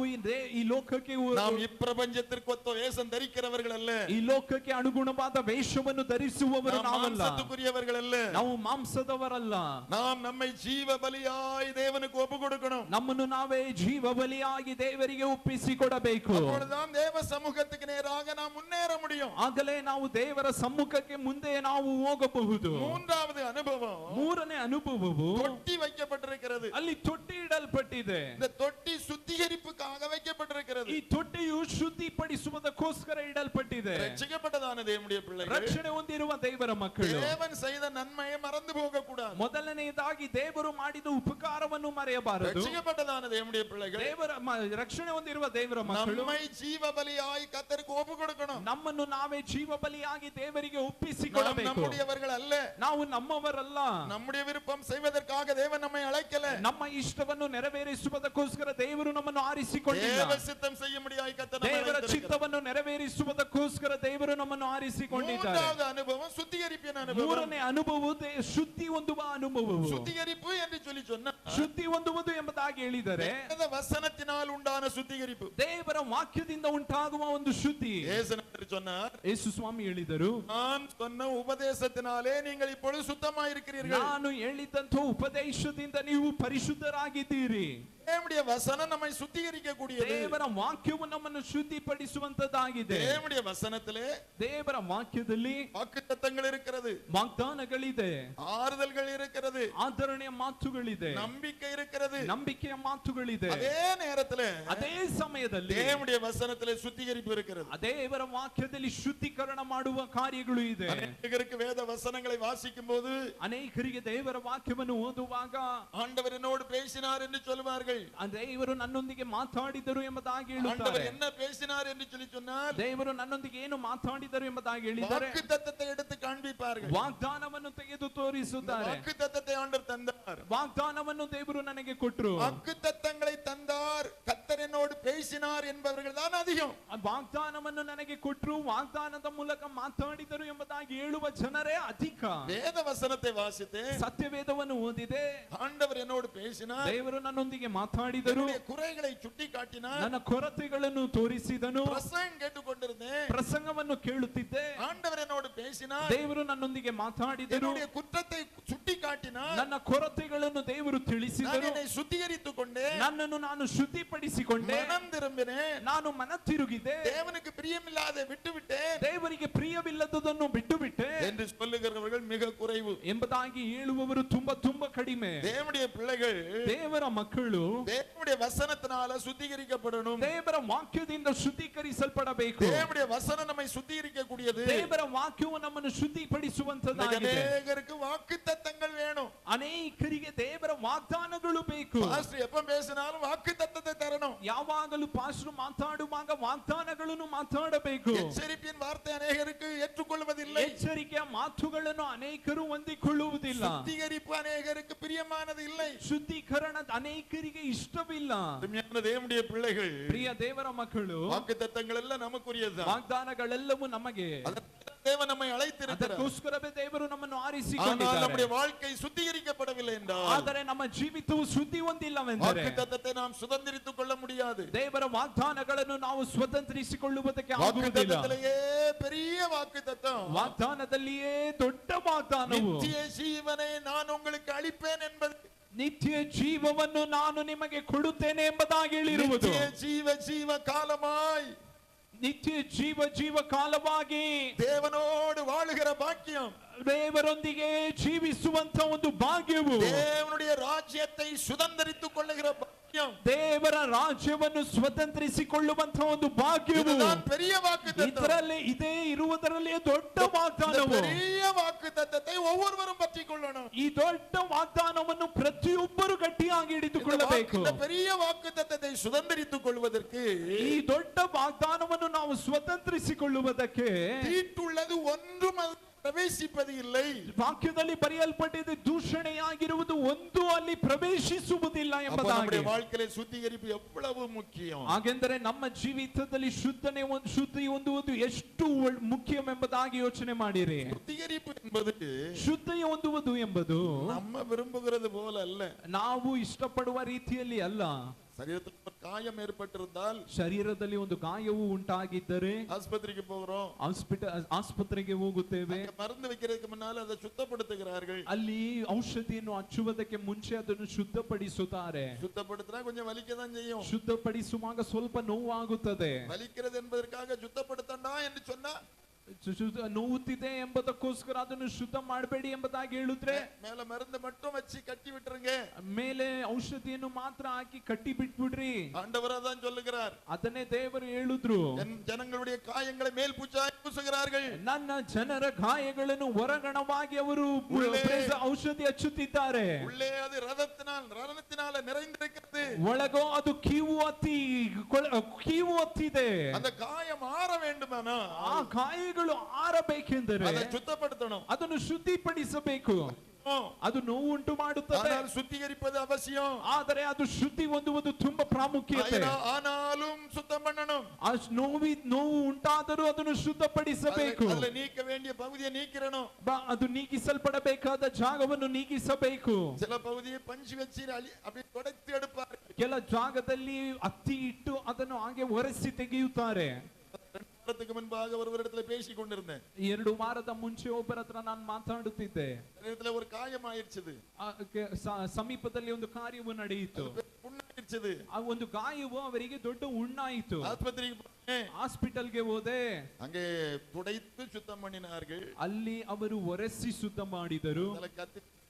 ಈ ಲೋಕಕ್ಕೆ நாம் இப்பிரபஞ்சத்திற்கு ஒத்த வேஷம் தரிக்கிறவர்கள் அல்ல, ಈ ಲೋಕಕ್ಕೆ ಅನುಗುಣವಾದ ವೇಷವನ್ನು ಧರಿಸುವವರು நாம் ನಾವಲ್ಲ. மாம்சத்துக்குரியவர்கள் அல்ல, ನಾವು ಮಾಂಸದವರಲ್ಲ. நாம் நம்மை ஜீவ பலியாய் தேவனுக்கு ஒப்பு கொடுக்கணும். ನಮ್ಮನ್ನು ನಾವೇ ಜೀವ ಬಲಿಯಾಗಿ ದೇವರಿಗೆ ಒಪ್ಪಿಸಿಕೊಡಬೇಕು. அப்பொழுதுதான் தேவ சமூகத்துக்கு நேராக நாம் முன்னேற முடியும். ಆಗಲೇ ನಾವು ದೇವರ ಸಮ್ಮುಖಕ್ಕೆ ಮುಂದೆ ನಾವು ಹೋಗಬಹುದು. மூன்றாவது அனுபவம், ಮೂರನೇ ಅನುಭವವು தொட்டி வைக்கப்பட்டிருக்கிறது. ಅಲ್ಲಿ ತೊಟ್ಟಿ ಇಡಲ್ಪಟ್ಟಿದೆ. இந்த தொட்டி சுத்திகரிப்புக்காக வைக்கப்பட்டிருக்கிறது. ಈ ತೊಟ್ಟಿಯು ಶುದ್ಧಿಪಡಿಸುವುದಕ್ಕೋಸ್ಕರ ಇಡಲ್ಪಟ್ಟಿದೆ. ரட்சிக்கப்பட்டதான தேவனுடைய பிள்ளைகள் ರಕ್ಷಣೆ ಹೊಂದಿರುವ ದೇವರ ಮಕ್ಕಳು தேவன் செய்த நன்மையை மறந்து போக கூடாது. ಮೊದಲನೆಯದಾಗಿ ದೇವರು ಮಾಡಿದ ಉಪಕಾರವನ್ನು ಮರೆಯಬಾರದು. ரட்சிக்கப்பட்டதான தேவனுடைய பிள்ளைகள் ರಕ್ಷಣೆ ಹೊಂದಿರುವ ದೇವರ ಮಕ್ಕಳು நம்மை ஜீவ பலியாய் கர்த்தருக்கு ஒப்பு கொடுக்கணும். ನಮ್ಮನ್ನು ನಾವೇ ಜೀವ ಬಲಿಯಾಗಿ ದೇವರಿಗೆ நாம் ಒಪ್ಪಿಸಿಕೊಡಬೇಕು. நம்முடையவர்கள் அல்ல, ನಾವು ನಮ್ಮವರಲ್ಲ. நம்முடைய விருப்பம் செய்வதற்காக தேவன் நம்மை அழைக்கல. ನಮ್ಮ ಇಷ್ಟವನ್ನು ನೆರವೇರಿಸುವುದಕ್ಕೋಸ್ಕರ ದೇವರು ನಮ್ಮನ್ನು ಆರಿಸಿಕೊಂಡಿಲ್ಲ. தேவ சித்தம் செய்ய முடியாய் கர்த்தர் நம்மை ದೇವರ அழைத்திருக்கிறார். ಚಿತ್ತವನ್ನು ನೆರವೇರಿಸುವುದಕ್ಕೋಸ್ಕರ ದೇವರು ನಮ್ಮನ್ನು ಆರಿಸಿಕೊಂಡಿದ್ದಾರೆ. மூன்றாவது அனுபவம் சுத்திகரிப்பின் அனுபவம். ಮೂರನೇ ಅನುಭವವು ಶುದ್ಧಿ ಹೊಂದುವ ಅನುಭವವು. சுத்திகரிப்பு என்று சொல்லி சொன்னா ಶುದ್ಧಿ ಹೊಂದುವುದು ಎಂಬುದಾಗಿ ಹೇಳಿದರೆ வேத வசனத்தினால் உண்டான சுத்திகரிப்பு. ದೇವರ ವಾಕ್ಯದಿಂದ ಉಂಟಾಗುವ ಒಂದು ಶುದ್ಧಿ. ஏசுநாதர் சொன்னார், ಯೇಸು ಸ್ವಾಮಿ ಹೇಳಿದರು, நான் சொன்ன உபதேசத்தினாலே நீங்கள் இப்பொழுது சுத்தமாய் இருக்கிறீர்கள். ನಾನು ಹೇಳಿದಂತ ಉಪದೇಶದಿಂದ ನೀವು ಪರಿಶುದ್ಧರಾಗಿದ್ದೀರಿ. தேவனுடைய வசனம் நம்மை சுத்திகரிக்க கூடியது. ದೇವರ ವಾಕ್ಯವು ನಮ್ಮನ್ನು ಶುದ್ಧಿಪಡಿಸುವಂತದ್ದಾಗಿದೆ. தேவனுடைய வசனத்திலே ದೇವರ ವಾಕ್ಯದಲ್ಲಿ வாக்குத்தத்தங்கள் இருக்கிறது, ವಾಗ್ದಾನಗಳಿದೆ, ஆறுதல்கள் இருக்கிறது, ಆದರಣೆಯ ಮಾತುಗಳಿದೆ, நம்பிக்கை இருக்கிறது. ನಂಬಿಕೆಯ ಮಾತುಗಳಿದೆ. அதே நேரத்திலே ಅದೇ ಸಮಯದಲ್ಲಿ தேவனுடைய வசனத்திலே சுத்திகரிப்பு இருக்கிறது. ದೇವರ ವಾಕ್ಯದಲ್ಲಿ ಶುದ್ಧೀಕರಣ ಮಾಡುವ ಕಾರ್ಯಗಳು ಇದೆ. அநேகருக்கு வேத வசனங்களை வாசிக்கும் போது ಅನೇಕರಿಗೆ ದೇವರ ವಾಕ್ಯವನ್ನು ಓದುವಾಗ ஆண்டவர் என்னோடு பேசினார் என்று சொல்வார்கள். ದೇವರು ನನ್ನೊಂದಿಗೆ ಮಾತಾಡಿದರು ಎಂಬುದಾಗಿ ஆண்டவர் ಹೇಳುತ್ತಾರೆ. என்ன பேசினார் என்று சொல்லி சொன்னால் ದೇವರು ನನ್ನೊಂದಿಗೆ ಏನು ಮಾತಾಡಿದರು ಎಂಬುದಾಗಿ ಹೇಳಿದರೆ வாக்குத்தத்தத்தை எடுத்து காண்பிப்பார்கள். ವಾಗ್ದಾನವನ್ನು ತೆಗೆದು ತೋರಿಸುತ್ತಾರೆ. வாக்குத்தத்தத்தை ஆண்டவர் தந்தார். ವಾಗ್ದಾನವನ್ನು ದೇವರು ನನಗೆ ಕೊಟ್ಟರು. வாக்குத்தத்தங்களை தந்தார், கர்த்தர் என்னோடு பேசினார் என்பவர்கள் தான் அதிகம். ವಾಗ್ದಾನವನ್ನು ನನಗೆ ಕೊಟ್ಟರು, ವಾಗ್ದಾನದ ಮೂಲಕ ಮಾತಾಡಿದರು ಎಂಬುದಾಗಿ ಹೇಳುವ ಜನರೇ ಅಧಿಕ. வேத வசனத்தை வாசித்து ಸತ್ಯವೇದವನ್ನು ಓದಿದೆ, ஆண்டவர் என்னோடு பேசினார், ದೇವರು ನನ್ನೊಂದಿಗೆ ಮಾತಾಡಿದರು, என்னுடைய குறைகளை சுட்டி காட்டினார், ನನ್ನ ಕೊರತೆಗಳನ್ನು ತೋರಿಸಿದನು, பிரசங்கம் கேட்டுக்கொண்டிருந்தேன், ಪ್ರಸಂಗವನ್ನು ಕೇಳುತ್ತಿದ್ದೆ, ஆண்டவர் என்னோடு பேசினார், ದೇವರು ನನ್ನೊಂದಿಗೆ ಮಾತಾಡಿದರು, என்னுடைய குற்றத்தை சுட்டி காட்டினார், ನನ್ನ ಕೊರತೆಗಳನ್ನು ದೇವರು நான் ತಿಳಿಸಿದರು, என்னை சுத்திகரித்துக் கொண்டேன், ನನ್ನನ್ನು ನಾನು ಶುದ್ಧಿಪಡಿಸಿಕೊಂಡೆ, மனம் திரும்பினேன், ನಾನು ಮನ ತಿರುಗಿದೆ, தேவனுக்கு பிரியமில்லாத விட்டுவிட்டேன் ದೇವರಿಗೆ ಪ್ರಿಯವಿಲ್ಲದುದನ್ನು ಬಿಟ್ಟು ಬಿಟ್ಟೆ என்று சொல்லுகிறவர்கள் மிக குறைவு. ಎಂಬುದಾಗಿ ಹೇಳುವವರು ತುಂಬಾ ತುಂಬಾ ಕಡಿಮೆ. தேவனுடைய பிள்ளைகள் ದೇವರ ಮಕ್ಕಳು தேவனுடைய வசனத்தினால சுத்திகரிக்கப்படணும். ದೇವರ ವಾಕ್ಯದಿಂದ ಶುದ್ಧೀಕರಿಸಲ್ಪಡಬೇಕು. தேவனுடைய வசனம் நம்மை சுத்திகரிக்க கூடியது. ದೇವರ ವಾಕ್ಯವು ನಮ್ಮನ್ನು ಶುದ್ಧಿಪಡಿಸುವಂತದ್ದಾಗಿದೆ. அநேகருக்கு வாக்குத்தத்தங்கள் வேணும். ಅನೇಕರಿಗೆ ದೇವರ ವಾಗ್ದಾನಗಳು ಬೇಕು. பாஸ்டர் எப்ப பேசினாலும் வாக்குத்தத்தத்தை தரணும். ಯಾವಾಗಲೂ ಪಾಸ್ಟರ್ ಮಾತಾಡುವಾಗ ವಾಗ್ದಾನಗಳನ್ನು ಮಾತಾಡಬೇಕು. எச்சரிப்பின் வார்த்தை அநேகருக்கு ஏற்றுக்கொள்வதில்லை. ಎಚ್ಚರಿಕೆಯ ಮಾತುಗಳನ್ನು ಅನೇಕರು ಹೊಂದಿಕೊಳ್ಳುವುದಿಲ್ಲ. சுத்திகரிப்பு அநேகருக்கு பிரியமானது இல்லை. ಶುದ್ಧೀಕರಣ ಅನೇಕರಿಗೆ ಇಷ್ಟವಿಲ್ಲ. அருமையான தேவனுடைய பிள்ளைகள், ಪ್ರಿಯ ದೇವರ ಮಕ್ಕಳು, வாக்குத்தத்தங்கள் எல்லாம் நமக்குரியதுதான். ವಾಗ್ದಾನಗಳೆಲ್ಲವೂ ನಮಗೆ. தேவன் நம்மை அழைத்திருக்கிறார். ಅದಕ್ಕೋಸ್ಕರವೇ ದೇವರು ನಮ್ಮನ್ನು ஆனால் ಆರಿಸಿಕೊಂಡಿದ್ದಾರೆ. நம்முடைய வாழ்க்கை சுத்திகரிக்கப்படவில்லை என்றால், ಆದರೆ ನಮ್ಮ ಜೀವಿತವು ಶುದ್ಧಿ ಹೊಂದಿಲ್ಲವೆಂದರೆ வாக்குத்தத்தத்தை நாம் சுதந்திரித்துக் கொள்ள முடியாது. ದೇವರ ವಾಗ್ದಾನಗಳನ್ನು ನಾವು ಸ್ವತಂತ್ರಿಸಿಕೊಳ್ಳುವುದಕ್ಕೆ ಆಗುವುದಿಲ್ಲ. வாக்குத்தத்தத்திலேயே பெரிய வாக்குத்தத்தம், ವಾಗ್ದಾನದಲ್ಲಿಯೇ ದೊಡ್ಡ ವಾಗ್ದಾನವು நித்திய ஜீவனை நான் உங்களுக்கு ಅಳಿப்பேன் என்பது, ನಿತ್ಯ ಜೀವವನ್ನು ನಾನು ನಿಮಗೆ ಕೊಡುತ್ತೇನೆ ಎಂಬುದಾಗಿ ಹೇಳಿರುವುದು. நித்திய ஜீவ காலமாய் ನಿತ್ಯ ಜೀವ ಕಾಲವಾಗಿ தேவனோடு வாழுகிற பாக்கியம், ದೇವರೊಂದಿಗೆ ಜೀವಿಸುವಂತ ಒಂದು ಭಾಗ್ಯವು, தேவனுடைய ராஜ்யத்தை சுதந்திரித்துக் கொள்ளுகிற பாக்கியம் ದೇವರ ರಾಜ್ಯವನ್ನು ಸ್ವತಂತ್ರಿಸಿಕೊಳ್ಳುವಂತಹ ಒಂದು ಭಾಗ್ಯವು இதுதான் பெரிய வாக்குத்தத்தம். ಇದರಲ್ಲಿ ಇದೇ ಇರುವುದರಲ್ಲಿಯೇ ದೊಡ್ಡ இந்த ವಾಗ್ದಾನವು. பெரிய வாக்குத்தத்தத்தை ஒவ்வொருவரும் பற்றிக் கொள்ளணும். ಈ ದೊಡ್ಡ ವಾಗ್ದಾನವನ್ನು ಪ್ರತಿಯೊಬ್ಬರು ಗಟ್ಟಿಯಾಗಿ ಹಿಡಿದುಕೊಳ್ಳಬೇಕು. இந்த பெரிய வாக்குத்தத்தத்தை சுதந்தரித்துக் கொள்வதற்கு ಈ ದೊಡ್ಡ ವಾಗ್ದಾನವನ್ನು ನಾವು ಸ್ವತಂತ್ರಿಸಿಕೊಳ್ಳುವುದಕ್ಕೆ தீட்டுள்ளது ஒன்றும் அது ಪ್ರವೇಶಿಪದು ಇಲ್ಲ. ವಾಕ್ಯದಲ್ಲಿ ಬರೆಯಲ್ಪಟ್ಟಿದೆ, ದೂಷಣೆಯಾಗಿರುವುದು ಒಂದು ಅಲ್ಲಿ ಪ್ರವೇಶಿಸುವುದಿಲ್ಲ ಎಂಬುದಾಗಿ. வாழ்க்கையில சுத்திகரிப்பு எவ்வளவு முக்கியம். ಹಾಗೆಂದರೆ ನಮ್ಮ ಜೀವಿತದಲ್ಲಿ ಶುದ್ಧಿ ಹೊಂದುವುದು ಎಷ್ಟು ಮುಖ್ಯವೆಂಬುದಾಗಿ ಯೋಚನೆ ಮಾಡಿರಿ. சுத்திகரிப்பு என்பது ಶುದ್ಧಿ ಹೊಂದುವುದು ಎಂಬುದು நம்ம விரும்புகிறது போல அல்ல. ನಾವು ಇಷ್ಟಪಡುವ ರೀತಿಯಲ್ಲಿ ಅಲ್ಲ. சரீரத்தில் ஒரு காயம் ஏற்பட்டிருந்தால், ಶರೀರದಲ್ಲಿ ಒಂದು ಗಾಯವು ಉಂಟಾಗಿದ್ದರೆ ஆஸ்பத்திரிக்கு போகிறோம், ಆಸ್ಪತ್ರೆಗೆ ಹೋಗುತ್ತೇವೆ. மருந்து வைக்கிறதுக்கு முன்னால அதை சுத்தப்படுத்துகிறார்கள். ಅಲ್ಲಿ ಔಷಧಿಯನ್ನು ಹಚ್ಚುವುದಕ್ಕೆ ಮುಂಚೆ ಅದನ್ನು ಶುದ್ಧಪಡಿಸುತ್ತಾರೆ. சுத்தப்படுத்தினா கொஞ்சம் வலிக்கதான் செய்யும். ಶುದ್ಧಪಡಿಸುವಾಗ ಸ್ವಲ್ಪ ನೋವಾಗುತ್ತದೆ. வலிக்கிறது என்பதற்காக சுத்தப்படுத்தண்டா என்று சொன்னா ನೋವುತ್ತಿದೆ ಎಂಬುದಕ್ಕೋಸ್ಕರ ಅದನ್ನು ಶುದ್ಧ ಮಾಡಬೇಡಿ ಎಂಬುದಾಗಿ ಹೇಳಿದ್ರೆ, மேல மருந்து மட்டும் வச்சு கட்டி விட்டுருங்க, ಮೇಲೆ ಔಷಧಿಯನ್ನು ಮಾತ್ರ ಹಾಕಿ ಕಟ್ಟಿ ಬಿಟ್ಬಿಡ್ರಿ. ஆண்டவர் அதான் சொல்லுகிறார். ಅದನ್ನೇ ದೇವರು ಹೇಳಿದ್ರು, என் ஜனங்களுடைய காயங்களை மேல் பூச்சாய் பூசுகிறார்கள். ನನ್ನ ಜನರ ಗಾಯಗಳನ್ನು ಹೊರಗಣವಾಗಿ ಅವರು ಔಷಧಿ ಹಚ್ಚುತ್ತಿದ್ದಾರೆ. உள்ளே அது ரதத்தினால நிறைந்திருக்கிறது. ಒಳಗೋ ಅದು ಕೀವು ಹತ್ತಿದೆ. அந்த காயம் ஆற வேண்டுமானா ಆ ಗಾಯಗಳು ಆರಬೇಕೆಂದರೆ அதை சுத்தப்படுத்தணும், ಅದನ್ನು ಶುದ್ಧಿಪಡಿಸಬೇಕು. ಅದು ನೋವು ಉಂಟು ಮಾಡುತ್ತದೆ, சுத்திகரிப்பது அவசியம். ಆದರೆ ಅದು ಶುದ್ಧಿ ಹೊಂದುವುದು ತುಂಬಾ ಪ್ರಾಮುಖ್ಯತೆ. ஆனாலும் சுத்தம் பண்ணணும். ನೋವು ಉಂಟಾದರೂ ಅದನ್ನು ಶುದ್ಧಪಡಿಸಬೇಕು. ಅದರಲ್ಲಿ ನೀக்க வேண்டிய பகுதியை நீக்கிறணும். ಅದು ನೀಗಿಸಲ್ಪಡಬೇಕಾದ ಜಾಗವನ್ನು ನೀಗಿಸಬೇಕು. சில பகுதியை பஞ்சு வச்சு அப்படியே தொடச்சி எடுப்பார். ಕೆಲ ಜಾಗದಲ್ಲಿ ಹತ್ತಿ ಇಟ್ಟು ಅದನ್ನು ಹಾಗೆ ಒರೆಸಿ ತೆಗೆಯುತ್ತಾರೆ. முன்பாக ஒருவரிடத்தில் பேசிக் கொண்டிருந்தேன். 2 ವಾರದ ಮುಂಚೆ ಒಬ್ಬರ ಹತ್ರ ನಾನು ಮಾತಾಡುತ್ತಿದ್ದೆ. ஒரு காயம் ஆயிடுச்சு. ಸಮೀಪದಲ್ಲಿ ಒಂದು ಕಾರ್ಯವು ನಡೆಯಿತು. புண்ணாயிடுச்சு. ಆ ಒಂದು ಗಾಯವು ಅವರಿಗೆ ದೊಡ್ಡ ಹುಣ್ಣಾಯಿತು. ಆಸ್ಪತ್ರೆಗೆ ಹಾಸ್ಪಿಟಲ್ಗೆ ಹೋದೆ. அங்கே துடைத்து சுத்தம் பண்ணினார்கள். ಅಲ್ಲಿ ಅವರು ಒರೆಸಿ ಶುದ್ಧ ಮಾಡಿದರು.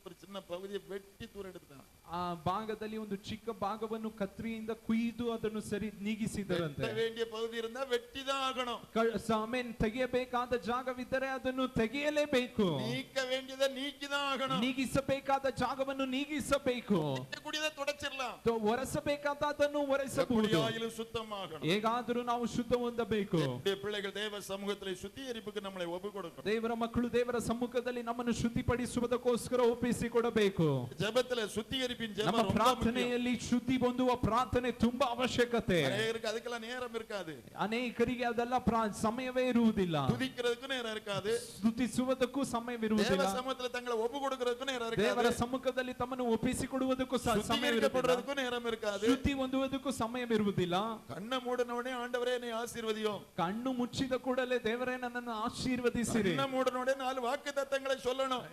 ஒரு சின்ன பகுதியை வெட்டி தூர எடுத்தாங்க. ಆ ಭಾಗದಲ್ಲಿ ಒಂದು ಚಿಕ್ಕ ಭಾಗವನ್ನು ಕತ್ರಿಯಿಂದ ಕುಯ್ದು ಅದನ್ನು ಸರಿ ನೀಗಿಸಿದರಂತೆ. வேண்டிய பகுதி இருந்தா வெட்டிதான் ஆகணும். ಸಾಮೇನ್ ತೆಗೆಯಬೇಕಾದ ಜಾಗವಿದ್ದರೆ ಅದನ್ನು ತೆಗೆಯಲೇಬೇಕು. நீக்க வேண்டியதை நீக்கிதான் ஆகணும். ನೀಗಿಸಬೇಕಾದ ಜಾಗವನ್ನು ನೀಗಿಸಬೇಕು. ಕುಡಿದ ತೊಡಚಿರலாம். ಒರೆಸಬೇಕಾದದನ್ನು ಒರೆಸಬಹುದು. சுத்தமாகணும். ಹೇಗಾದರೂ ನಾವು ಶುದ್ಧ ಹೊಂದಬೇಕು. பிள்ளைகள் தேவ சமூகத்தில் சுத்திகரிப்புக்கு நம்மளை ஒப்புக்கொடுக்கணும். ದೇವರ ಮಕ್ಕಳು ದೇವರ ಸಮ್ಮುಖದಲ್ಲಿ ನಮ್ಮನ್ನು ಶುದ್ಧಿಪಡಿಸುವುದಕ್ಕೋಸ್ಕರ ಒಪ್ಪಿಸಿಕೊಡಬೇಕು. ಜಪದಲ್ಲಿ ಸುತ್ತಿಗರಿಪಿನ ಜಪ ನಮ್ಮ ಪ್ರಾರ್ಥನೆಯಲ್ಲಿ ಶುದ್ಧಿ ಹೊಂದುವ ಪ್ರಾರ್ಥನೆ ತುಂಬಾ ಅವಶ್ಯಕತೆ. ಅನೇಕರಿಗೆ ಅದಕ್ಕೆಲ್ಲ ನೇರಂ ಇರಕಾದು. ಅನೇಕರಿಗೆ ಅದೆಲ್ಲ ಸಮಯವೇ ಇರುವುದಿಲ್ಲ. ತುದಿக்கிறதுக்கு நேரம் இருக்காது. ಸ್ತುತಿಸುವುದಕ್ಕೂ ಸಮಯವಿರುವುದಿಲ್ಲ. ದೇವರ ಸಮ್ಮುಖದಲ್ಲಿ ತங்களை ಒಪ್ಪುಕೊಡುವುದಕ್ಕೂ நேரம் இருக்காது. ದೇವರ ಸಮ್ಮುಖದಲ್ಲಿ ತಮ್ಮನ್ನು ಒಪ್ಪಿಸಿಕೊಡುವುದಕ್ಕೂ ಸಮಯವಿರುವುದಿಲ್ಲ. நேரம் இருக்காது. ಶುದ್ಧಿ ಹೊಂದುವುದಕ್ಕೂ ಸಮಯವಿರುವುದಿಲ್ಲ. ಕಣ್ಣು ಮೂಡನವನೇ ಆಂಡವರೇ ನೀ ಆಶೀರ್ವದಿಯೋ. ಕಣ್ಣು ಮುಚ್ಚಿದ ಕೂಡಲೇ ದೇವರೇ ನನ್ನನ್ನು ಆಶೀರ್ವದಿಸಿರಿ. ಕಣ್ಣು ಮೂಡನವನೇ 4 ವಾಗ್ದಾನங்களை சொல்லணும்.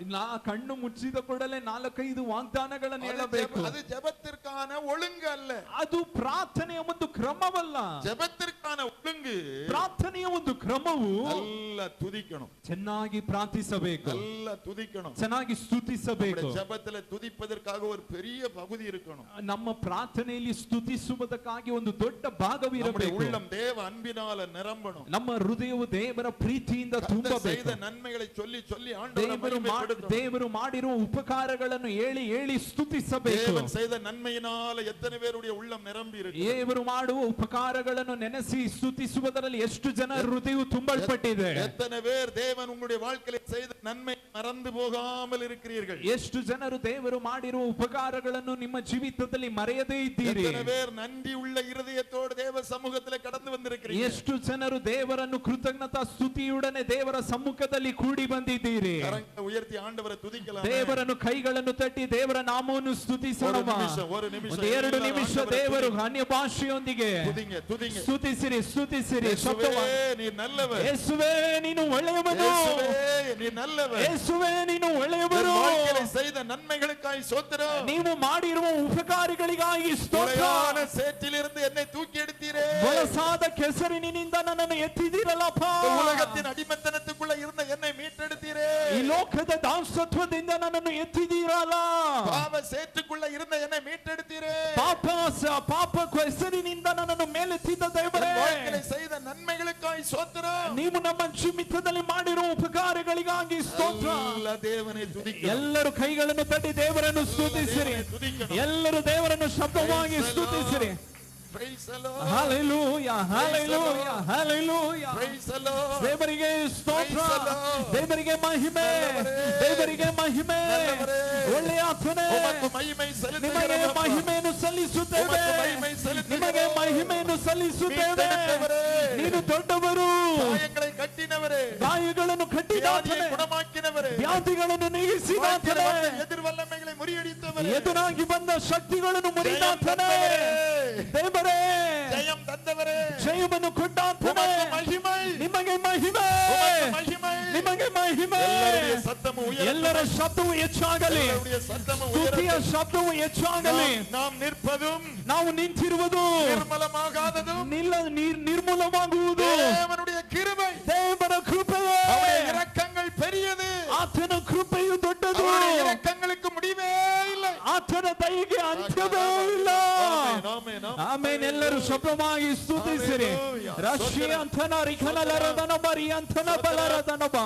ಕಣ್ಣು ಮುಚ್ಚಿದ ಕೂಡಲೇ 4-5 ವಾಗ್ದಾನಗಳನ್ನು ಹೇಳಬೇಕು. ಅದು ಜಪத்திற்கான ஒழுங்கு அல்ல. ಅದು ಪ್ರಾರ್ಥನೆಯ ಒಂದು ಕ್ರಮವಲ್ಲ. ಜಪத்திற்கான ஒழுங்கு ಪ್ರಾರ್ಥನೆಯ ಒಂದು ಕ್ರಮವು ಎಲ್ಲ ತುದಿಕணும். ಚೆನ್ನಾಗಿ ಪ್ರಾರ್ಥಿಸಬೇಕು. ಎಲ್ಲ ತುದಿಕணும். ಚೆನ್ನಾಗಿ ಸ್ತುತಿಸಬೇಕು. ಜಪದಲ್ಲಿ ತುದಿಪದಕ್ಕಾக ஒரு பெரிய பகுதி இருக்கணும். ನಮ್ಮ ಪ್ರಾರ್ಥನೆಯಲ್ಲಿ ಸ್ತುತಿಸುವುದಕ್ಕಾಗಿ ಒಂದು ದೊಡ್ಡ ಭಾಗವಿರಬೇಕು. உள்ளம் தேவ அன்பினால நிரம்பணும். ನಮ್ಮ ಹೃದಯವು ದೇವರ ಪ್ರೀತಿಯಿಂದ ತುಂಬಬೇಕು. ನನ್ಮೆகளை சொல்லி சொல்லி ஆண்டவரை ದೇವರು ಮಾಡಿರುವ ಉಪಕಾರಗಳನ್ನು ಹೇಳಿ ಹೇಳಿ ಸ್ತುತಿಸಬೇಕು. தேவன் செய்த நன்மையினால எத்தனை பேருடைய உள்ளம் நிரம்பி இருக்கு. ದೇವರು ಮಾಡುವ ಉಪಕಾರಗಳನ್ನು ನೆನೆಸಿ ಸ್ತುತಿಸುವುದರಲ್ಲಿ ಎಷ್ಟು ಜನ ಹೃದಯವು ತುಂಬಲ್ಪಟ್ಟಿದೆ. எத்தனை பேர் தேவன் உங்களுடைய வாழ்க்கையில் செய்த நன்மை மறந்து போகாமல் இருக்கிறீர்கள். ಎಷ್ಟು ಜನರು ದೇವರು ಮಾಡಿರುವ ಉಪಕಾರಗಳನ್ನು ನಿಮ್ಮ ಜೀವಿತದಲ್ಲಿ ಮರೆಯದೇ ಇದ್ದೀರಿ. எத்தனை பேர் நன்றி உள்ள இருதயத்தோடு தேவ சமூகத்திலே கடந்து வந்திருக்கிறீர்கள். ಎಷ್ಟು ಜನರು ದೇವರನ್ನು ಕೃತಜ್ಞತಾ ಸ್ತುತಿಯೊಡನೆ ದೇವರ ಸಮ್ಮುಖದಲ್ಲಿ ಕೂಡಿ ಬಂದಿದ್ದೀರಿ. ಕರங்களை ಉಯರ್ತಿ ಆಂಡವரை துதிக்கலாம். ದೇವರನ್ನು ಕೈಗಳನ್ನು ತಟ್ಟಿ ದೇವರ ನಾಮವನ್ನು ಸ್ತುತಿಸೋಣ. ஒரு நிமிஷம் 2 ನಿಮಿಷ ದೇವರು ಅನ್ಯ ಭಾಷೆಯೊಂದಿಗೆ ಸ್ತುತಿಸಿರಿ ಸ್ತುತಿಸಿರಿ. நீ நல்லவர். ಯೇಸುವೇ ನೀನು ಒಳ್ಳೆಯವನು. நீ நல்லவர். ಯೇಸುವೇ ನೀನು ಒಳ್ಳೆಯವರು. வாழ்க்கையில் செய்த நன்மைகளுக்காய் ஸ்தோத்திரம். ನೀವು ಮಾಡಿರುವ ಉಪಕಾರಗಳಿಗಾಗಿ ಸ್ತೋತ್ರ. சேற்றிலிருந்து என்னை தூக்கி எடுத்தீரே. ಬಲಸಾದ ಕೆಸರಿನಿಂದ ನನ್ನನ್ನು ಎತ್ತಿದಿರಲ್ಲಪ್ಪ. உலகத்தின் அடிமைத்தனத்துக்குள்ள இருந்த என்னை மீட்டெடுத்தீரே. ಈ ಲೋಕದ ದಾಸ ದಾಸತ್ವದಿಂದ ನನ್ನನ್ನು ಎತ್ತಿದೀರಲ್ಲ, பாவ சேற்றுக்குள்ள இருந்த என்னை மீட்டெடுத்தீரே, ಪಾಪ ಹೆಸರಿನಿಂದ ನನ್ನನ್ನು ಮೇಲೆತ್ತಿದ್ದ ದೇವರೇ, என் வாழ்க்கையிலே செய்த நன்மைகளுக்காய் ஸ்தோத்திரம். ನೀವು ನಮ್ಮ ಜೀವಿತದಲ್ಲಿ ಮಾಡಿರುವ ಉಪಕಾರಗಳಿಗಾಗಿ ಸ್ತೋತ್ರ. ಎಲ್ಲ ದೇವನೇ ತುದಿക്കണം. ಎಲ್ಲರೂ ಕೈಗಳನ್ನು ತಟ್ಟಿ ದೇವರನ್ನು ಸ್ತುತಿಸಿರಿ. ಎಲ್ಲರೂ ದೇವರನ್ನು ಶಬ್ದವಾಗಿ ಸ್ತುತಿಸಿರಿ. Praise the Lord. Hallelujah, hallelujah, hallelujah. Praise the Lord. ದೇವರಿಗೆ ಸ್ತೋತ್ರ, ದೇವರಿಗೆ ಮಹಿಮೆ, ದೇವರಿಗೆ ಮಹಿಮೆ. ಒಳ್ಳೆಯ ಆತನೇ, உமக்கு மகிமை ನಿಮಗೆ செலுத்துகிறோம். ಮಹಿಮೆಯನ್ನು ಸಲ್ಲಿಸುತ್ತೇವೆ, ನಿಮಗೆ ಮಹಿಮೆಯನ್ನು ಸಲ್ಲಿಸುತ್ತೇವೆ. ನೀನು ದೊಡ್ಡವರು, காயங்களை கட்டினவரே, ಗಾಯಗಳನ್ನು ಕಟ್ಟಿದಾತನೇ, வியாதியை குணமாக்கினவரே, ವ್ಯಾಧಿಗಳನ್ನು ನೀಗಿಸಿದಾತನೇ, எதிர்வல்லமைகளை முறியடித்தவரೇ, ಎದುರಾಗಿ ಬಂದ ಶಕ್ತಿಗಳನ್ನು ಮುರಿದಾತನೇ, ದೇವರೇ ஜெயம் தந்தவரே, ಜಯವನ್ನು ಕೊಟ್ಟಾತನೇ, உமக்கு மகிமை, ನಿಮಗೆ ಮಹಿಮೆ, உமக்கு மகிமை. ನಿಮಗೆ ಮಹಿಮೆ. ಎಲ್ಲರ ಶಬ್ದವು ಉಯರಲಿ, ಎಲ್ಲರ ಶಬ್ದವು ಹೆಚ್ಚಾಗಲಿ, ಎಲ್ಲರ ಶಬ್ದವು ಸ್ತುತಿಯ ಉಯರಲಿ. ಶಬ್ದವು ಹೆಚ್ಚಾಗಲಿ. நாம் நிற்பதும் ನಾವು ನಿಂತಿರುವುದು நிர்மலமாகாததும் ನಿರ್ಮೂಲವಾಗುವುದು தேவனுடைய கிருபை, ದೇವರ ಕೃಪೆಯೇ. அவருடைய இரக்கங்கள் பெரியது, ಆತನ ಕೃಪೆಯು ದೊಡ್ಡದು, அவருடைய இரக்கங்களுக்கு முடிவே இல்லை. ಆತನ ದಯೆಗೆ ಅಂತ್ಯವೇ ಇಲ್ಲ. Amen, amen, amen. ಆಮೇನ್. ಎಲ್ಲರೂ ಶಬ್ದವಾಗಿ ಸ್ತುತಿಸಿರಿ. ರಶಿ ಅಂತನ ರಿಖನಲರದನ ಬರಿ ಅಂತನ ಬಲರದನಬ.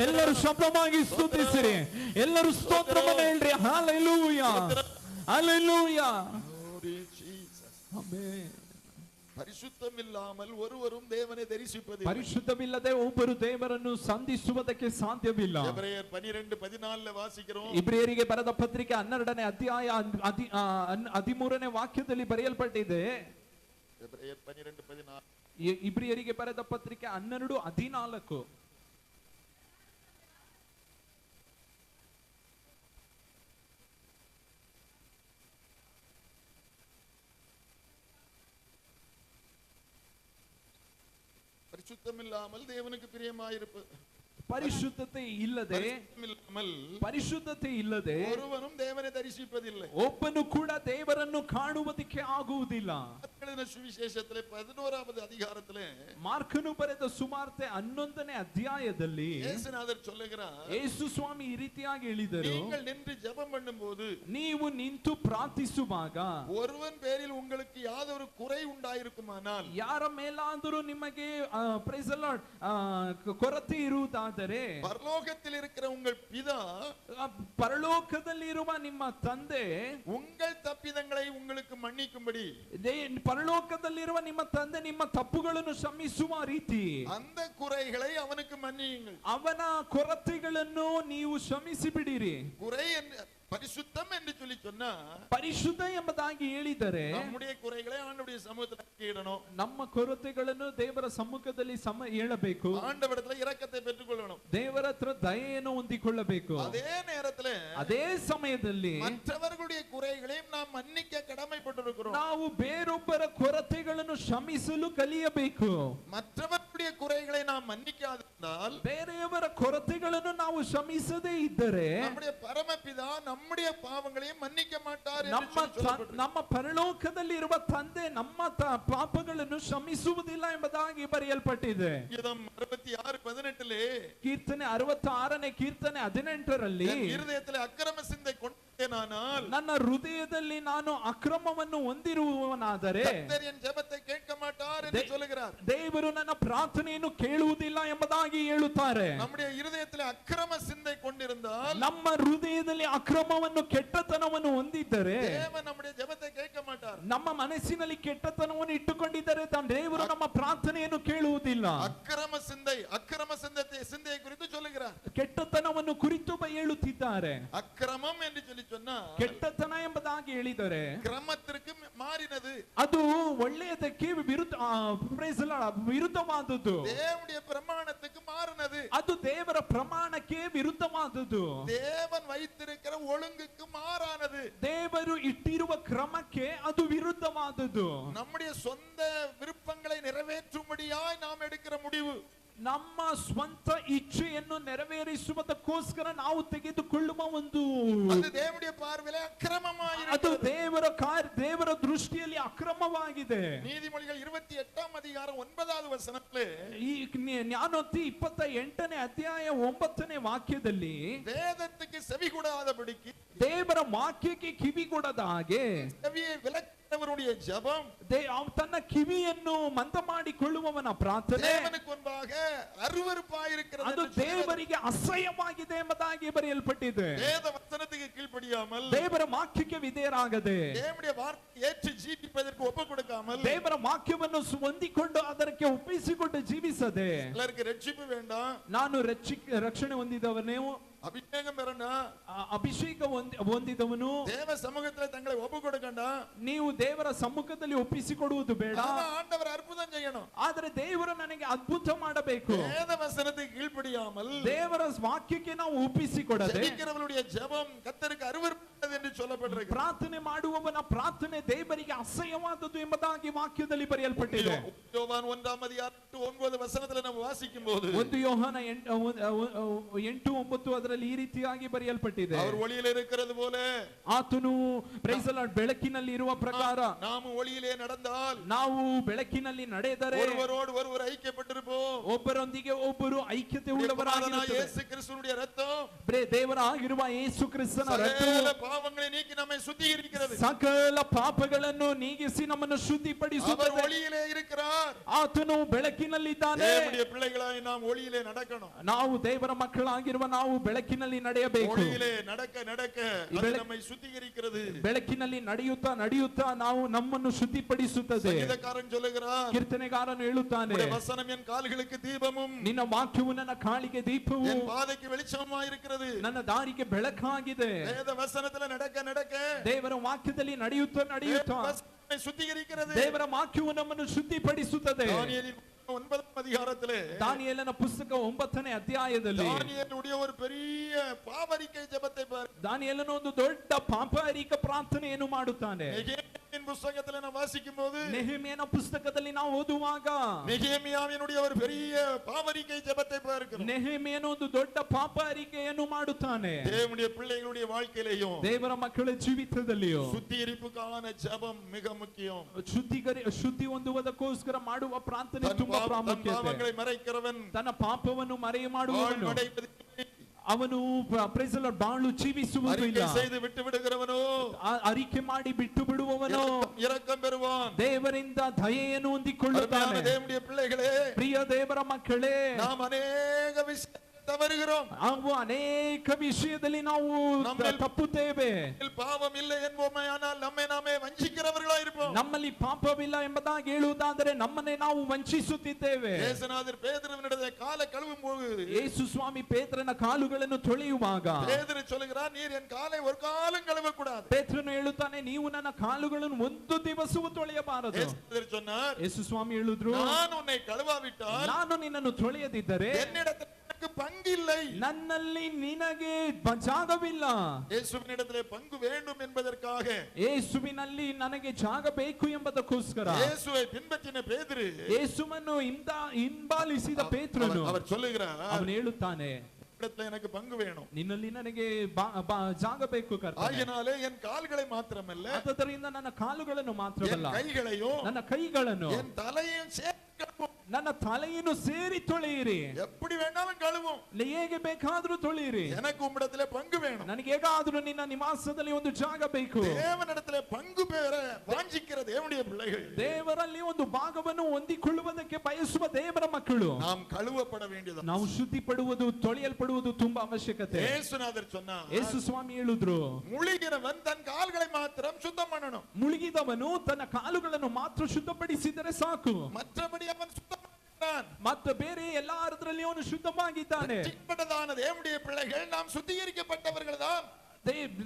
ಎಲ್ಲರೂ ಶಬ್ದವಾಗಿ ಸ್ತುತಿಸಿರಿ. ಎಲ್ಲರೂ ಸ್ತೋತ್ರವನ್ನು ಹೇಳ್ರಿ. Hallelujah, hallelujah. Glory Jesus. Amen. பரிசுத்தம் இல்லாமல் ஒருவரும் தேவனை தரிசிப்பதில்லை. ಪರಿಶುದ್ಧವಿಲ್ಲದೆ ಒಬ್ಬರು ದೇವರನ್ನು ಸಂಧಿಸುವುದಕ್ಕೆ ಸಾಧ್ಯವಿಲ್ಲ. எபிரேயர் 12:14 வாசிக்கிறோம். ಇಬ್ರಿಯರಿಗೆ ಬರೆದ ಪತ್ರಿಕೆ 12ನೇ ಅಧ್ಯಾಯ 13ನೇ ವಾಕ್ಯದಲ್ಲಿ ಬರೆಯಲ್ಪಟ್ಟಿದೆ. எபிரேயர் 12:14. ಇಬ್ರಿಯರಿಗೆ ಬರೆದ ಪತ್ರಿಕೆ 12:14. பரிசுத்தம் இல்லாமல் தேவனுக்கு பிரியமாயிருப்பது, ಪರಿಶುದ್ಧತೆ ಇಲ್ಲದೆ, ಪರಿಶುದ್ಧತೆ ಇಲ್ಲದೆ ஒருவனும் தேவனை தரிசிப்பதில்லை. ಒಬ್ಬನು ಕೂಡ ದೇವರನ್ನು ಕಾಣುವುದಕ್ಕೆ ಆಗುವುದಿಲ್ಲ. ಸುವಿಶೇಷத்திலே 11வது அதிகாரத்திலே ಮಾರ್ಕನು ಬರೆದ ಸುವಾರ್ತೆ 11ನೇ ಅಧ್ಯಾಯದಲ್ಲಿ ಯೇಸುನಾಥர் சொல்லுகிறார், ಯೇಸು ಸ್ವಾಮಿ ಈ ರೀತಿಯಾಗಿ ಹೇಳಿದರು, நீங்கள் நின்று ஜெபம் பண்ணும்போது, ನೀವು ನಿಂತು ಪ್ರಾರ್ಥಿಸುವಾಗ ஒருவன் பேரில் உங்களுக்கு யாதொரு குறை உண்டாயிருக்குமானால், ಯಾರ ಮೇಲಾದರೂ ನಿಮಗೆ ಪ್ರೈಸ್ ದಿ ಲಾರ್ಡ್ ಕೊರತೆ ಇರುವುದಾದರೆ, பரலோகத்தில் இருக்கிற உங்கள் பிதா, ಪರಲೋಕದಲ್ಲಿರುವ ನಿಮ್ಮ ತಂದೆ உங்கள் தப்பிதங்களை உங்களுக்கு மன்னிக்கும்படி, ಪರಲೋಕದಲ್ಲಿರುವ ನಿಮ್ಮ ತಂದೆ ನಿಮ್ಮ ತಪ್ಪುಗಳನ್ನು ಕ್ಷಮಿಸುವ ರೀತಿ அந்த குறைகளை அவனுக்கு மன்னியுங்கள். ಅವನ ಕೊರತೆಗಳನ್ನು ನೀವು ಕ್ಷಮಿಸಿ ಬಿಡಿರಿ. குறை பரிசுத்தம் என்று சொல்லி சொன்னா, ಪರಿಶುದ್ಧ ಎಂಬುದಾಗಿ ಹೇಳಿದರೆ நம்முடைய குறைகளை ஆண்டவருடைய சமூகத்தில் அறிக்கையிடணும். ನಮ್ಮ ಕೊರತೆಗಳನ್ನು ದೇವರ ಸಮ್ಮುಖದಲ್ಲಿ ಹೇಳಬೇಕು. ஆண்டவரிடத்துல இரக்கத்தை பெற்றுக்கொள்ளணும். ದೇವರ ಹತ್ರ ದಯೆಯನ್ನು ಹೊಂದಿಕೊಳ್ಳಬೇಕು. அதே நேரத்துல ಅದೇ ಸಮಯದಲ್ಲಿ மற்றவர்களுடைய குறைகளையும் நாம் மன்னிக்க கடமைப்பட்டிருக்கிறோம். ನಾವು ಬೇರೊಬ್ಬರ ಕೊರತೆಗಳನ್ನು ಕ್ಷಮಿಸಲು ಕಲಿಯಬೇಕು. மற்றவர்களுடைய குறைகளை நாம் மன்னிக்காதிருந்தால், ಬೇರೆಯವರ ಕೊರತೆಗಳನ್ನು ನಾವು ಕ್ಷಮಿಸದೇ ಇದ್ದರೆ நம்முடைய பரமபிதா நம்முடைய பாவங்களையும் மன்னிக்க மாட்டார் என்று சொல்லப்பட்டிருக்கிறது. ನಮ್ಮ ಪರಲೋಕದಲ್ಲಿ ಇರುವ ತಂದೆ ನಮ್ಮ ಪಾಪಗಳನ್ನು ಕ್ಷಮಿಸುವುದಿಲ್ಲ ಎಂಬುದಾಗಿ ಬರೆಯಲ್ಪಟ್ಟಿದೆ. ಗೀತಂ 66:18 ಕೀರ್ತನೆ 66ನೇ ಕೀರ್ತನೆ 18ರಲ್ಲಿ, ಹೃದಯದಲ್ಲಿ ಅಕ್ರಮ ಚಿಂತೆ ಕೊಂಡೇನಾனால், ನನ್ನ ಹೃದಯದಲ್ಲಿ ನಾನು ಅಕ್ರಮವನ್ನು ಹೊಂದಿರುವವನಾದರೆ கர்த்தர் என் ஜெபத்தை கேட்க மாட்டார் என்று சொல்லுகிறார். ದೇವರು ನನ್ನ ಪ್ರಾರ್ಥನೆಯನ್ನು ಕೇಳುವುದಿಲ್ಲ ಎಂಬುದಾಗಿ ಹೇಳುತ್ತಾರೆ. நம்முடைய ಹೃದಯದಲ್ಲಿ ಅಕ್ರಮ ಚಿಂತೆ ಕೊಂಡಿருந்தால், ನಮ್ಮ ಹೃದಯದಲ್ಲಿ ಅಕ್ರಮವನ್ನು ಕೆಟ್ಟತನವನ್ನು ಹೊಂದಿದ್ದರೆ தேவன் நம்முடைய ஜெபத்தை கேட்க மாட்டார். ನಮ್ಮ ಮನಸ್ಸಿನಲ್ಲಿ ಕೆಟ್ಟತನವನ್ನು ಇಟ್ಟುಕೊಂಡಿದ್ದರೆ ದೇವರು ನಮ್ಮ ಪ್ರಾರ್ಥನೆಯನ್ನು ಕೇಳುವುದಿಲ್ಲ. ಅಕ್ರಮ சிந்தையை குறித்து சொல்லுகிறார். ಕೆಟ್ಟತನವನ್ನು ಕುರಿತು ಹೇಳುತ್ತಿದ್ದಾರೆ. ಅಕ್ರಮம் என்று சொல்லி சொன்னா, ಕೆಟ್ಟತನ ಎಂಬುದಾಗಿ ಹೇಳಿದರೆ ಕ್ರಮத்திற்கு ಮಾರಿನದು, ಅದು ಒಳ್ಳೆಯದಕ್ಕೆ ವಿರುದ್ಧವಾದದ್ದು. தேவனுடைய பிரமாணத்துக்கு மாறினது, ಅದು ದೇವರ ಪ್ರಮಾಣಕ್ಕೆ ವಿರುದ್ಧವಾದದ್ದು. தேவன் வைத்திருக்கிற ஒழுங்குக்கு மாறானது, ದೇವರು ಇಟ್ಟಿರುವ ಕ್ರಮಕ್ಕೆ ಅದು ವಿರುದ್ಧವಾದದ್ದು. நம்முடைய சொந்த விருப்பங்களை நிறைவேற்றும்படியாய் நாம் எடுக்கிற முடிவு, ನಮ್ಮ ಸ್ವಂತ ಇಚ್ಛೆಯನ್ನು ನೆರವೇರಿಸುವುದಕ್ಕೋಸ್ಕರ ನಾವು ತೆಗೆದುಕೊಳ್ಳುವ ಒಂದು அது தேவனுடைய பார்வையிலே அக்கிரமமாய் ಅದು இருக்கிறது. ದೇವರ ದೃಷ್ಟಿಯಲ್ಲಿ ಅಕ್ರಮವಾಗಿದೆ. நீதிமொழிகள் 28ஆம் அதிகாரம் 9வது வசனத்திலே ಈ ಜ್ಞಾನೋಕ್ತಿ 28ನೇ ಅಧ್ಯಾಯ 9ನೇ ವಾಕ್ಯದಲ್ಲಿ வேதத்துக்கு செவி கூடாதபடிக்கு ದೇವರ ವಾಕ್ಯಕ್ಕೆ ಕಿವಿಗೊಡದ ಹಾಗೆ செவியை விலக்கினவருடைய ஜெபம் ತನ್ನ ಕಿವಿಯನ್ನು ಮಂದ ಮಾಡಿಕೊಳ್ಳುವವನ ಪ್ರಾರ್ಥನೆ தேவனுக்கு முன்பாக அருவருப்பாயிருக்கிறது ಅದು ದೇವರಿಗೆ ಅಸಹ್ಯವಾಗಿದೆ ಎಂಬುದಾಗಿ ಬರೆಯಲ್ಪಟ್ಟಿದೆ. வேத வசனத்துக்கு கீழ்ப்படியாமல் ದೇವರ ವಾಕ್ಯಕ್ಕೆ ವಿಧೇಯರಾಗದೆ தேவனுடைய வார்த்தையை ஏற்று ஜீவிப்பதற்கு ஒப்பு கொடுக்காமல் ದೇವರ ವಾಕ್ಯವನ್ನು ಹೊಂದಿಕೊಂಡು ಅದಕ್ಕೆ ಒಪ್ಪಿಸಿಕೊಂಡು ಜೀವಿಸದೆ எல்லாருக்கு ரட்சிப்பு வேண்டாம், ನಾನು ರಕ್ಷಣೆ ಹೊಂದಿದವನೇ, அபிஷேகம் பெறணும், ಅಭಿಷೇಕ ಹೊಂದಿದವನು, தேவ சமூகத்துல தங்களை ஒப்பு கொடுக்கணும், ನೀವು ದೇವರ ಸಮ್ಮುಖದಲ್ಲಿ ಒಪ್ಪಿಸಿಕೊಡುವುದು ಬೇಡ. ஆனா ஆண்டவர் அற்புதம் செய்யணும். ಆದರೆ ದೇವರು ನನಗೆ ಅದ್ಭುತ ಮಾಡಬೇಕು. வேத வசனத்துக்கு கீழ்ப்படியாமல் ದೇವರ ವಾಕ್ಯಕ್ಕೆ ನಾವು ಒಪ್ಪಿಸಿಕೊಡದೆ ஜெபிக்கிறவருடைய ஜெபம் கர்த்தருக்கு அருவருப்பானது என்று சொல்லப்பட்டிருக்கு. ಪ್ರಾರ್ಥನೆ ಮಾಡುವವನ ಪ್ರಾರ್ಥನೆ ದೇವರಿಗೆ ಅಸಹ್ಯವಾದದ್ದು ಎಂಬುದಾಗಿ ವಾಕ್ಯದಲ್ಲಿ ಬರೆಯಲ್ಪಟ್ಟಿದೆ. யோவான் 1ஆம் அதிகாரம் 9 வசனத்துல நம்ம வாசிக்கும்போது 1 ಯೋಹಾನ 8:9 ಅದರಲ್ಲಿ ಈ ರೀತಿಯಾಗಿ ಬರೆಯಲ್ಪಟ್ಟಿದೆ. அவர் ஒளியிலே இருக்கிறது போல ಆತನು ಪ್ರೈಸ್ ದಿ ಲಾರ್ಡ್ ಬೆಳಕಿನಲ್ಲಿ ಇರುವ ಪ್ರಕಾರ நாம் ஒளியிலே நடந்தால் ನಾವು ಬೆಳಕಿನಲ್ಲಿ ನಡೆದರೆ ஒருவரோடு ஒருவர் ஐக்கியப்பட்டிருப்போம். ಒಬ್ಬರೊಂದಿಗೆ ಒಬ್ಬರು ಐಕ್ಯತೆ குமாரனாகிய ಉಳ್ಳವರಾಗಿರುತ್ತೇವೆ. இயேசு கிறிஸ்துவினுடைய இரத்தம் ದೇವರಾಗಿರುವ ಯೇಸು ಕ್ರಿಸ್ತನ ರಕ್ತವು சகல பாவங்களை நீக்கி நம்மை சுத்திகரிக்கிறது. ಸಕಲ ಪಾಪಗಳನ್ನು ನೀಗಿಸಿ ನಮ್ಮನ್ನು அவர் ಶುದ್ಧಿಪಡಿಸುತ್ತದೆ. ஒளியிலே இருக்கிறார். ಆತನು ಬೆಳಕಿನಲ್ಲಿದ್ದಾನೆ. தேவனுடைய பிள்ளைகளாய் நாம் ஒளியிலே நடக்கணும். ನಾವು ದೇವರ ಮಕ್ಕಳಾಗಿರುವ ನಾವು ಬೆಳಕಿನಲ್ಲಿ ನಡೆಯಬೇಕು. ஒளியிலே நடக்க நடக்க அது நம்மை சுத்திகரிக்கிறது. ಬೆಳಕಿನಲ್ಲಿ ನಡೆಯುತ್ತಾ ನಡೆಯುತ್ತಾ ನಾವು ನಮ್ಮನ್ನು ಶುದ್ಧಿಪಡಿಸುತ್ತದೆ. ಸಂಗೀತಕಾರன் சொல்லுகிறார், ಕೀರ್ತನೆಗಾರನು ಹೇಳುತ್ತಾನೆ, உம்முடைய வசனம் என் கால்களுக்கு தீபமும் ನಿನ್ನ ವಾಕ್ಯವು ನನ್ನ ಕಾಲಿಗೆ ದೀಪವು என் பாதைக்கு வெளிச்சமுமாய் இருக்கிறது. ನನ್ನ ದಾರಿಗೆ ಬೆಳಕಾಗಿದೆ. வேத வசனத்துல நடக்க நடக்க ದೇವರ ವಾಕ್ಯದಲ್ಲಿ ನಡೆಯುತ್ತಾ ನಡೆಯುತ್ತಾ நம்மை சுத்திகரிக்கிறது. ದೇವರ ವಾಕ್ಯವು ನಮ್ಮನ್ನು ಶುದ್ಧಿಪಡಿಸುತ್ತದೆ. தானியேலின் 9ஆம் அதிகாரத்திலே ದಾನಿಯೇಲನ ಪುಸ್ತಕ 9ನೇ ಅಧ್ಯಾಯದಲ್ಲಿ தானியேலுடைய ஒரு பெரிய பாவரிக்கை ஜெபத்தை பாரு. ದಾನಿಯೇಲನು ಒಂದು ದೊಡ್ಡ ಪಾಪರಿಕ ಪ್ರಾರ್ಥನೆಯನ್ನು ಮಾಡುತ್ತಾನೆ. நெகேமியாவின் புத்தகத்திலே நாம் வாசிக்கும்போது ನೆಹೆಮೀಯನ ಪುಸ್ತಕದಲ್ಲಿ ನಾವು ಓದುವಾಗ நெகேமியாவினுடைய ஒரு பெரிய பாவரிக்கை ஜெபத்தை பார்க்கிறோம். ನೆಹೆಮೀಯನು ಒಂದು ದೊಡ್ಡ ಪಾಪ ಅರಿಕೆಯನ್ನು ಮಾಡುತ್ತಾನೆ. தேவனுடைய பிள்ளைகளுடைய வாழ்க்கையிலேயும் ದೇವರ ಮಕ್ಕಳ ಜೀವಿತದಲ್ಲಿಯೂ சுத்திகரிப்புக்கான ஜெபம் மிக முக்கியம். ಶುದ್ಧಿ ಹೊಂದುವುದಕ್ಕೋಸ್ಕರ ಮಾಡುವ ಪ್ರಾರ್ಥನೆ ತುಂಬಾ தன் ಪ್ರಾಮುಖ್ಯತೆ. பாவங்களை மறைக்கிறவன் ತನ್ನ ಪಾಪವನ್ನು ಮರೆಯ ಮಾಡುವವನು வாழ்வடைவதில்லை. ಅವನು ಪ್ರೈಸ್ ದಿ ಲಾರ್ಡ್ ಬಾಳು ಜೀವಿಸುವುದಿಲ್ಲ. அறிக்கை செய்து விட்டு விடுகிறவனோ ಅರಿಕೆ ಮಾಡಿ ಬಿಟ್ಟು ಬಿಡುವವನು இரக்கம் பெறுவான். ದೇವರಿಂದ ದಯೆಯನ್ನು ಹೊಂದಿಕೊಳ್ಳುತ್ತಾನೆ. தேவனுடைய பிள்ளைகளே, ಪ್ರಿಯ ದೇವರ ಮಕ್ಕಳೇ, நாம் ಅನೇಕ விஷயம் தவறுகிறோம். ನಾವು ಅನೇಕ ವಿಷಯದಲ್ಲಿ ನಾವು ತಪ್ಪುತ್ತೇವೆ. பாவம் இல்லை என்போமேயானால் நம்மை நாமே வஞ்சிக்கிறவர்களாய் இருப்போம். ನಮ್ಮಲ್ಲಿ ಪಾಪವಿಲ್ಲ ಎಂಬುದಾಗಿ ಹೇಳುವುದಾದರೆ ನಮ್ಮನ್ನೇ ನಾವು ವಂಚಿಸುತ್ತಿದ್ದೇವೆ. இயேசுநாதர் பேதுருவினிடத்தில் காலை கழுவும் போது ಯೇಸು ಸ್ವಾಮಿ ಪೇತ್ರನ ಕಾಲುಗಳನ್ನು ತೊಳೆಯುವಾಗ பேதுரு சொல்லுகிறார், நீர் என் காலை ஒரு காலும் கழுவக்கூடாது. ಪೇತ್ರನು ಹೇಳುತ್ತಾನೆ, ನೀವು ನನ್ನ ಕಾಲುಗಳನ್ನು ಒಂದು ದಿವಸವೂ ತೊಳೆಯಬಾರದು. இயேசுநாதர் சொன்னார், ಯೇಸು ಸ್ವಾಮಿ ಹೇಳಿದ್ರು, நான் உன்னை கழுவாவிட்டால் ನಾನು ನಿನ್ನನ್ನು ತೊಳೆಯದಿದ್ದರೆ என்னிடத்தில் எனக்கு பங்கில்லை. ನನ್ನಲ್ಲಿ ನಿನಗೆ ಜಾಗವಿಲ್ಲ. இயேசுவினிடத்திலே பங்கு வேண்டும் என்பதற்காக ಯೇಸುವಿನಲ್ಲಿ ನನಗೆ ಜಾಗ ಬೇಕು ಎಂಬುದಕ್ಕೋಸ್ಕರ இயேசுவை பின்பற்றின பேதுரு ಯೇಸುವನ್ನು ಹಿಂಬಾಲಿಸಿದ ಪೇತ್ರನು அவர் சொல்லுகிறார், ಅವನು ಹೇಳುತ್ತಾನೆ, இடத்துல எனக்கு பங்கு வேணும். ನಿನ್ನಲ್ಲಿ ನನಗೆ ಜಾಗ ಬೇಕು ಕರ್ತನೇ. ஆகினாலே என் கால்களை மாத்திரமல்ல, ಆದ್ದರಿಂದ ನನ್ನ ಕಾಲುಗಳನ್ನು என் ಮಾತ್ರವಲ್ಲ, கைகளையும் ನನ್ನ ಕೈಗಳನ್ನು என் தலையையும் சேர்த்து கழுவும். ನನ್ನ ತಲೆಯನ್ನು ಸೇರಿ ತೊಳೆಯಿರಿ. எப்படி வேணாலும் கழுவும். ಹೇಗೆ ಬೇಕಾದ್ರೂ ತೊಳೆಯಿರಿ. எனக்கு உம்மிடத்திலே பங்கு வேணும். ನನಗೆ ಹೇಗಾದ್ರೂ ನಿನ್ನ ನಿವಾಸದಲ್ಲಿ ಒಂದು ಜಾಗ ಬೇಕು. தேவனிடத்திலே பங்கு பெற வாஞ்சிக்கிற தேவனுடைய பிள்ளைகள், ದೇವರಲ್ಲಿ ಒಂದು ಭಾಗವನ್ನು ಹೊಂದಿಕೊಳ್ಳುವುದಕ್ಕೆ ಬಯಸುವ ದೇವರ ಮಕ್ಕಳು நாம் கழுவப்பட வேண்டியது. ನಾವು ಶುದ್ಧಿ ಪಡುವುದು ತೊಳೆಯಲ್ಪಡುವುದು ತುಂಬಾ ಅವಶ್ಯಕತೆ. இயேசுநாதர் சொன்னார், ಯೇಸು ಸ್ವಾಮಿ ಹೇಳಿದ್ರು, முழுகிறவன் தன் கால்களை மாத்திரம் சுத்தம் பண்ணணும். ಮುಳುಗಿದವನು ತನ್ನ ಕಾಲುಗಳನ್ನು ಮಾತ್ರ ಶುದ್ಧಪಡಿಸಿದರೆ ಸಾಕು. மற்றபடி அவன் சுத்தம் பண்ணான். ಮತ್ತೆ ಬೇರೆ ಎಲ್ಲಾರದ್ರಲ್ಲಿ ಅವನು ಶುದ್ಧವಾಗಿದ್ದಾನೆ. ரட்சிக்கப்பட்டதான தேவனுடைய பிள்ளைகள் நாம் சுத்திகரிக்கப்பட்டவர்கள் தான்.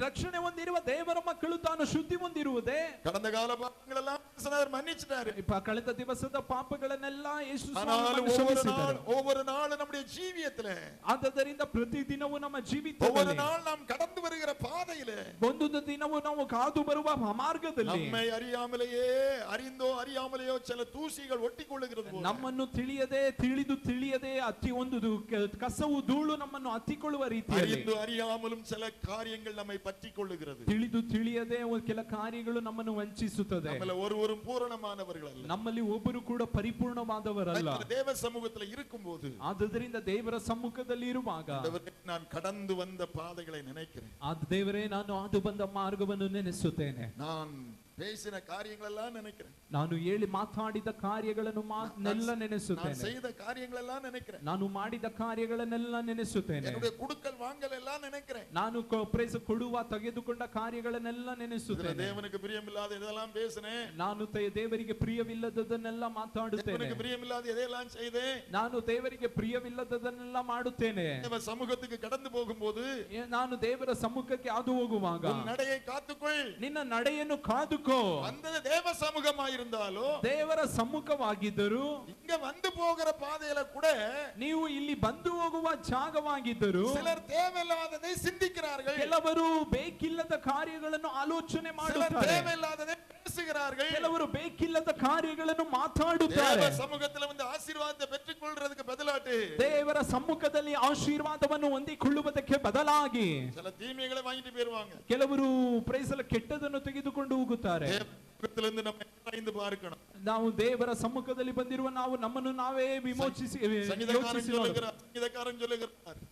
ರಕ್ಷಣೆ ಹೊಂದಿರುವ ದೇವರ ಮಕ್ಕಳು ತಾನು ಶುದ್ಧಿ ಹೊಂದಿರುವುದೇ கடந்த கால பாவங்கள் எல்லாம் இயேசுநாதர் மன்னிச்சிட்டாரு. ಕಳೆದ ದಿವಸದ ಪಾಪಗಳನ್ನೆಲ್ಲ ಯೇಸು ஆனாலும் ಸ್ವಾಮಿ ಕ್ಷಮಿಸಿದ್ದಾರೆ. ஒவ்வொரு நாளும் நம்முடைய ஜீவியத்திலே, ಆದ್ದರಿಂದ ಪ್ರತಿದಿನವೂ ನಮ್ಮ ஒவ்வொரு ಜೀವಿತದಲ್ಲಿ, நாள் நாம் கடந்து வருகிற பாதையிலே, ಒಂದೊಂದು ದಿನವೂ ನಾವು ಕಾದು ಬರುವ ಮಾರ್ಗದಲ್ಲಿ நம்மை அறியாமலேயே, அறிந்தோ அறியாமலேயோ சில தூசிகள் ஒட்டிக்கொள்ளுகிறது போல, ನಮ್ಮನ್ನು ತಿಳಿದು ತಿಳಿಯದೆ ಒಂದು ಕಸವು ಧೂಳು ನಮ್ಮನ್ನು ಹತ್ತಿಕೊಳ್ಳುವ ರೀತಿಯಲ್ಲಿ, அறிந்து அறியாமலும் சில காரியங்கள் நம்மை பற்றிக் கொள்ளுகிறது. ತಿಳಿದು ತಿಳಿಯದೆ ಕೆಲ ಕಾರ್ಯಗಳು ನಮ್ಮನ್ನು ವಂಚಿಸುತ್ತದೆ. நம்மள ஒருவரும் பூரணமானவர்கள் அல்ல. ನಮ್ಮಲ್ಲಿ ಒಬ್ಬರು ಕೂಡ ಪರಿಪೂರ್ಣವಾದವರಲ್ಲ. தேவ சமூகத்துல இருக்கும்போது, ಆದ್ದರಿಂದ ದೇವರ ಸಮ್ಮುಖದಲ್ಲಿ ಇರುವಾಗ, நான் கடந்து வந்த பாதைகளை நினைக்கிறேன். ದೇವರೇ, ನಾನು ಅದು ಬಂದ ಮಾರ್ಗವನ್ನು ನೆನೆಸುತ್ತೇನೆ. நான் பேசின காரியங்கள் எல்லாம் நினைக்கிறேன். ನಾನು ಹೇಳಿ ಮಾತಾಡಿದ ಕಾರ್ಯಗಳನ್ನು ನೆಲ್ಲ ನೆನೆಸುತ್ತೇನೆ. நான் செய்த காரியங்கள் எல்லாம் நினைக்கிறேன். ನಾನು ಮಾಡಿದ ಕಾರ್ಯಗಳನ್ನೆಲ್ಲ ನೆನೆಸುತ್ತೇನೆ. என்னுடைய குடுக்கல் வாங்கல் எல்லாம் நினைக்கிறேன். ನಾನು ಕೊಡುವ ತೆಗೆದುಕೊಂಡ ಕಾರ್ಯಗಳನ್ನೆಲ್ಲ ನೆನೆಸುತ್ತೇನೆ. தேவனுக்கு பிரியமில்லாத எதெல்லாம் பேசினேன். ನಾನು ದೇವರಿಗೆ ಪ್ರಿಯವಿಲ್ಲದದನ್ನೆಲ್ಲ ಮಾತಾಡುತ್ತೇನೆ. தேவனுக்கு பிரியமில்லாத எதெல்லாம் செய்தேன். ನಾನು ದೇವರಿಗೆ ಪ್ರಿಯವಿಲ್ಲದದನ್ನೆಲ್ಲ ಮಾಡುತ್ತೇನೆ. தேவ சமூகத்துக்கு கடந்து போகும்போது, ನಾನು ದೇವರ ಸಮ್ಮುಖಕ್ಕೆ ಹಾದು ಹೋಗುವಾಗ, நடையை காத்துக்கொள், ನಿನ್ನ ನಡೆಯನ್ನು ಕಾದುಕೋ. அந்த தேவ சமூகமாயிருந்தாலும், ದೇವರ ಸಮ್ಮುಖವಾಗಿದ್ದರು, இங்க வந்து போகிற பாதையில கூட ನೀವು ಇಲ್ಲಿ ಬಂದು ಹೋಗುವ ಜಾಗವಾಗಿದ್ದರು, சிலர் தேவையில்லாததை சிந்திக்கிறார்கள், ಕೆಲವರು ಬೇಕಿಲ್ಲದ ಕಾರ್ಯಗಳನ್ನು ಆಲೋಚನೆ சிலர் ಮಾಡುತ್ತಾರೆ, தேவையில்லாததை பேசுகிறார்கள், ಕೆಲವರು ಬೇಕಿಲ್ಲದ ಕಾರ್ಯಗಳನ್ನು ಮಾತಾಡುತ್ತಾರೆ. தேவ சமூகத்துல வந்து ஆசீர்வாதத்தை பெற்றுக் கொள்றதுக்கு பதிலாட்டு ದೇವರ ಸಮ್ಮುಖದಲ್ಲಿ ಆಶೀರ್ವಾದವನ್ನು ಹೊಂದಿಕೊಳ್ಳುವುದಕ್ಕೆ ಬದಲಾಗಿ சில தீமைகளை வாங்கிட்டு போயிருவாங்க. ಕೆಲವರು ಪ್ರೈಸಲ ಕೆಟ್ಟದನ್ನು ತೆಗೆದುಕೊಂಡು ಹೋಗುತ್ತಾರೆ. தேவத்திலிருந்து நம்ம ஆராய்ந்து பார்க்கணும். ನಾವು ದೇವರ ಸಮ್ಮುಖದಲ್ಲಿ ಬಂದಿರುವ ನಾವು ನಮ್ಮನ್ನು ನಾವೇ ವಿಮೋಚಿಸಿ சங்கீதக்காரன் சொல்லுகிறார்,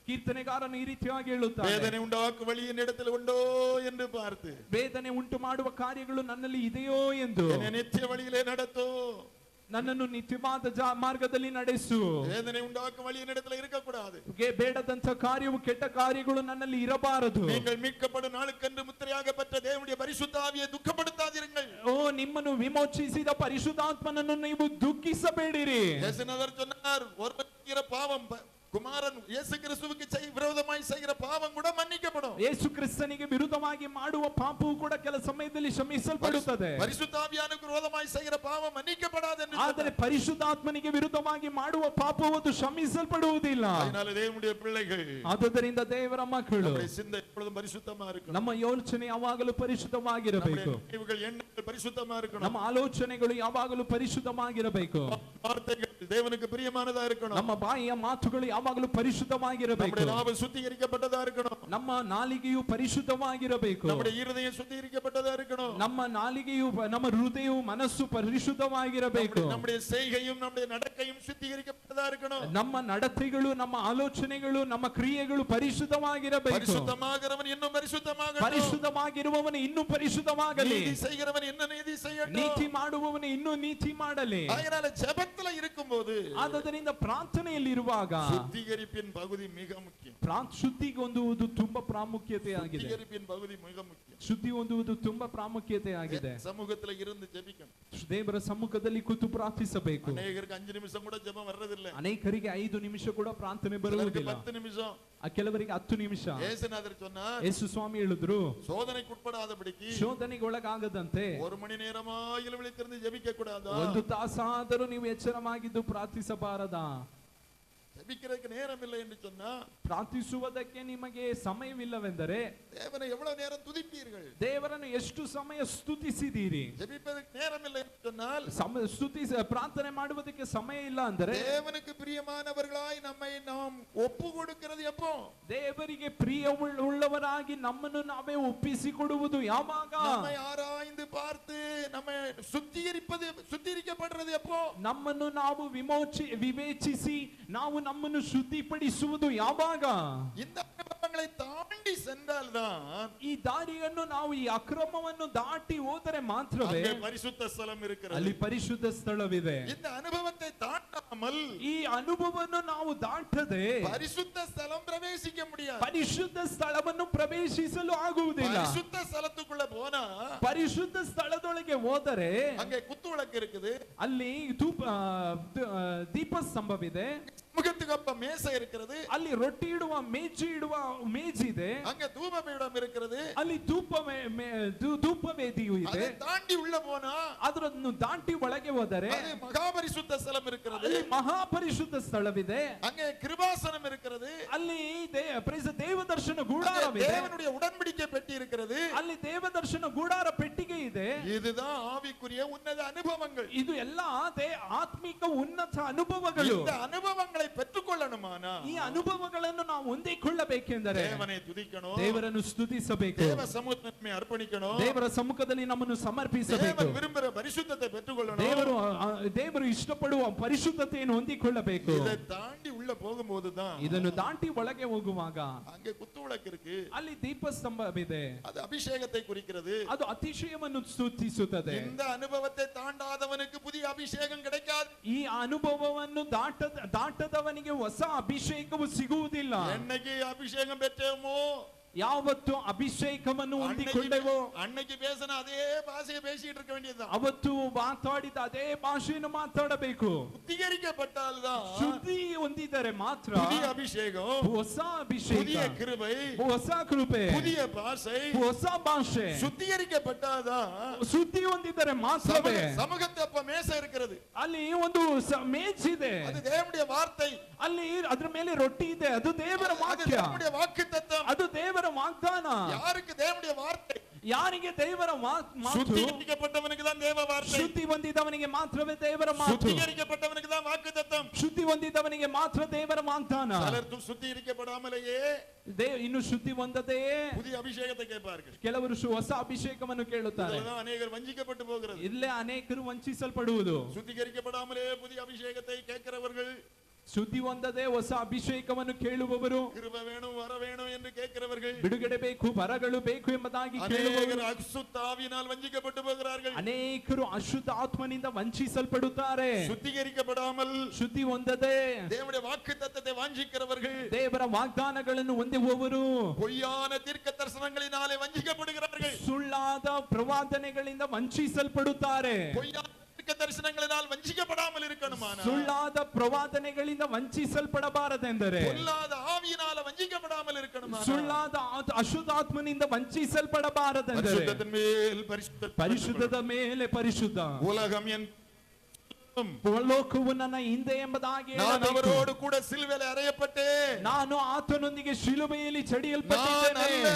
ಕೀರ್ತನೆಗಾರನು ಈ ರೀತಿಯಾಗಿ ಹೇಳುತ್ತಾರೆ, வேதனை உண்டாக்கும் வழி என்னிடத்தில் உண்டோ என்று பார்த்து, ವೇದನೆ ಉಂಟು ಮಾಡುವ ಕಾರ್ಯಗಳು ನನ್ನಲ್ಲಿ ಇದೆಯೋ ಎಂದು, என்னை நித்திய வழியிலே நடத்தோ, ನನ್ನನ್ನು ನಿತ್ಯವಾದ ಮಾರ್ಗದಲ್ಲಿ ನಡೆಸು. வேதனை உண்டாக்கும் வழி என்னிடத்தில் இருக்கக்கூடாது. ಬೇಡದಂತ ಕಾರ್ಯವು, ಕೆಟ್ಟ ಕಾರ್ಯಗಳು ನನ್ನಲ್ಲಿ ಇರಬಾರದು. நீங்கள் மீட்கப்படும் நாளுக்கென்று முத்திரையாக பெற்ற தேவனுடைய பரிசுத்த ஆவியை துக்கப்படுத்தாதீர்கள். ಓ, ನಿಮ್ಮನ್ನು ವಿಮೋಚಿಸಿದ ಪರಿಶುದ್ಧಾತ್ಮನನ್ನು ನೀವು ದುಃಖಿಸಬೇಡಿರಿ. இயேசுநாதர் சொன்னார், ஒருவன் செய்கிற பாவம், குமாரன் இயேசு கிறிஸ்துவுக்கு விரோதமாய் செய்கிற பாவம் கூட மன்னிக்கப்படும். ಯೇಸು ಕ್ರಿಸ್ತನಿಗೆ ವಿರುದ್ಧವಾಗಿ ಮಾಡುವ ಪಾಪವು ಕೂಡ ಕೆಲ ಸಮಯದಲ್ಲಿ ಕ್ಷಮಿಸಲ್ಪಡುತ್ತದೆ. பரிசுத்த ஆவியானுக்கு விரோதமாய் செய்கிற பாவம் மன்னிக்கப்படாது என்று ಆದರೆ ಪರಿಶುದ್ಧಾತ್ಮನಿಗೆ ವಿರುದ್ಧವಾಗಿ ಮಾಡುವ ಪಾಪವು ಅದು ಕ್ಷಮಿಸಲ್ಪಡುವುದಿಲ್ಲ. அதனால தேவனுடைய பிள்ளைகள், ಆದ್ದರಿಂದ ದೇವರ ಮಕ್ಕಳು, நம்முடைய சிந்தை எப்பொழுதும் பரிசுத்தமா இருக்கணும். ನಮ್ಮ ಯೋಚನೆ ಯಾವಾಗಲೂ ಪರಿಶುದ್ಧವಾಗಿರಬೇಕು. நம்முடைய எண்ணங்கள் பரிசுத்தமா இருக்கணும். ನಮ್ಮ ಆಲೋಚನೆಗಳು ಯಾವಾಗಲೂ ಪರಿಶುದ್ಧವಾಗಿರಬೇಕು. வார்த்தைகள் தேவனுக்கு பிரியமானதா இருக்கணும். ನಮ್ಮ ಬಾಯಿಯ ಮಾತುಗಳು ಯಾವಾಗಲೂ ಪರಿಶುದ್ಧವಾಗಿರಬೇಕು. நம்முடைய நாவு சுத்திகரிக்கப்பட்டதா இருக்கணும். ನಮ್ಮ ನಾಲಿಗೆಯು ಪರಿಶುದ್ಧವಾಗಿರಬೇಕು. நம்முடைய இருதயம் சுத்திகரிக்கப்பட்டதா இருக்கணும். ನಮ್ಮ ನಾಲಿಗೆಯು, ನಮ್ಮ ಹೃದಯವು, ಮನಸ್ಸು ಪರಿಶುದ್ಧವಾಗಿರಬೇಕು. நம்முடைய செய்கையும் நம்முடைய நடக்கையும் சுத்திகரிக்கப்பட்டதா இருக்கணும். ನಮ್ಮ ನಡತೆಗಳು, ನಮ್ಮ ಆಲೋಚನೆಗಳು, ನಮ್ಮ ಕ್ರಿಯೆಗಳು ಪರಿಶುದ್ಧವಾಗಿರಬೇಕು. பரிசுத்தமாகிறவன் இன்னும் பரிசுத்தமாகட்டும். ಪರಿಶುದ್ಧವಾಗಿರುವವನು ಇನ್ನೂ ಪರಿಶುದ್ಧವಾಗಲಿ. நீதி செய்கிறவன் இன்னும் நீதி செய்யட்டும். ನೀತಿ ಮಾಡುವವನು ಇನ್ನೂ ನೀತಿ ಮಾಡಲಿ. அதனால ஜெபத்துல இருக்கும்போது, ಆದ್ದರಿಂದ ಪ್ರಾರ್ಥನೆಯಲ್ಲಿ ಇರುವಾಗ சுத்திகரிப்பின் பகுதி மிக முக்கியம். ಶುದ್ಧಿ ಹೊಂದುವುದು ತುಂಬಾ ಪ್ರಾಮುಖ್ಯತೆ ಆಗಿದೆ. சுத்திகரிப்பின் பகுதி மிக முக்கியம். ಶುದ್ಧಿ ಹೊಂದುವುದು ತುಂಬಾ ಪ್ರಾಮುಖ್ಯತೆ ಆಗಿದೆ. சமூகத்துல இருந்து ஜெபிக்கணும். ದೇವರ ಸಮ್ಮುಖದಲ್ಲಿ ಕೂತು ಪ್ರಾರ್ಥಿಸಬೇಕು. அநேகருக்கு 5 நிமிஷம் கூட ஜெபம் வர்றதில்லை. ಅನೇಕರಿಗೆ 5 ನಿಮಿಷ ಕೂಡ ಪ್ರಾರ್ಥನೆ ಬರುವುದಿಲ್ಲ. 10 நிமிஷம், ಕೆಲವರಿಗೆ 10 ನಿಮಿಷ. இயேசுநாதர் சொன்னார், ಯೇಸು ಸ್ವಾಮಿ ಹೇಳಿದ್ರು, சோதனைக்குட்படாதபடிக்கு, ಶೋಧನೆಗೆ ಒಳಗಾಗದಂತೆ 1 மணி நேரமாயிலும் விழித்திருந்து ஜெபிக்க கூடாதா? 1 ತಾಸಾದರೂ ನೀವು ಎಚ್ಚರವಾಗಿದ್ದು ಪ್ರಾರ್ಥಿಸಬಾರದಾ? ஜெபிக்கிறதுக்கு நேரம் இல்லை என்று சொன்னா, ಪ್ರಾರ್ಥಿಸುವುದಕ್ಕೆ ನಿಮಗೆ ಸಮಯವಿಲ್ಲವೆಂದರೆ தேவனை எவ்வளவு நேரம் துதிப்பீர்கள்? ದೇವರನ್ನು ಎಷ್ಟು ಸಮಯ ಸ್ತುತಿಸಿದ್ದೀರಿ? ஜெபிப்பதற்கு நேரம் இல்லை என்று சொன்னால், ಪ್ರಾರ್ಥನೆ ಮಾಡುವುದಕ್ಕೆ ಸಮಯ ಇಲ್ಲ ಅಂದರೆ, தேவனுக்கு பிரியமானவர்களாய் நம்மை நாம் ஒப்பு கொடுக்கிறது எப்போ? ದೇವರಿಗೆ ಪ್ರಿಯವುಳ್ಳವರಾಗಿ ನಮ್ಮನ್ನು ನಾವೇ ಒಪ್ಪಿಸಿಕೊಡುವುದು ಯಾವಾಗ? நம்மை ஆராய்ந்து பார்த்து நம்மை சுத்திகரிக்கப்படுறது எப்போ? ನಮ್ಮನ್ನು ನಾವು ವಿವೇಚಿಸಿ ನಾವು ನಮ್ಮನ್ನು ಶುದ್ಧಿಪಡಿಸುವುದು ಯಾವಾಗ? இந்த ಅಕ್ರಮங்களை தாண்டி சென்றால்தான், ಈ ದಾರಿಯನ್ನು ನಾವು, ಈ ಅಕ್ರಮವನ್ನು ದಾಟಿ ಹೋದರೆ ಮಾತ್ರವೇ அங்கே பரிசுத்த ஸ்தலம் இருக்கிறது. ಅಲ್ಲಿ ಪರಿಶುದ್ಧ ಸ್ಥಳವಿದೆ. இந்த அனுபவத்தை தாண்டாமல், ಈ ಅನುಭವವನ್ನು ನಾವು ದಾಟದೆ பரிசுத்த ஸ்தலம் பிரவேசிக்க முடியாது. ಪರಿಶುದ್ಧ ಸ್ಥಳವನ್ನು ಪ್ರವೇಶಿಸಲು ಆಗುವುದಿಲ್ಲ. பரிசுத்த ஸ்தலத்துக்குள்ள போனா, ಪರಿಶುದ್ಧ ಸ್ಥಳದೊಳಗೆ ಹೋದರೆ அங்கே குத்து விளக்கு இருக்குது, ಅಲ್ಲಿ ದೀಪ ಸ್ತಂಭವಿದೆ, முகத்துக்கு மேசை இருக்கிறது, ಅಲ್ಲಿ ರೊಟ್ಟಿ ಇಡುವ ಮೇಜಿದೆ, அங்க தூபபீடம் இருக்கிறது, ಅಲ್ಲಿ ಧೂಪವೇದಿಯು ಇದೆ. அதை தாண்டி உள்ள போனா ಅದನ್ನು ದಾಟಿ ಒಳಗೆ ಹೋದರೆ அது மகாபரிசுத்த ஸ்தலம் இருக்கிறது, ಅಲ್ಲಿ ಮಹಾಪರಿಶುದ್ಧ ಸ್ಥಳವಿದೆ, அங்கே கிருபாசனம் இருக்கிறது, ಅಲ್ಲಿ ದೇವದರ್ಶನ அங்கே ಗುಡಾರವಿದೆ, தேவனுடைய உடன்படிக்கை பெட்டி இருக்கிறது. ಅಲ್ಲಿ ದೇವದರ್ಶನ ಗುಡಾರ ಪೆಟ್ಟಿಗೆ ಇದೆ. இதுதான் ஆவிக்குரிய உன்னத அனுபவங்கள். ಇದು ಎಲ್ಲ ಆತ್ಮಿಕ ಉನ್ನತ ಅನುಭವಗಳು. இந்த ಅನುಭವங்களை பெற்றுக்கொள்ளணுமானா ಈ ಅನುಭವಗಳನ್ನು ನಾವು ಹೊಂದಿಕೊಳ್ಳಬೇಕೆಂದರೆ தேவனை துதிக்கணும், ದೇವರನ್ನು ಸ್ತುತಿಸಬೇಕು, தேவ சமூகத்தை அர்ப்பணிக்கணும், ದೇವರ ಸಮ್ಮುಖದಲ್ಲಿ ನಮ್ಮನ್ನು ಸಮರ್ಪಿಸಬೇಕು. தேவன் விரும்புகிற பரிசுத்தத்தை பெற்றுக்கொள்ளணும். ದೇವರು ಇಷ್ಟಪಡುವ ಪರಿಶುದ್ಧತೆಯನ್ನು ಹೊಂದಿಕೊಳ್ಳಬೇಕು. இதை தாண்டி உள்ள போகும்போதுதான் ಇದನ್ನು ದಾಟಿ ಒಳಗೆ ಹೋಗುವಾಗ அங்கே குத்து விளக்கு இருக்கு, ಅಲ್ಲಿ ದೀಪಸ್ತಂಭವಿದೆ, அது ಅಭಿಷೇகத்தை குறிக்கிறது. ಅದು ಅತಿಶಯವನ್ನು ಸ್ತುತಿಸುತ್ತದೆ. இந்த அனுபவத்தை தாண்டாதவனுக்கு புதிய அபிஷேகம் கிடைக்காது. ಈ ಅನುಭವವನ್ನು ದಾಟದವನಿಗೆ ಹೊಸ ಅಭಿಷೇಕವು ಸಿಗುವುದಿಲ್ಲ. என்னைக்கு அபிஷேகம் பெற்றோமோ, ಯಾವತ್ತು ಅಭಿಷೇಕವನ್ನು ಹೊಂದಿಕೊಂಡೆವೋ அன்னைக்கு பேசின அதே பாஷையை பேசிட்டு இருக்க வேண்டியதுதான். ಅವತ್ತು ಮಾತಾಡಿದ ಅದೇ ಭಾಷೆಯನ್ನು ಮಾತಾಡಬೇಕು. சுத்திகரிக்கப்பட்டால்தான் ಶುದ್ಧಿ ಹೊಂದಿದರೆ ಮಾತ್ರ புதிய அபிஷேகம், ಹೊಸ ಅಭಿಷೇಕ, புதிய கிருபை, ಹೊಸ ಕೃಪೆ, புதிய பாஷை, ಹೊಸ ಭಾಷೆ. சுத்திகரிக்கப்பட்டாதான் ಶುದ್ಧಿ ಹೊಂದಿದರೆ ಮಾತ್ರವೇ. சமூகத்தை அப்ப மேசை இருக்கிறது, ಅಲ್ಲಿ ಒಂದು ಮೇಜಿದೆ, அது தேவனுடைய வார்த்தை, ಅಲ್ಲಿ ಅದ್ರ ಮೇಲೆ ರೊಟ್ಟಿ ಇದೆ, ಅದು ದೇವರ அது ವಾಕ್ಯ, தேவனுடைய வாக்குத்தத்தம். ಅದು ದೇವರ ವಾಗ್ದಾನ. யாருக்கு தேவனுடைய வார்த்தை? ಯಾರಿಗೆ ದೇವರ ಮಾತು? சுத்திகரிக்கப்பட்டவனுக்கு தான் தேவ வார்த்தை, ಶುದ್ಧಿ ಹೊಂದಿದವನಿಗೆ ಮಾತ್ರವೇ ದೇವರ ಮಾತು, சுத்திகரிக்கப்பட்டவனுக்கு தான் வாக்குத்தத்தம். ಶುದ್ಧಿ ಹೊಂದಿದವನಿಗೆ ಮಾತ್ರ ದೇವರ ವಾಗ್ದಾನ. சிலர் சுத்திகரிக்கப்படாமலேயே ಇನ್ನು ಶುದ್ಧಿ ಹೊಂದದೇ புதிய அபிஷேகத்தை கேட்பார்கள். ಕೆಲವರು ಹೊಸ ಅಭಿಷೇಕವನ್ನು ಕೇಳುತ್ತಾರೆ. இதுலதான் அநேகர் வஞ்சிக்கப்பட்டு போகிறது. ಇಲ್ಲೇ ಅನೇಕರು ವಂಚಿಸಲ್ಪಡುವುದು. சுத்திகரிக்கப்படாமலே புதிய அபிஷேகத்தை கேட்கிறவர்கள், ಶುದ್ಧಿ ಹೊಂದದೆ ಹೊಸ ಅಭಿಷೇಕವನ್ನು ಕೇಳುವವರು, கிருபை வேணும் வர வேணும் என்று கேட்கிறவர்கள், ಬಿಡುಗಡೆ ಬೇಕು ವರಗಳು ಬೇಕು ಎಂಬುದಾಗಿ ಕೇಳುವವರು, அநேகர் அசுத்த ஆவியினால் வஞ்சிக்கப்பட்டு போகிறார்கள். ಅನೇಕರು ಅಶುದ್ಧ ಆತ್ಮನಿಂದ ವಂಚಿಸಲ್ಪಡುತ್ತಾರೆ. சுத்திகரிக்கப்படாமல் ಶುದ್ಧಿ ಹೊಂದದೆ தேவனுடைய வாக்குத்தத்தத்தை வாஞ்சிக்கிறவர்கள், ದೇವರ ವಾಗ್ದಾನಗಳನ್ನು ಹೊಂದುವವರು பொய்யான தீர்க்க தரிசனங்களினாலே வஞ்சிக்கப்படுகிறார்கள். ಸುಳ್ಳಾದ ಪ್ರವಾದನೆಗಳಿಂದ ವಂಚಿಸಲ್ಪಡುತ್ತಾರೆ. பொய்யான தீர்க்க தரிசனங்களினால் வஞ்சிக்கப்படாமல் இருக்கணுமானா, ಸುಳ್ಳಾದ ಪ್ರವಾದನೆಗಳಿಂದ ವಂಚಿಸಲ್ಪಡಬಾರದೆಂದರೆ, பொல்லாத ஆவியினால வஞ்சிக்கப்படாமல் இருக்கணுமானா, ಸುಳ್ಳಾದ ಅಶುದ್ಧಾತ್ಮನಿಂದ ವಂಚಿಸಲ್ಪಡಬಾರದೆಂದರೆ, பரிசுத்தத்தின் மேல் பரிசுத்தம், ಪರಿಶುದ್ಧದ ಮೇಲೆ ಪರಿಶುದ್ಧ. உலகம் என் ಲೋಕವು ನನ್ನ ಹಿಂದೆ ಎಂಬುದಾಗಿ நான் ಹೇಳಬೇಕು. அவரோடு கூட சிலுவையில் அறையப்பட்டேன், ನಾನು ಆತನೊಂದಿಗೆ ಶಿಲುಬೆಯಲ್ಲಿ ಚಡಿಯಲ್ಪಟ್ಟಿದ್ದೇನೆ.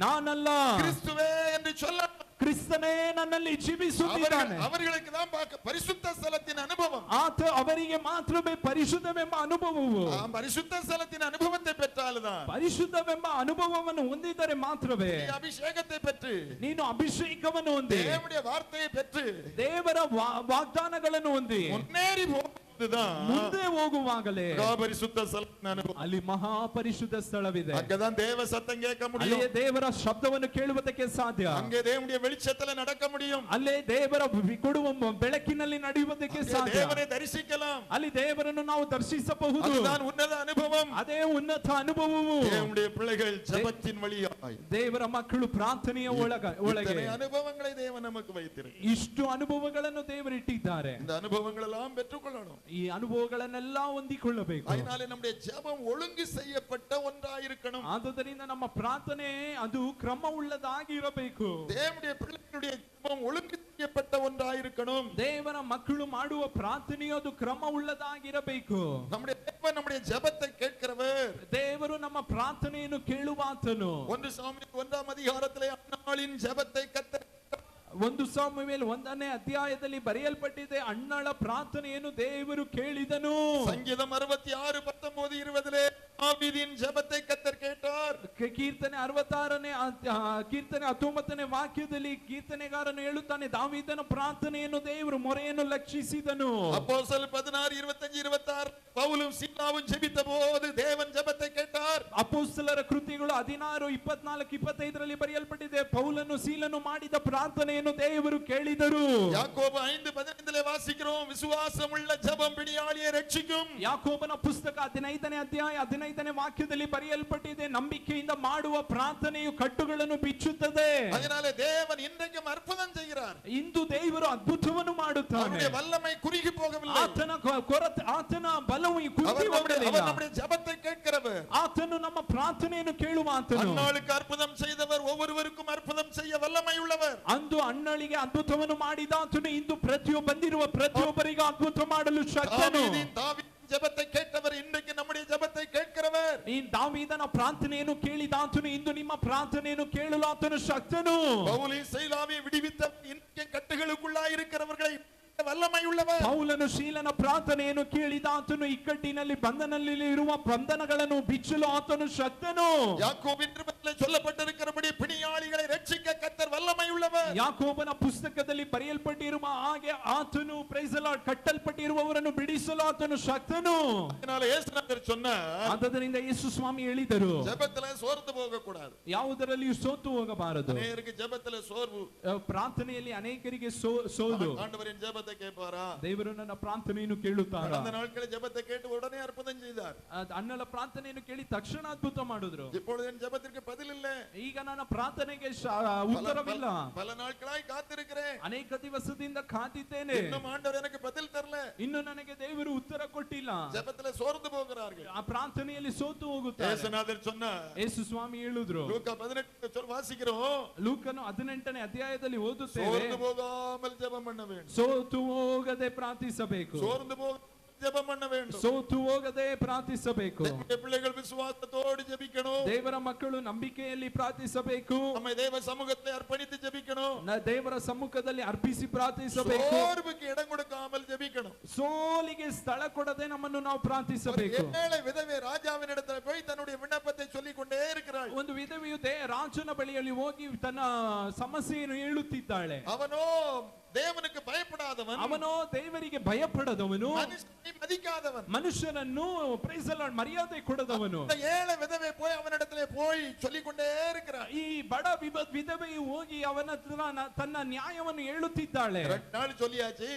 ನಾನಲ್ಲ, கிறிஸ்துவே என்று சொல்ல ಕ್ರಿಸ್ತನೇ ನನ್ನಲ್ಲಿ ಜೀವಿಸುತ್ತಿದ್ದಾನೆ. அவர்களுக்கு தான் பரிசுத்த ஸ்தலத்தின் அனுபவம். ಆತ ಅವರಿಗೆ ಮಾತ್ರವೇ ಪರಿಶುದ್ಧವೆಂಬ ಅನುಭವವು. பரிசுத்த ஸ்தலத்தின் அனுபவத்தை பெற்றால்தான், ಪರಿಶುದ್ಧವೆಂಬ ಅನುಭವವನ್ನು ಹೊಂದಿದರೆ ಮಾತ್ರವೇ, அபிஷேகத்தை பெற்று, ನೀನು ಅಭಿಷೇಕವನ್ನು ಹೊಂದಿ, தேவனுடைய வார்த்தையை பெற்று, ದೇವರ ವಾಗ್ದಾನಗಳನ್ನು ಹೊಂದಿ முன்னேறி போகுதுதான் ಮುಂದೆ ಹೋಗುವಾಗಲೇ பரிசுத்த ஸ்தலத்தின் அனுபவம். ಅಲ್ಲಿ ಮಹಾಪರಿಶುದ್ಧ ಸ್ಥಳವಿದೆ. அங்கதான் தேவ சத்தம் கேட்க முடியும், ಅಲ್ಲೇ ದೇವರ ಶಬ್ದವನ್ನು ಕೇಳುವುದಕ್ಕೆ ಸಾಧ್ಯ, அங்கே தேவனுடைய வெளிச்சத்துல நடக்க முடியும், ಅಲ್ಲೇ ದೇವರ ಕೊಡುವ ಬೆಳಕಿನಲ್ಲಿ ನಡೆಯುವುದಕ್ಕೆ ಸಾಧ್ಯ, தேவனை தரிசிக்கலாம். ಅಲ್ಲಿ ದೇವರನ್ನು ನಾವು ದರ್ಶಿಸಬಹುದು. அதுதான் உன்னத அனுபவம். ಅದೇ ಉನ್ನತ ಅನುಭವವು. தேவனுடைய பிள்ளைகள் ஜெபத்தின் வழியாய் ದೇವರ ಮಕ್ಕಳು ಪ್ರಾರ್ಥನೆಯ ಒಳಗೆ இத்தனை அனுபவங்களை தேவன் நமக்கு வைத்திருக்கிறார். ಇಷ್ಟು ಅನುಭವಗಳನ್ನು ದೇವರಿಟ್ಟಿದ್ದಾರೆ. இந்த அனுபவங்கள் எல்லாம் பெற்றுக்கொள்ளணும். ಈ ಅನುಭವಗಳನ್ನೆಲ್ಲ ಹೊಂದಿಕೊಳ್ಳಬೇಕು. அதனால நம்முடைய ஜெபம் ஒழுங்கு செய்யப்பட்ட ஒன்றாயிருக்கணும். ಆದುದರಿಂದ ನಮ್ಮ ಪ್ರಾರ್ಥನೆ ಅದು ಕ್ರಮವುಳ್ಳದಾಗಿ ಇರಬೇಕು. தேவனுடைய பிள்ளைகளுடைய ஜெபம் ஒழுங்கு செய்யப்பட்ட ஒன்றாயிருக்கணும். ದೇವರ ಮಕ್ಕಳು ಮಾಡುವ ಪ್ರಾರ್ಥನೆಯು ಅದು ಕ್ರಮವುಳ್ಳದಾಗಿರಬೇಕು. நம்முடைய தேவன் நம்முடைய ஜெபத்தை கேட்கிறவர். ದೇವರು ನಮ್ಮ ಪ್ರಾರ್ಥನೆಯನ್ನು ಕೇಳುವಾತನು. 1 சாமுவேல் 1ஆம் அதிகாரத்திலே அன்னாளின் ஜெபத்தை கர்த்தர் 1 ಸಾಮುವೇಲ್ 1ನೇ ಅಧ್ಯಾಯದಲ್ಲಿ ಬರೆಯಲ್ಪಟ್ಟಿದೆ, ಅಣ್ಣಳ ಪ್ರಾರ್ಥನೆಯನ್ನು ದೇವರು ಕೇಳಿದನು. சங்கீதம் 66 19 20 தாவீதின் ஜெபத்தை கர்த்தர் கேட்டார். ಕೀರ್ತನೆ 66ನೇ ಕೀರ್ತನೆ 19ನೇ ವಾಕ್ಯದಲ್ಲಿ ಕೀರ್ತನೆಗಾರನು ಹೇಳುತ್ತಾನೆ, ದಾವೀದನ ಪ್ರಾರ್ಥನೆಯನ್ನು ದೇವರು ಮೊರೆಯನ್ನು ಲಕ್ಷಿಸಿದನು. அப்போஸ்தலர் 16 25 26 பவுலும் சீலாவும் ஜெபித்தபோது தேவன் ஜெபத்தை கேட்டார். ಅಪೊಸ್ತಲರ ಕೃತ್ಯಗಳು 16 24 25ರಲ್ಲಿ ಬರೆಯಲ್ಪಟ್ಟಿದೆ, ಪೌಲನು ಸೀಲನು ಮಾಡಿದ ಪ್ರಾರ್ಥನೆಯನ್ನು ದೇವರು ಕೇಳಿದರು. யாக்கோபு 5:15 வாசிக்கிறோம், விசுவாசமுள்ள ஜெபம் பிணியாளியை ரட்சிக்கும். ಯಾಕೋಬನ ಪುಸ್ತಕ 15ನೇ ಅಧ್ಯಾಯ 15ನೇ ವಾಕ್ಯದಲ್ಲಿ ಬರೆಯಲ್ಪಟ್ಟಿದೆ, ನಂಬಿಕೆಯಿಂದ ಮಾಡುವ ಪ್ರಾರ್ಥನೆಯು ಕಟ್ಟುಗಳನ್ನು ಬಿಚ್ಚುತ್ತದೆ. அதனால தேவன் இன்றைக்கும் அற்புதம் செய்கிறார். ಇಂದು ದೇವರು ಅದ್ಭುತವನ್ನು ಮಾಡುತ್ತಾನೆ. அவருடைய வல்லமை குறுகி போகவில்லை. ಆತನ ಬಲವು ಕುಂದಿ அவர் ಹೋಗಲಿಲ್ಲ. நம்முடைய ஜெபத்தை கேட்கிறவர். ಆತನು ನಮ್ಮ ಪ್ರಾರ್ಥನೆಯನ್ನು ಕೇಳುವ ಆತನು. அன்னாளுக்கு அற்புதம் செய்தவர், ஒவ்வொருவருக்கும் அற்புதம் செய்ய வல்லமை உள்ளவர். ಅಂದು ಅಣ್ಣಳಿಗೆ ಅದ್ಭುತವನ್ನು ಮಾಡಿದ ಆತನು ಇಂದು ಬಂದಿರುವ ಪ್ರತಿಯೊಬ್ಬರಿಗೆ ಅದ್ಭುತ ಮಾಡಲು ಶಕ್ತನು. தாவೀದಿನ ஜெபத்தை கேட்டவர் இன்றைக்கு நம்முடைய ஜெபத்தை கேட்கிறவர். ಈ ದಾವೀದನ ಪ್ರಾರ್ಥನೆಯನ್ನು ಕೇಳಿದ ಆತನು ಇಂದು ನಿಮ್ಮ ಪ್ರಾರ್ಥನೆಯನ್ನು ಕೇಳಲು ಆತನು ಶಕ್ತನು. பவுலை சீலாவை விடுவித்த இன்றைக்கு கட்டுகளுக்குள்ளாய் இருக்கிறவர்களை வல்லமை உள்ளவர். ಪೌಲನು ಶೀಲನ ಪ್ರಾರ್ಥನೆಯನ್ನು ಕೇಳಿದ ಆತನು ಇಕ್ಕಟ್ಟಿನಲ್ಲಿ ಬಂಧನಲ್ಲಿ ಇರುವ ಬಂಧನಗಳನ್ನು ಬಿಚ್ಚಲು ಆತನು ಶಕ್ತನು. யாக்கோபின் நிருபத்திலே சொல்லப்பட்டிருக்கிறபடி பிணியாளிகளை ரட்சிக்க கர்த்தர் வல்லமை உள்ளவர். ಯಾಕೋಬನ ಪುಸ್ತಕದಲ್ಲಿ ಬರೆಯಲ್ಪಟ್ಟಿರುವ ಹಾಗೆ ಆತನು ಪ್ರೈಸ್ ದಿ ಲಾರ್ಡ್ ಕಟ್ಟಲ್ಪಟ್ಟಿರುವವರನ್ನು ಬಿಡಿಸಲು ಆತನು ಶಕ್ತನು. அதனால இயேசுநாதர் சொன்னார், ಆದ್ದರಿಂದ ಯೇಸು ಸ್ವಾಮಿ ಹೇಳಿದರು, ஜெபத்திலே சோர்ந்து போக கூடாது. ಯಾವುದರಲ್ಲಿಯೂ ಸೋತು ಹೋಗಬಾರದು. ಅನೇಕರಿಗೆ ಜೆಬத்திலே ಸೋರ್ವು, ಪ್ರಾರ್ಥನೆಯಲ್ಲಿ ಅನೇಕರಿಗೆ ಸೋಲು. ஆண்டவரின் ஜெபத்தை கேட்பாரா? ದೇವರು ನನ್ನ ಪ್ರಾರ್ಥನೆಯನ್ನು ಕೇಳುತ್ತಾರಾ? அந்த நாட்களில் ஜெபத்தை கேட்டு உடனே அற்புதம் செய்தார். ಅಣ್ಣಳ ಪ್ರಾರ್ಥನೆಯನ್ನು ಕೇಳಿ ತಕ್ಷಣ ಅದ್ಭುತ ಮಾಡಿದ್ರು. இப்பொழுது என் ஜெபத்திற்கு பதில் இல்லை. ಈಗ ನನ್ನ ಪ್ರಾರ್ಥನೆಗೆ ಉತ್ತರವಿಲ್ಲ. பல நாட்களாய் காத்திருக்கிறேன். ಅನೇಕ ದಿವಸದಿಂದ ಕಾದಿದ್ದೇನೆ. இன்னும் ಆண்டவர் எனக்கு பதில் தரல. ಇನ್ನು ನನಗೆ ದೇವರು ಉತ್ತರ ಕೊಟ್ಟಿಲ್ಲ. ஜெபத்திலே சோர்ந்து போகிறார்கள். ಆ ಪ್ರಾರ್ಥನೆಯಲ್ಲಿ ಸೋತು ಹೋಗುತ್ತಾರೆ. ಯೇಸುನಾಥர் சொன்னார், ಯೇಸು ಸ್ವಾಮಿ ಹೇಳಿದ್ರು, ಲೂಕ 18 வாசிக்கிறோம், ಲೂಕನು 18ನೇ ಅಧ್ಯಾಯದಲ್ಲಿ ಓದುತ್ತೇವೆ, சோர்ந்து போகாமல் ஜெபம் பண்ண வேண்டும். ಸೋತು ಹೋಗದೆ ಪ್ರಾರ್ಥಿಸಬೇಕು. சோர்ந்து போக ஜெபம் பண்ண வேண்டும். ಸೋತು ಹೋಗದೆ ಪ್ರಾರ್ಥಿಸಬೇಕು. பிள்ளைகள் விசுவாசத்தோடு ஜெபிக்கணும். ದೇವರ ಮಕ್ಕಳು ನಂಬಿಕೆಯಲ್ಲಿ ಪ್ರಾರ್ಥಿಸಬೇಕು. நம்ம தேவ சமூகத்தை அர்ப்பணித்து ஜெபிக்கணும். ದೇವರ ಸಮ್ಮುಖದಲ್ಲಿ ಅರ್ಪಿಸಿ ಪ್ರಾರ್ಥಿಸಬೇಕು. சோர்வுக்கு இடம் கொடுக்காமல் ஜெபிக்கணும். ಸೋಲಿಗೆ ಸ್ಥಳ ಕೊಡದೆ ನಮ್ಮನ್ನು ನಾವು ಪ್ರಾರ್ಥಿಸಬೇಕು. ஏழை விதவை ராஜாவினிடத்தில் போய் தன்னுடைய விண்ணப்பத்தை சொல்லிக் கொண்டே இருக்கிறாள். ಒಂದು ವಿಧವೆಯು ರಾಜನ ಬಳಿಯಲ್ಲಿ ಹೋಗಿ ತನ್ನ ಸಮಸ್ಯೆಯನ್ನು ಹೇಳುತ್ತಿದ್ದಾಳೆ. ಅವನೋ ದೇವನಿಗೆ ಭಯಪಡಾದವನು, ಅವನೋ ದೇವರಿಗೆ ಭಯಪಡದವನು, ಮನುಷ್ಯனை ಮದಿಕಾದವನು, ಮನುಷ್ಯನನ್ನು ಪ್ರೈಸ್ ದಿ ಲಾರ್ಡ್ ಮರ್ಯಾದೆ ಕೊಡದವನು. ஏழை விதவை போய் அவனிடத்திலே போய் சொல்லிக் கொண்டே இருக்கிறாள். ಈ ಬಡ ವಿಧವೆಯು ಹೋಗಿ ಅವನ ಹತ್ರ ತನ್ನ ನ್ಯಾಯವನ್ನು ಹೇಳುತ್ತಿದ್ದಾಳೆ. 2 நாள் சொல்லியாச்சு,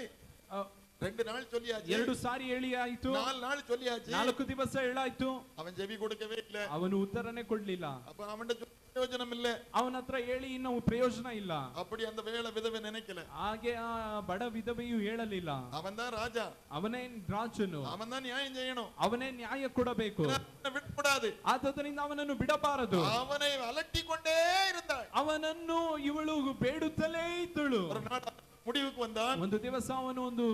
2 நாள் சொல்லியாச்சு, 2 ಸಾರಿ ಹೇಳಿ ಆಯ್ತು, 4 நாள் சொல்லியாச்சு, 4 ದಿವಸ ಹೇಳಾಯ್ತು. அவன் ஜெபி கொடுக்கவே ಇಲ್ಲ. ಅವನು ಉತ್ತರನೇ ಕೊಡ್ಲಿಲ್ಲ. அப்ப அவன்ட ಪ್ರಯೋಜನ ಇಲ್ಲ. ಅವನ ಹತ್ರ ಹೇಳಿ ಇನ್ನೂ ಪ್ರಯೋಜನ ಇಲ್ಲ. அப்படி அந்த வேளை விதவை நினைக்கல. ಹಾಗೆ ಆ ಬಡ ವಿಧವೆಯು ಹೇಳಲಿಲ್ಲ. அவன் தான் ராஜா, ಅವನೇ ರಾಜನು, அவன் தான் நியாயம் செய்யணும், ಅವನೇ ನ್ಯಾಯ ಕೊಡಬೇಕು. விடக்கூடாது. ಆದ್ದರಿಂದ ಅವನನ್ನು ಬಿಡಬಾರದು. அவனை அலட்டிக்கொண்டே இருந்தாள். ಅವನನ್ನು ಇವಳು ಬೇಡುತ್ತಲೇ ಇದ್ದಳು. ஒரு நாள் முடிவுக்கு வந்தான். ಒಂದು ದಿವಸ ಅವನು ಒಂದು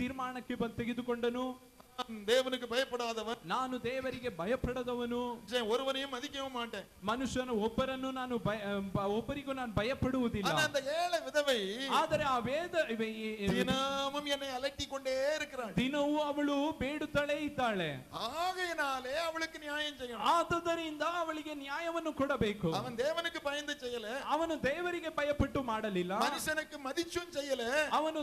ತೀರ್ಮಾನಕ್ಕೆ ತೆಗೆದುಕೊಂಡನು. தேவனுக்கு பயப்படாதவன், ನಾನು ದೇವರಿಗೆ ಭಯಪಡದವನು, ஒருவனையும் மதிக்கவும் மாட்டேன், ಮನುಷ್ಯನ ಒಬ್ಬರನ್ನು ನಾನು ಒಬ್ಬರಿಗೂ ನಾನು ಭಯಪಡುವುದಿಲ್ಲ. அந்த ஏழை விதவை ಆದರೆ ಆ தினமும் என்னை அலட்டிக் கொண்டே இருக்கிறாள். ದಿನವೂ ಅವಳು ಬೇಡುತ್ತಲೇ ಇದ್ದಾಳೆ. ஆகையினாலே அவளுக்கு நியாயம் செய்யணும். ಆದ್ದರಿಂದ ಅವಳಿಗೆ ನ್ಯಾಯವನ್ನು ಕೊಡಬೇಕು. அவன் தேவனுக்கு பயந்து செய்யல, ಅವನು ದೇವರಿಗೆ ಭಯಪಟ್ಟು ಮಾಡಲಿಲ್ಲ, ಮನುಷ್ಯனுக்கு மதிச்சும் செய்யல, ಅವನು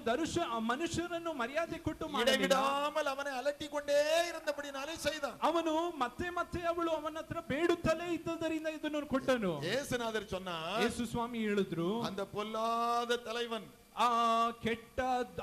ಮನುಷ್ಯರನ್ನು ಮರ್ಯಾದೆ ಕೊಟ್ಟು ಮಾಡಲಿಲ್ಲ, இடைவிடாமல் அவனை அலட்டிக் கொண்டே இருந்தபடினாலே செய்தான். ಅವನು ಮತ್ತೆ ಮತ್ತೆ ಅವಳು ಅವನ ಹತ್ರ ಬೇಡುತ್ತಲೇ ಇದ್ದದರಿಂದ ಇದನ್ನು ಕೊಟ್ಟನು. ಯೇಸುನಾಥர் சொன்னார், ಯೇಸು ಸ್ವಾಮಿ ಹೇಳಿದ್ರು, அந்த பொல்லாத தலைவன், ಆ ಕೆಟ್ಟ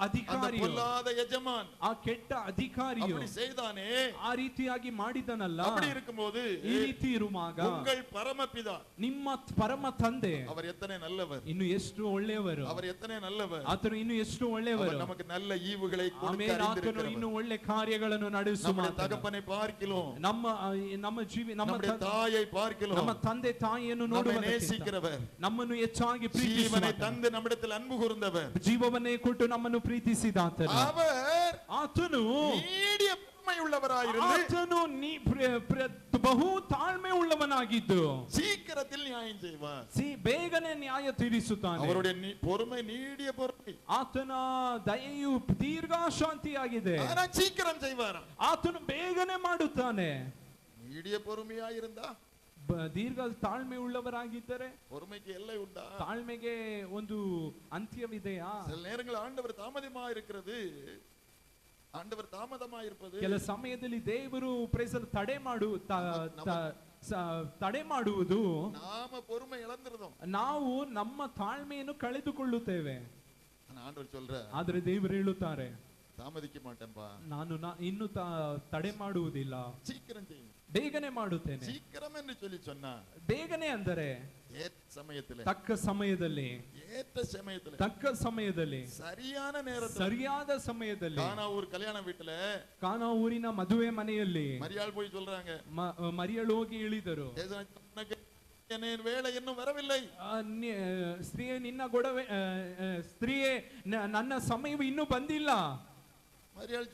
ಅಧಿಕಾರಿ, பொல்லாத எஜமான், ಆ ಕೆಟ್ಟ ಅಧಿಕಾರಿಯು அப்படி செய்தானே, ಆ ರೀತಿಯಾಗಿ ಮಾಡಿದನಲ್ಲ. அப்படி இருக்கும்போது ಈ ರೀತಿ ಇರುವಾಗ உங்கள் பரமபிதா, ನಿಮ್ಮ ಪರಮ ತಂದೆ அவர் எத்தனை நல்லவர், ಇನ್ನು ಎಷ್ಟು ಒಳ್ಳೆಯವರು, அவர் எத்தனை நல்லவர், ಆತನು ಇನ್ನು ಎಷ್ಟು ಒಳ್ಳೆಯವರು, நமக்கு நல்ல ஈவுகளை கொடுத்து ಆಮೇಲೆ ಆತನು அறிந்திருக்கிறவர். ಇನ್ನು ಒಳ್ಳೆ ಕಾರ್ಯಗಳನ್ನು ನಡೆಸುವ நம்முடைய தகப்பனை பார்க்கிறோம், ನಮ್ಮ நம்முடைய தாயை பார்க்கிறோம், ನಮ್ಮ ತಂದೆ ತಾಯಿಯನ್ನು நம்மை ನೋಡುವ நேசிக்கிறவர், ನಮ್ಮನ್ನು ಹೆಚ್ಚಾಗಿ ஜீவனை ಪ್ರೀತಿಸುವ, தந்து நம்மிடத்தில் ಅன்பು கூர்ந்தவர், ಜೀವವನ್ನೇ ಕೊಟ್ಟು ನಮ್ಮನ್ನು ಪ್ರೀತಿಸಿದಾತನು. அவர் ಆತನು ನೀಡಿಯ பொறுமை உள்ளவராயிருந்து, ಆತನು ಬಹು ತಾಳ್ಮೆ ಉಳ್ಳವನಾಗಿದ್ದು சீக்கிரத்தில் நியாயம் செய்வார். ಬೇಗನೆ ನ್ಯಾಯ ತೀರಿಸುತ್ತಾನೆ. அவருடைய பொறுமை நீடிய பொறுமை, ಆತನ ದಯೆಯು ದೀರ್ಘಶಾಂತಿಯಾಗಿದೆ. ஆனா சீக்கிரம் செய்வார். ಆತನು ಬೇಗನೆ ಮಾಡುತ್ತಾನೆ. நீடிய பொறுமையாயிருந்தா, ದೀರ್ಘ ತಾಳ್ಮೆ ಉಳ್ಳವರಾಗಿದ್ದರೆ, பொறுமைக்கு எல்லை உண்டா? ತಾಳ್ಮೆಗೆ ಒಂದು ಅಂತ್ಯವಿದೆಯಾ? சில நேரங்கள் ஆண்டவர் தாமதமா இருக்கிறது, ஆண்டவர் தாமதமா இருப்பது, ಕೆಲ ಸಮಯದಲ್ಲಿ ದೇವರು ತಡೆ ಮಾಡುವುದು நாம பொறுமை இழந்துறோம், ನಾವು ನಮ್ಮ ತಾಳ್ಮೆಯನ್ನು ಕಳೆದುಕೊಳ್ಳುತ್ತೇವೆ. ஆண்டவர் சொல்ற, ಆದ್ರೆ ದೇವರು ಹೇಳುತ್ತಾರೆ, தாமதிக்க மாட்டேன்பா, ನಾನು ಇನ್ನು ತಡೆ ಮಾಡುವುದಿಲ್ಲ, சீக்கிரம் செய்யும், ಬೇಗನೆ ಮಾಡುತ್ತೇನೆ. சீக்கிரம் என்று சொல்லி சொன்னா ಬೇಗನೆ ಅಂದರೆ ஏற்ற சமயத்துல, ತಕ್ಕ ಸಮಯದಲ್ಲಿ, ஏற்ற சமயத்துல, ತಕ್ಕ ಸಮಯದಲ್ಲಿ, சரியான நேரத்துல. ಸರಿಯಾದ ಸಮಯದಲ್ಲಿ. கானா ஊர் கல்யாண வீட்டுல ಕಾನಾ ಊರಿನ ಮದುವೆ ಮನೆಯಲ್ಲಿ மரியாள் போய் சொல்றாங்க, ಮರಿಯಳು ಹೋಗಿ ಹೇಳಿದರು, என் வேலை இன்னும் வரவில்லை, ಸ್ತ್ರೀಯೇ ನಿನ್ನ ಗೊಡವೆ, ಸ್ತ್ರೀಯೇ ನನ್ನ ಸಮಯವು ಇನ್ನೂ ಬಂದಿಲ್ಲ. மரியாள்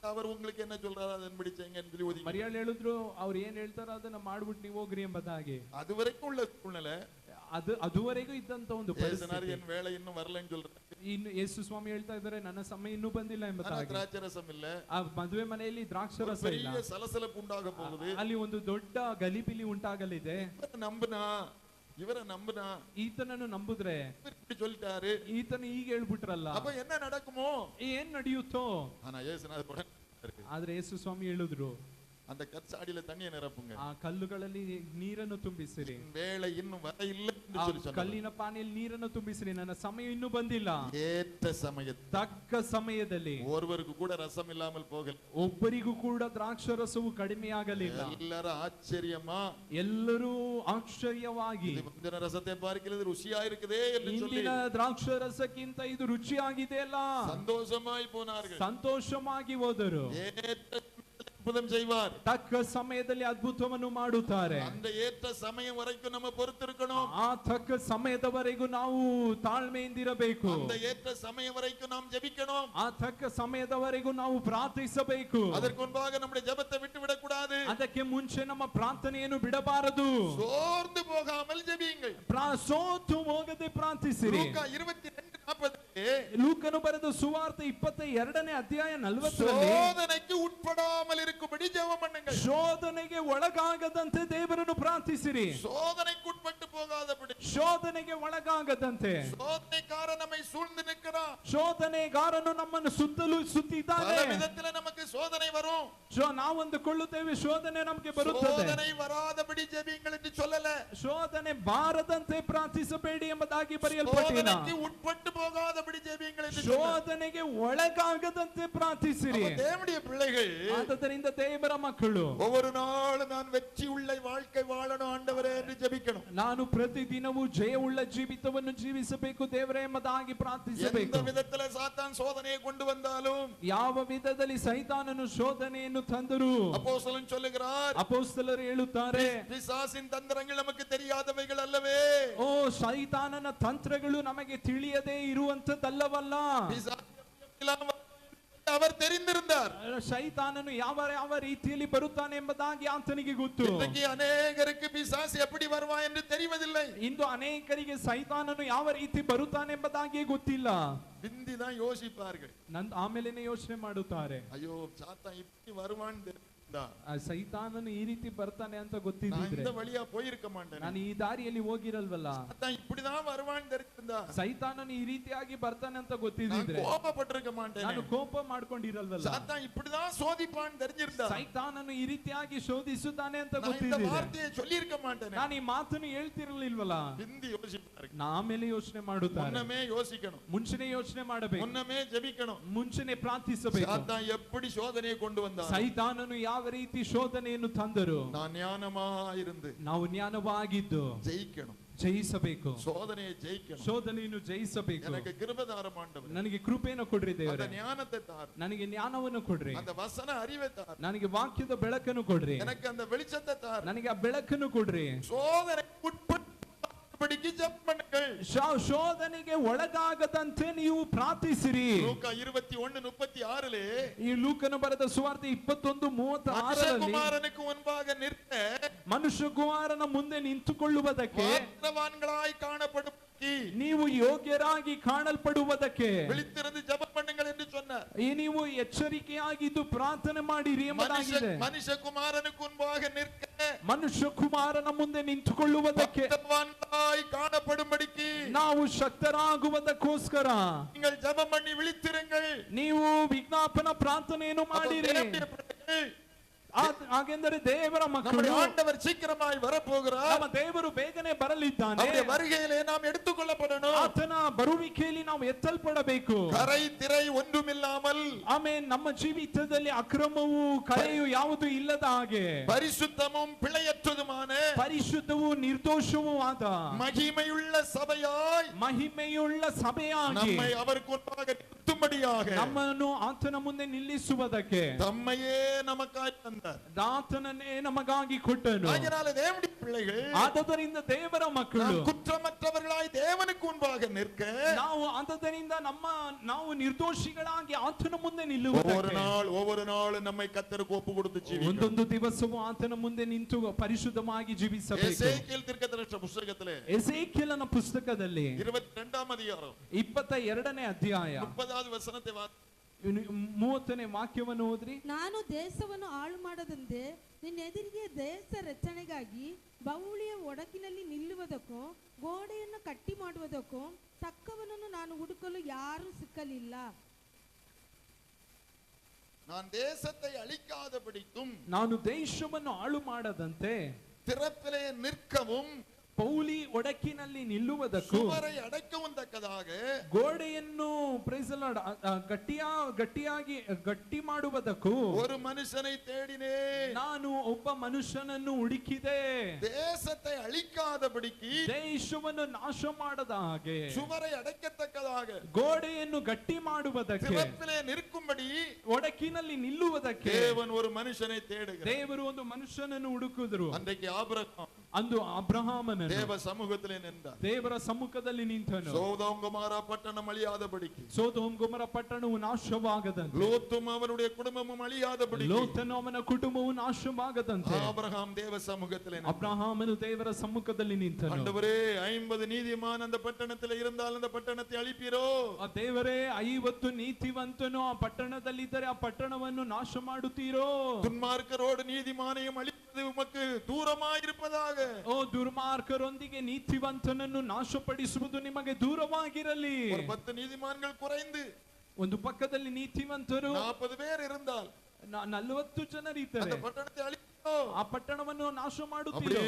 அவர் உங்களுக்கு என்ன சொல்றாரு அதன்படி செய்யுங்கன்னு சொல்லி ஒதுக்கி. ಮರಿಯಾಳು ಹೇಳಿದ್ರು, ಅವ್ರು ಏನ್ ಹೇಳ್ತಾರೋ ಅದನ್ನ ಮಾಡ್ಬಿಟ್ಟು ನೀವು ಹೋಗ್ರಿ ಎಂಬುದಾಗಿ. அது வரைக்கும் உள்ள சூழ்நிலை, ಅದುವರೆಗೂ ಇದ್ದಂತ ಒಂದು ಪರಿಸ್ಥಿತಿ. என் வேலை இன்னும் வரலன்னு சொல்றாரு. ಇನ್ನು ಯೇಸು ಸ್ವಾಮಿ ಹೇಳ್ತಾ ಇದ್ದಾರೆ, ನನ್ನ ಸಮಯ ಇನ್ನೂ ಬಂದಿಲ್ಲ ಎಂಬುದಾಗಿ. திராட்சரசம் இல்ல, ಆ ಮದುವೆ ಮನೆಯಲ್ಲಿ ದ್ರಾಕ್ಷರಸ ಇಲ್ಲ, பெரிய சலசலப்பு உண்டாக போகுது, ಅಲ್ಲಿ ಒಂದು ದೊಡ್ಡ ಗಲಿಬಿಲಿ ಉಂಟಾಗಲಿದೆ. ಇವರ ನಂಬನಾ, ಈತನನ್ನು ನಂಬುದ್ರೆ சொல்லிட்டாரு, ಈತನ ಈಗ ಹೇಳ್ಬಿಟ್ರಲ್ಲ, அப்ப என்ன நடக்குமோ, ಏನ್ ನಡೆಯುತ್ತೋ. ஆனா இயேசுநாதர் ಆದ್ರೆ ಯೇಸು ಸ್ವಾಮಿ ಹೇಳಿದ್ರು, அந்த கற்சாடியில தண்ணியை நிரப்புங்க, ಆ ಕಲ್ಲುಗಳಲ್ಲಿ ನೀರನ್ನು ತುಂಬಿಸಿರಿ, வேலை இன்னும் வர ಇಲ್ಲ ಎಂದು சொல்லி சொன்னார். ಕಲ್ಲಿನ ಪಾನಿಯಲ್ಲಿ ನೀರನ್ನು ತುಂಬಿಸಿರಿ, ನನ್ನ ಸಮಯ ಇನ್ನೂ ಬಂದಿಲ್ಲ. ஏற்ற சமயத்தில், ತಕ್ಕ ಸಮಯದಲ್ಲಿ ஒருவருக்கு கூட ரசம் இல்லாமல் போகல, ಒಬ್ಬರಿಗೂ ಕೂಡ ದ್ರಾಕ್ಷರಸವು ಕಡಿಮೆಯಾಗಲಿಲ್ಲ. எல்லாரும் ஆச்சரியமா, ಎಲ್ಲರೂ ಆಶ್ಚರ್ಯವಾಗಿ, முந்தின ரசத்தை பார்க்கிறது ருசியா இருக்குதே என்று சொல்லி ಇಂದಿನ ದ್ರಾಕ್ಷರಸಕ್ಕಿಂತ ಇದು ರುಚಿಯಾಗಿದೆ ಅಲ್ಲ, சந்தோஷமாய் போனார்கள். ಸಂತೋಷವಾಗಿ ಹೋದರು. அற்புதம் செய்வார், ತಕ್ಕ ಸಮಯದಲ್ಲಿ ಅದ್ಭುತವನ್ನು ಮಾಡುತ್ತಾರೆ. அந்த ஏற்ற சமயம் வரைக்கும் நம்ம பொறுத்திருக்கணும், ಆ ತಕ್ಕ ಸಮಯದವರೆಗೂ ನಾವು ತಾಳ್ಮೆಯಿಂದಿರಬೇಕು. அந்த ஏற்ற சமயம் வரைக்கும் நாம் ஜெபிக்கணும், ಆ ತಕ್ಕ ಸಮಯದವರೆಗೂ ನಾವು ಪ್ರಾರ್ಥಿಸಬೇಕು. அதற்கு முன்பாக நம்முடைய ஜெபத்தை விட்டு விடக்கூடாது, ಅದಕ್ಕೆ ಮುಂಚೆ ನಮ್ಮ ಪ್ರಾರ್ಥನೆಯನ್ನು ಬಿಡಬಾರದು. சோர்ந்து போகாமல் ஜெபியுங்கள், ಸೋತು ಹೋಗದೆ ಪ್ರಾರ್ಥಿಸಿರಿ. லூக்கா 22:40 ಲೂಕನು ಬರೆದ ಸುವಾರ್ತೆ 22ನೇ ಅಧ್ಯಾಯ 40ರಲ್ಲಿ சோதனைக்கு உட்படாமல் இருக்கும்படி ஜெபம் பண்ணுங்கள், ಶೋಧನೆಗೆ ಒಳಗಾಗದಂತೆ ದೇವರನ್ನು ಪ್ರಾರ್ಥಿಸಿರಿ. சோதனைக்கு உட்பட்டு போகாதபடி, ಶೋಧನೆಗೆ ಒಳಗಾಗದಂತೆ. சோதனைக்கார நம்மை சூழ்ந்து நிற்கிறான், ಶೋಧನೆಗಾರನು ನಮ್ಮನ್ನು ಸುತ್ತಲೂ ಸುತ್ತಿದ್ದಾನೆ. பல விதத்துல நமக்கு சோதனை வரும், ನಾವು ಅಂದುಕೊಳ್ಳುತ್ತೇವೆ ಶೋಧನೆ ನಮಗೆ ಬರುತ್ತದೆ. சோதனை வராதபடி ஜெபியுங்கள் என்று சொல்லல, ಶೋಧನೆ ಬಾರದಂತೆ ಪ್ರಾರ್ಥಿಸಬೇಡಿ ಎಂಬುದಾಗಿ ಬರೆಯಲ್ಪಟ್ಟಿಲ್ಲ. சோதனைக்கு உட்பட்டு போகாதபடி ஜெபியுங்கள் என்று ಶೋಧನೆಗೆ ಒಳಗಾಗದಂತೆ ಪ್ರಾರ್ಥಿಸಿರಿ. தேவனுடைய பிள்ளைகள், ಆದ್ದರಿಂದ ದೇವರ ಮಕ್ಕಳು ஒவ்வொரு நாளும் நான் வெற்றி உள்ள வாழ்க்கை வாழணும் ஆண்டவரே என்று ஜெபிக்கணும். ನಾನು ಪ್ರತಿದಿನವೂ ಜಯವುಳ್ಳ ಜೀವಿತವನ್ನು ಜೀವಿಸಬೇಕು ದೇವರೇ ಎಂಬುದಾಗಿ ಪ್ರಾರ್ಥಿಸಬೇಕು. எந்த விதத்துல சாத்தான் சோதனையை கொண்டு வந்தாலும், ಯಾವ ವಿಧದಲ್ಲಿ ಸೈತಾನನು ಶೋಧನೆಯನ್ನು ತಂದರು, அப்போஸ்தலன் சொல்லுகிறார், ಅಪೊಸ್ತಲರು ಹೇಳುತ್ತಾರೆ, பிசாசின் தந்திரங்கள் நமக்கு தெரியாதவைகள் அல்லவே. ಓ ಸೈತಾನನ ತಂತ್ರಗಳು ನಮಗೆ ತಿಳಿಯದೇ ಇರುವಂತದ್ದಲ್ಲವಲ್ಲ. அவர் தெரிந்திருந்தார், ಸೈತಾನನು ಯಾವ ರೀತಿಯಲ್ಲಿ ಬರುತ್ತಾನೆ ಎಂಬುದಾಗಿ ಆತನಿಗೆ ಗೊತ್ತು. இன்னைக்கு அநேகருக்கு பிசாசு எப்படி வருவான் என்று தெரிவதில்லை. ಇಂದು ಅನೇಕರಿಗೆ ಸೈತಾನನು ಯಾವ ರೀತಿ ಬರುತ್ತಾನೆ ಎಂಬುದಾಗಿ ಗೊತ್ತಿಲ್ಲ. பிந்திதான் யோசிப்பார்கள், ಆಮೇಲೆನೆ ಯೋಚನೆ ಮಾಡುತ್ತಾರೆ, ஐயோ சாத்தான் இப்படி வருவான்னு ಸೈತಾನನು ಈ ರೀತಿ ಬರ್ತಾನೆ ಅಂತ நான் ಗೊತ್ತಿದ್ರೆ இந்த வழியா போயிருக்க மாட்டேன், ನಾನು ಈ ದಾರಿಯಲ್ಲಿ ಹೋಗಿರಲ್ವಲ್ಲ. சாத்தான் இப்படிதான் வருவான்னு தெரிஞ்சிருந்தா ಸೈತಾನನು ಈ ರೀತಿಯಾಗಿ ಬರ್ತಾನೆ ಅಂತ ಗೊತ್ತಿದ್ರೆ நான் கோபப்பட்டிருக்க மாட்டேன், ನಾನು ಕೋಪ ಮಾಡ್ಕೊಂಡಿರಲ್ವಲ್ಲ. சாத்தான் இப்படிதான் சோதிப்பான்னு தெரிஞ்சிருந்தா ಸೈತಾನನು ಈ ರೀತಿಯಾಗಿ ಶೋಧಿಸುತ್ತಾನೆ ಅಂತ நான் இந்த ಗೊತ್ತಿದ್ರೆ வார்த்தையை சொல்லியிருக்க மாட்டேன். ನಾನು ಈ ಮಾತನ್ನು ಹೇಳ್ತಿರಲಿಲ್ವಲ್ಲ. பிந்தி யோசிப்பார்கள், ಆಮೇಲೆ ಯೋಚನೆ ಮಾಡುತ್ತಾರೆ. முன்னமே யோசிக்கணும், ಮುಂಚೆನೆ ಯೋಚನೆ ಮಾಡಬೇಕು, முன்னமே ஜெபிக்கணும். ಮುಂಚೆನೆ ಪ್ರಾರ್ಥಿಸಬೇಕು. சாத்தான் எப்படி சோதனையை கொண்டு வந்தான், ಸೈತಾನನು ಯಾವ ರೀತಿ ಶೋಧನೆಯನ್ನು ತಂದರು, நான் ஞானமாயிருந்து ನಾವು ಜ್ಞಾನವಾಗಿದ್ದು ஜெயிக்கணும், ಜಯಿಸಬೇಕು, சோதனையை ஜெயிக்கணும். ಶೋಧನೆಯನ್ನು ಜಯಿಸಬೇಕು. எனக்கு கிருபதாரம் ஆண்டவரே, ನನಗೆ ಕೃಪೆಯನ್ನು ಕೊಡ್ರಿ அந்த ದೇವರೇ, ஞானத்தை தார், ನನಗೆ ಜ್ಞಾನವನ್ನು ಕೊಡ್ರಿ, அந்த வசன அறிவை தார், ನನಗೆ ವಾಕ್ಯದ ಬೆಳಕನ್ನು ಕೊಡ್ರಿ, எனக்கு அந்த வெளிச்சத்தை தார், ನನಗೆ ಆ ಬೆಳಕನ್ನು ಕೊಡ್ರಿ. சோதனை உட்படும்படிக்கு ஜெபம் பண்ணுங்கள். ಶೋಧನೆಗೆ ಒಳಗಾಗದಂತೆ ನೀವು ಪ್ರಾರ್ಥಿಸಿರಿ. லூக்கா 21:36 ಈ ಲೂಕನು ಬರೆದ ಸುವಾರ್ತೆ 21:36 மனுஷகுமாரனுக்கு முன்பாக நிற்க ಮನುಷ್ಯ ಕುಮಾರನ ಮುಂದೆ ನಿಂತುಕೊಳ್ಳುವುದಕ್ಕೆ பாத்திரவான்களாய் காணப்படும் ನೀವು ಯೋಗ್ಯರಾಗಿ ಕಾಣಲ್ಪಡುವುದಕ್ಕೆ விழித்திருந்து ஜெபம் பண்ணுங்கள் என்று சொன்னார். ನೀವು ಎಚ್ಚರಿಕೆಯಾಗಿದ್ದು ಪ್ರಾರ್ಥನೆ ಮಾಡಿರಿ ಎಂಬುದಾಗಿದೆ. மனுஷகுமாரனுக்கு முன்பாக நிற்க ಮನುಷ್ಯ ಕುಮಾರನ ಮುಂದೆ ನಿಂತುಕೊಳ್ಳುವುದಕ್ಕೆ பாத்திரவான்களாய் காணப்படும்படிக்கு ನಾವು ಶಕ್ತರಾಗುವುದಕ್ಕೋಸ್ಕರ நீங்கள் ஜெபம் பண்ணி விழித்திருங்கள். ನೀವು ವಿಜ್ಞಾಪನ ಪ್ರಾರ್ಥನೆಯನ್ನು ಮಾಡಿರಿ. ಹಾಗೆಂದರೆ ದೇವರ ಮಕ್ಕಳು நம்முடைய ஆண்டவர் சீக்கிரமாய் வரப்போகிறார். ನಮ್ಮ ದೇವರು ಬೇಗನೆ ಬರಲಿದ್ದಾನೆ. அவருடைய வருகையிலே நாம் எடுத்துக்கொள்ளப்படணும். ಆತನ ಬರುವಿಕೆಯಲ್ಲಿ ನಾವು ಎತ್ತಲ್ಪಡಬೇಕು. கரை திரை ஒன்றுமில்லாமல் ಆಮೇಲೆ ನಮ್ಮ ಜೀವಿತದಲ್ಲಿ ಅಕ್ರಮವು ಕರೆಯು ಯಾವುದು ಇಲ್ಲದ ಹಾಗೆ பரிசுத்தமும் பிழையற்றதுமான ಪರಿಶುದ್ಧವೂ ನಿರ್ದೋಷವೂ ಆದ மகிமையுள்ள சபையாய் ಮಹಿಮೆಯುಳ್ಳ ಸಭೆಯಾಗಿ நம்மை அவருக்கு முன்பாக நிறுத்தும்படியாக ನಮ್ಮನ್ನು ಆತನ ಮುಂದೆ ನಿಲ್ಲಿಸುವುದಕ್ಕೆ தம்மையே நமக்காய் தந்தார். ಆತನನ್ನೇ ನಮಗಾಗಿ ಕೊಟ್ಟನು. அதனால தேவனுடைய பிள்ளைகள் ಆದ್ದರಿಂದ ದೇವರ ಮಕ್ಕಳು குற்றமற்றவர்களாய் தேவனுக்கு முன்பாக நிற்க ನಾವು ಆದ್ದರಿಂದ ನಾವು ನಿರ್ದೋಷಿಗಳಾಗಿ ಆತನ ಮುಂದೆ ஒவ்வொரு நாள் நம்மை கர்த்தருக்கு ஒப்பு கொடுத்து ஜீவிக்கணும். ಒಂದೊಂದು ದಿವಸವೂ ಆತನ ಮುಂದೆ ನಿಂತು ಪರಿಶುದ್ಧವಾಗಿ ಜೀವಿಸಬೇಕು. ಎಸೇಕಿಯೇಲ್ ತೀರ್ಕದರ್ಶನ ಪುಸ್ತಕದಲ್ಲಿ ಎಸೇಕಿಯೇಲನ ಪುಸ್ತಕದಲ್ಲಿ 22ನೇ ಅಧ್ಯಾಯ 22ನೇ ಅಧ್ಯಾಯ 30வது ವಚನத்தை 30ನೇ ವಾಕ್ಯವನ್ನು ಓದ್ರಿ. ನಾನು ದೇಶವನ್ನು ಹಾಳು ಮಾಡದಂತೆ ನಿನ್ನೆದುರಿಗೆ ದೇಶ ರಚನೆಗಾಗಿ ಬೌಳಿಯ ಒಡಕಿನಲ್ಲಿ ನಿಲ್ಲುವುದಕ್ಕೂ ಗೋಡೆಯನ್ನು ಕಟ್ಟಿ ಮಾಡುವುದಕ್ಕೂ ತಕ್ಕವನನ್ನು ನಾನು ಹುಡುಕಲು ಯಾರೂ ಸಿಕ್ಕಲಿಲ್ಲ. நான் தேசத்தை அழிக்காதபடிக்கும் ನಾನು ದೇಶವನ್ನು ಹಾಳು ಮಾಡದಂತೆ திறப்பிலே நிற்கவும் ಪೌಲಿ ಒಡಕಿನಲ್ಲಿ ನಿಲ್ಲುವುದಕ್ಕೂ ಸುವரை ಅಡಕ್ಕவும் ತಕ್ಕದಾಗ ಗೋಡೆಯನ್ನು ಗಟ್ಟಿಯಾಗಿ ಗಟ್ಟಿ ಮಾಡುವುದಕ್ಕೂ ஒரு மனுஷனை தேடினே ನಾನು ಒಬ್ಬ ಮನುಷ್ಯನನ್ನು ಹುಡುಕಿದೆ. தேசத்தை அழிக்காதபடிக்கு ದೇಶವನ್ನು ನಾಶ ಮಾಡದ ಹಾಗೆ சுவரை அடக்கத்தக்கதாக ಗೋಡೆಯನ್ನು ಗಟ್ಟಿ ಮಾಡುವುದಕ್ಕೆ திறப்பிலே நிற்கும்படி ಒಡಕಿನಲ್ಲಿ ನಿಲ್ಲುವುದಕ್ಕೆ தேவன் ஒரு மனுஷனை தேடுகிறார். ದೇವರು ಒಂದು ಮನುಷ್ಯನನ್ನು ಹುಡುಕಿದ್ರು. அன்றைக்கு ஆபிரகாம் ಅಂದು ಅಬ್ರಹಾಮನ ದೇವ ಸಮ್ಮುಖದಲ್ಲಿ ನಿಂತ ದೇವರ ಸಮ್ಮುಖದಲ್ಲಿ ನಿಂತನು. சோதோம் கொமோரா பட்டணம் அழியாதபடிக்கு ಸೋದೋಮ್ ಗೊಮೋರ ಪಟ್ಟಣವು ನಾಶವಾಗದಂತೆ லோத்தும் அவனுடைய குடும்பமும் அழியாதபடிக்கு ಲೋತನು ಅವನ ಕುಟುಂಬವು ನಾಶವಾಗದಂತೆ ஆபிரகாம் தேவ சமூகத்திலே ಅಬ್ರಹಾಮನು ದೇವರ ಸಮ್ಮುಖದಲ್ಲಿ ನಿಂತನು. ஆண்டவரே 50 நீதிமான் அந்த பட்டணத்தில் இருந்தால் அந்த பட்டணத்தை அழிப்பீரோ? ದೇವರೇ 50 ನೀತಿವಂತನು ಆ ಪಟ್ಟಣದಲ್ಲಿದ್ದರೆ ಆ ಪಟ್ಟಣವನ್ನು ನಾಶ ಮಾಡುತ್ತೀರೋ? துன்மார்க்கரோடு நீதிமானையும் அழிப்பது உமக்கு தூரமாயிருப்பதாக. ಓ ದುರ್ಮಾರ್ಗರೊಂದಿಗೆ ನೀತಿವಂತನನ್ನು ನಾಶಪಡಿಸುವುದು ನಿಮಗೆ ದೂರವಾಗಿರಲಿ. 10 நீதிமான்கள் குறைந்து ಒಂದು ಪಕ್ಕದಲ್ಲಿ ನೀತಿವಂತರು 40 பேர் இருந்தால் 40 ಜನರಿದ್ದರೆ அந்த பட்டணத்தை அழிப்பீரோ? ಆ ಪಟ್ಟಣವನ್ನು ನಾಶ ಮಾಡುತ್ತೀರೋ?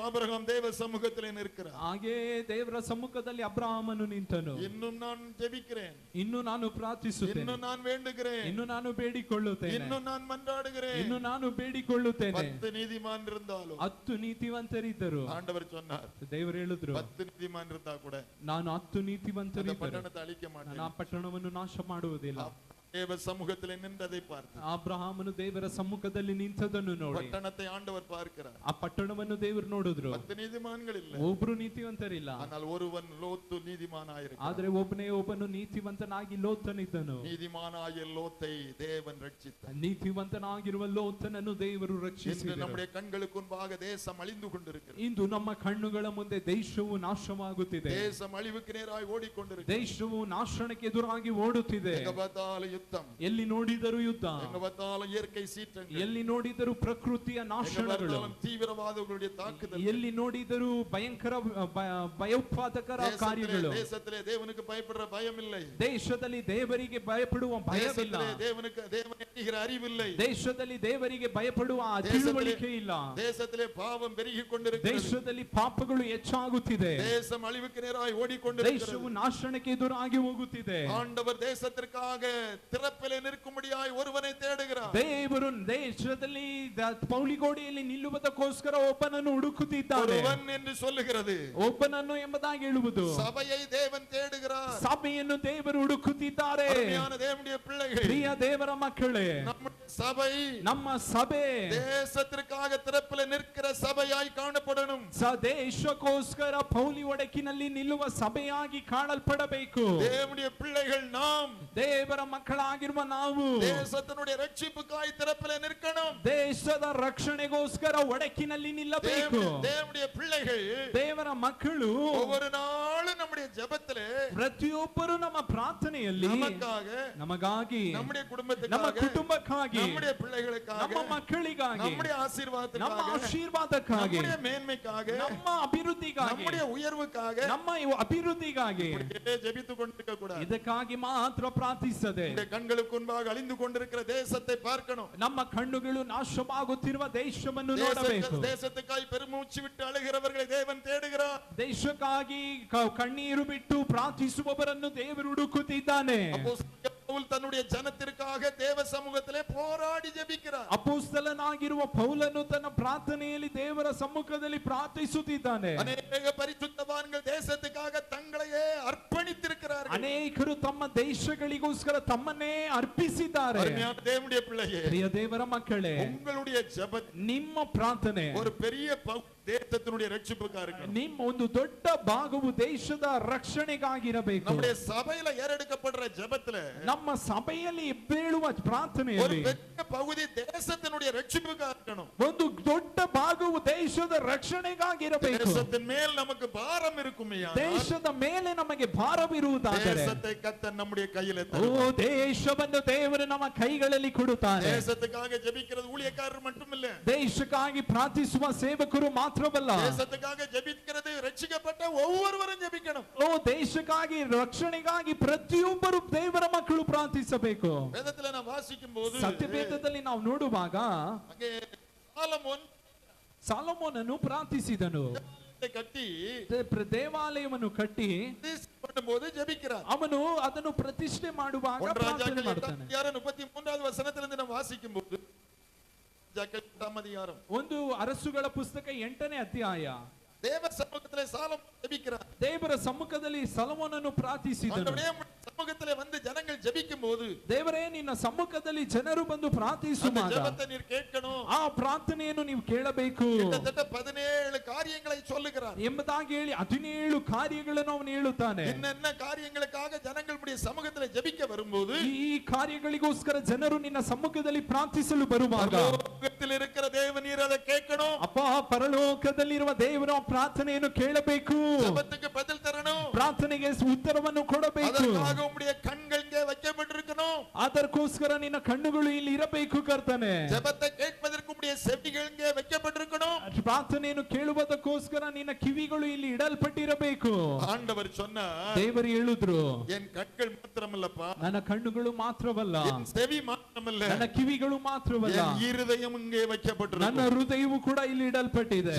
ஆபிரகாம் தேவ சமூகத்திலே நிற்கிறார். ಹಾಗೆ ದೇವರ ಸಮ್ಮುಖದಲ್ಲಿ ಅಬ್ರಹಾಮನು ನಿಂತನು. இன்னும் நான் ஜெபிக்கிறேன், ಇನ್ನು ನಾನು ಪ್ರಾರ್ಥಿಸುತ್ತೇನೆ, இன்னும் நான் வேண்டுகிறேன், ಇನ್ನು ನಾನು ಬೇಡಿಕೊಳ್ಳುತ್ತೇನೆ, இன்னும் நான் மன்றாடுகிறேன். ಇನ್ನು ನಾನು ಬೇಡಿಕೊಳ್ಳುತ್ತೇನೆ. 10 நீதிமான் இருந்தாலும் 10 ನೀತಿವಂತರಿದ್ದರು. ஆண்டவர் சொன்னார், ದೇವರು ಹೇಳಿದ್ರು 10 நீதிமான் இருந்தா கூட 10 ನೀತಿವಂತರಿದ್ದರು பட்டணத்தை அழிக்க மாட்டேன். ಆ ಪಟ್ಟಣವನ್ನು ನಾಶ ಮಾಡುವುದಿಲ್ಲ. தேவ சமூகத்திலே நின்றதை பார்த்து ಅಬ್ರಹಾಮನು ದೇವರ ಸಮ್ಮುಖದಲ್ಲಿ ನಿಂತದನ್ನು ನೋಡಿ பட்டணத்தை ஆண்டவர் பார்க்கிறார். ಆ ಪಟ್ಟಣವನ್ನು ದೇವರು ನೋಡಿದ್ರು. 10 நீதிமான்கள் ಇಲ್ಲ, ಒಬ್ರು ನೀತಿವಂತರಿಲ್ಲ. ஆனால் ஒருவன் லோத்து நீதிமானாயிருக்கிறான். ಆದ್ರೆ ಒಬ್ಬನು ನೀತಿವಂತನಾಗಿ ಲೋತನಿದ್ದನು. நீதிமானாகிய லோத்தை தேவன் ரட்சித்தார். ನೀತಿವಂತನಾಗಿರುವ ಲೋತನನ್ನು ದೇವರು இன்று ರಕ್ಷಿಸಿದರು. நம்முடைய கண்களுக்கு முன்பாக தேசம் அழிந்து கொண்டிருக்கிறது. ಇಂದು ನಮ್ಮ ಕಣ್ಣುಗಳ ಮುಂದೆ ದೇಶವು ನಾಶವಾಗುತ್ತಿದೆ. தேசம் அழிவுக்கு நேராய் ஓடிக்கொண்டிருக்கிறது. ದೇಶವು ನಾಶನಕ್ಕೆ ಎದುರಾಗಿ ಓಡುತ್ತಿದೆ. எங்க பார்த்தாலும் யுத்தம், ಎಲ್ಲಿ ನೋಡಿದರೂ ಯುದ್ಧ, எங்க பார்த்தாலும் இயற்கை சீற்றங்கள், ಎಲ್ಲಿ ನೋಡಿದರೂ ಪ್ರಕೃತಿಯ எங்க ನಾಶನಗಳು, பார்த்தாலும் தீவிரவாதிகளுடைய தாக்குதல், ಎಲ್ಲಿ ನೋಡಿದರೂ ಭಯಂಕರ ಭಯೋತ್ಪಾದಕರ ಕಾರ್ಯಗಳು. தேசத்திலே தேவனுக்கு பயப்படுற பயம் இல்லை. ದೇಶದಲ್ಲಿ ದೇವರಿಗೆ ಭಯಪಡುವ ಭಯವಿಲ್ಲ. தேவனுக்கு தேவனை அறிகிற அறிவில்லை. ದೇಶದಲ್ಲಿ ದೇವರಿಗೆ ಭಯಪಡುವ ತಿಳುವಳಿಕೆ ಇಲ್ಲ. தேசத்திலே பாவம் பெருகிக் கொண்டிருக்கிறது. ದೇಶದಲ್ಲಿ ಪಾಪಗಳು ಹೆಚ್ಚಾಗುತ್ತಿದೆ. தேசம் அழிவுக்கு நேராய் ஓடிக்கொண்டிருக்கிறது. ದೇಶವು ನಾಶನಕ್ಕೆ ಎದುರಾಗಿ ಹೋಗುತ್ತಿದೆ. ஆண்டவர் தேசத்திற்காக திறப்பிலே நிற்கும்படியாய் ஒருவனை தேடுகிறார். ದೇವರು ದೇಶದಲ್ಲಿ ಪೌಳಿಗೋಡೆಯಲ್ಲಿ ನಿಲ್ಲುವುದಕ್ಕೋಸ್ಕರ ಒಬ್ಬನನ್ನು ಹುಡುಕುತ್ತಿದ್ದಾನೆ. ஒருவன் என்று சொல்லுகிறது, ಒಬ್ಬನನ್ನು ಎಂಬುದಾಗಿ ಹೇಳುವುದು. சபையை தேவன் தேடுகிறார். ಸಭೆಯನ್ನು ದೇವರು ಹುಡುಕುತ್ತಿದ್ದಾರೆ. அருமையான தேவனுடைய பிள்ளைகள், ಪ್ರಿಯ ದೇವರ ಮಕ್ಕಳೇ, ನಮ್ಮ சபை ನಮ್ಮ ಸಭೆ தேசத்திற்காக திறப்பிலே நிற்கிற சபையாய் காணப்படணும். ದೇಶಕ್ಕೋಸ್ಕರ ಪೌಲಿ ಒಡಕಿನಲ್ಲಿ ನಿಲ್ಲುವ ಸಭೆಯಾಗಿ ಕಾಣಲ್ಪಡಬೇಕು. தேவனுடைய பிள்ளைகள் நாம் ದೇವರ ಮಕ್ಕಳಾಗಿರುವ ನಾವು தேசத்தினுடைய ரட்சிப்புக்காய் திறப்பிலே நிற்கணும். ದೇಶದ ರಕ್ಷಣೆಗೋಸ್ಕರ ಒಡಕಿನಲ್ಲಿ ನಿಲ್ಲಬೇಕು. தேவனுடைய பிள்ளைகள், ದೇವರ ಮಕ್ಕಳು ஒவ்வொரு நாளும் நம்முடைய ஜெபத்திலே ಪ್ರತಿಯೊಬ್ಬರು ನಮ್ಮ ಪ್ರಾರ್ಥನೆಯಲ್ಲಿ நமக்காக, ನಮಗಾಗಿ, நம்முடைய ನಮ್ಮ குடும்பத்துக்காக, ಕುಟುಂಬಕ್ಕಾಗಿ, நம்முடைய பிள்ளைகளுக்காக, ನಮ್ಮ ಮಕ್ಕಳಿಗಾಗಿ, நம்முடைய ನಮ್ಮ ஆசீர்வாதத்துக்காக, ಆಶೀರ್ವಾದಕ್ಕಾಗಿ, நம்முடைய மேன்மைக்காக, ನಮ್ಮ ಅಭಿವೃದ್ಧಿಗಾಗಿ, நம்முடைய உயர்வுக்காக ನಮ್ಮ ಅಭಿವೃದ್ಧಿಗಾಗಿ ஜெபித்துக் கொண்டிருக்க கூடாது. ಇದಕ್ಕಾಗಿ ಮಾತ್ರ ಪ್ರಾರ್ಥಿಸದೆ நம்முடைய கண்களுக்கு முன்பாக அழிந்து கொண்டிருக்கிற தேசத்தை பார்க்கணும். ನಮ್ಮ ಕಣ್ಣುಗಳು ನಾಶವಾಗುತ್ತಿರುವ ದೇಶವನ್ನು ನೋಡಬೇಕು. தேசத்துக்காய் பெருமூச்சு விட்டு அழுகிறவர்களை தேவன் தேடுகிறார். ದೇಶಕ್ಕಾಗಿ ಕಣ್ಣೀರು ಬಿಟ್ಟು ಪ್ರಾರ್ಥಿಸುವವರನ್ನು ದೇವರು ಹುಡುಕುತ್ತಿದ್ದಾನೆ. ಪೌಲ್ ತನ್ನುடைய ಜನத்திற்காக தேவ சமூகத்திலே போராடி ஜெபிக்கிறார். ಅಪೊಸ್ತಲನಾಗಿರುವ ಪೌಲನು ತನ್ನ ಪ್ರಾರ್ಥನೆಯಲ್ಲಿ ದೇವರ ಸಮ್ಮುಖದಲ್ಲಿ ಪ್ರಾರ್ಥಿಸುತ್ತಿದ್ದಾನೆ. ಅನೇಕ ಪರಿಶುದ್ಧವಾನ್ಗಳು ದೇಶத்துக்காக தங்களையே அர்ப்பணித்திருக்கிறார்கள். ಅನೇಕರು ತಮ್ಮ ದೇಶಗಳಿಗೋಸ್ಕರ ತಮ್ಮನ್ನೇ ಅರ್ಪಿಸಿದ್ದಾರೆ. ಅರುமையான தேவனுடைய பிள்ளையே, ಪ್ರಿಯ ದೇವರ ಮಕ್ಕಳೇ, உங்களுடைய ஜெபம், ನಿಮ್ಮ ಪ್ರಾರ್ಥನೆ ஒரு பெரிய தேசத்தினுடைய ரட்சிப்புக்காக இருக்கணும். ನಿಮ್ಮ ಒಂದು ದೊಡ್ಡ ಭಾಗವು ದೇಶದ ರಕ್ಷಣೆಗಾಗಿರಬೇಕು. நம்முடைய சபையில ஏறெடுக்கப்படுற ஜெபத்துல, ನಮ್ಮ ಸಭೆಯಲ್ಲಿ ಎದ್ದೇಳುವ ஒரு ಪ್ರಾರ್ಥನೆಯಲ್ಲಿ பெரிய பகுதி தேசத்தினுடைய ரட்சிப்புக்காக இருக்கணும். ಒಂದು ದೊಡ್ಡ ಭಾಗವು ದೇಶದ ರಕ್ಷಣೆಗಾಗಿರಬೇಕು. தேசத்தின் மேல் நமக்கு பாரம் இருக்குமையா, ದೇಶದ ಮೇಲೆ ನಮಗೆ ಭಾರವಿರುವುದಾದರೆ தேசத்தை கர்த்தர் நம்முடைய கையில ಓ தருவார். ದೇಶವನ್ನು ದೇವರು ನಮ್ಮ ಕೈಗಳಲ್ಲಿ ಕೊಡುತ್ತಾನೆ. தேசத்துக்காக ஜெபிக்கிறது ஊழியக்காரர் மட்டுமில்ல, ದೇಶಕ್ಕಾಗಿ ಪ್ರಾರ್ಥಿಸುವ ಸೇವಕರು ಮಾತ್ರವಲ್ಲ, தேசத்துக்காக ஜெபிக்கிறது ரட்சிக்கப்பட்ட ஒவ்வொருவரும் ஜெபிக்கணும். ಓ ದೇಶಕ್ಕಾಗಿ ರಕ್ಷಣೆಗಾಗಿ ಪ್ರತಿಯೊಬ್ಬರು ದೇವರ ಮಕ್ಕಳು ಪ್ರಾರ್ಥಿಸಬೇಕು. வேதத்துல நான் வாசிக்கும் போது ಸತ್ಯವೇದದಲ್ಲಿ ನಾವು ನೋಡುವಾಗ அங்கே சாலமோன் ಸಾಲೊಮೋನನು ಪ್ರಾರ್ಥಿಸಿದನು. கட்டி ದೇವಾಲಯವನ್ನು ಕಟ್ಟಿ பண்ணும்போது ஜெபிக்கிறார். ಅವನು ಅದನ್ನು ಪ್ರತಿಷ್ಠೆ ಮಾಡುವಾಗ ಪ್ರಾರ್ಥನೆ ಮಾಡ್ತಾನೆ. 33வது வசனத்திலிருந்து நாம் வாசிக்கும் போது, ಒಂದು ಅರಸುಗಳ ಪುಸ್ತಕ 8ನೇ ಅಧ್ಯಾಯ, தேவ சமூகத்திலே சாலமோன் ஜெபிக்கிறார். ದೇವರ ಸಮ್ಮುಖದಲ್ಲಿ ಸೊಲೊಮೋನನು ಪ್ರಾರ್ಥಿಸಿದನು. சமூகத்திலே வந்து ஜனங்கள் ஜெபிக்கும் போது, ದೇವರೇ ನಿನ್ನ ಸಮ್ಮುಖದಲ್ಲಿ ಜನರು ಬಂದು ಪ್ರಾರ್ಥಿಸುವಾಗ ஜெபத்தை நீர் கேட்கணும், ಆ ಪ್ರಾರ್ಥನೆಯನ್ನು ನೀವು ಕೇಳಬೇಕು. கிட்டத்தட்ட 17 காரியங்களை சொல்லுகிறார் ಎಂಬುದಾಗಿ ಹೇಳಿ 17 ಕಾರ್ಯಗಳನ್ನು ಅವನು ಹೇಳುತ್ತಾನೆ. என்னென்ன காரியங்களுக்காக ஜனங்களுடைய சமூகத்திலே ஜெபிக்க வரும்போது, ಈ ಕಾರ್ಯಗಳಿಗೋಸ್ಕರ ಜನರು ನಿನ್ನ ಸಮ್ಮುಖದಲ್ಲಿ ಪ್ರಾರ್ಥಿಸಲು ಬರುವಾಗ பரலோகத்தில் இருக்கிற தேவன் நீர் அதை கேட்கணும். ಅಪ್ಪ, ಪರಲೋಕದಲ್ಲಿರುವ ದೇವರ ಪ್ರಾರ್ಥನೆಯನ್ನು ಕೇಳಬೇಕು. ஜெபத்துக்கு பதில் தரணும். ಪ್ರಾರ್ಥನೆಗೆ ಉತ್ತರವನ್ನು ಕೊಡಬೇಕು. அதற்காக உம்முடைய கண்கள் இங்கே வைக்கப்பட்டிருக்கணும். ಅದಕ್ಕೋಸ್ಕರ ನಿನ್ನ ಕಣ್ಣುಗಳು ಇಲ್ಲಿ ಇರಬೇಕು ಕರ್ತನೆ. ஜெபத்தை கேட்பதற்கு உம்முடைய செவிகள் இங்கே வைக்கப்பட்டிருக்கணும். ಪ್ರಾರ್ಥನೆಯನ್ನು ಕೇಳುವುದಕ್ಕೋಸ್ಕರ ನಿನ್ನ ಕಿವಿಗಳು ಇಲ್ಲಿ ಇಡಲ್ಪಟ್ಟಿರಬೇಕು. ஆண்டவர் சொன்னார், ದೇವರು ಹೇಳಿದ್ರು, என் கண்கள் மாத்திரமல்லப்பா, ನನ್ನ ಕಣ್ಣುಗಳು ಮಾತ್ರವಲ್ಲ, என் செவி மாத்திரமல்ல, ನನ್ನ ಕಿವಿಗಳು ಮಾತ್ರವಲ್ಲ, என் இருதயம் இங்கே ನನ್ನ வைக்கப்பட்டிருக்கும். ಹೃದಯವು ಕೂಡ ಇಲ್ಲಿ ಇಡಲ್ಪಟ್ಟಿದೆ.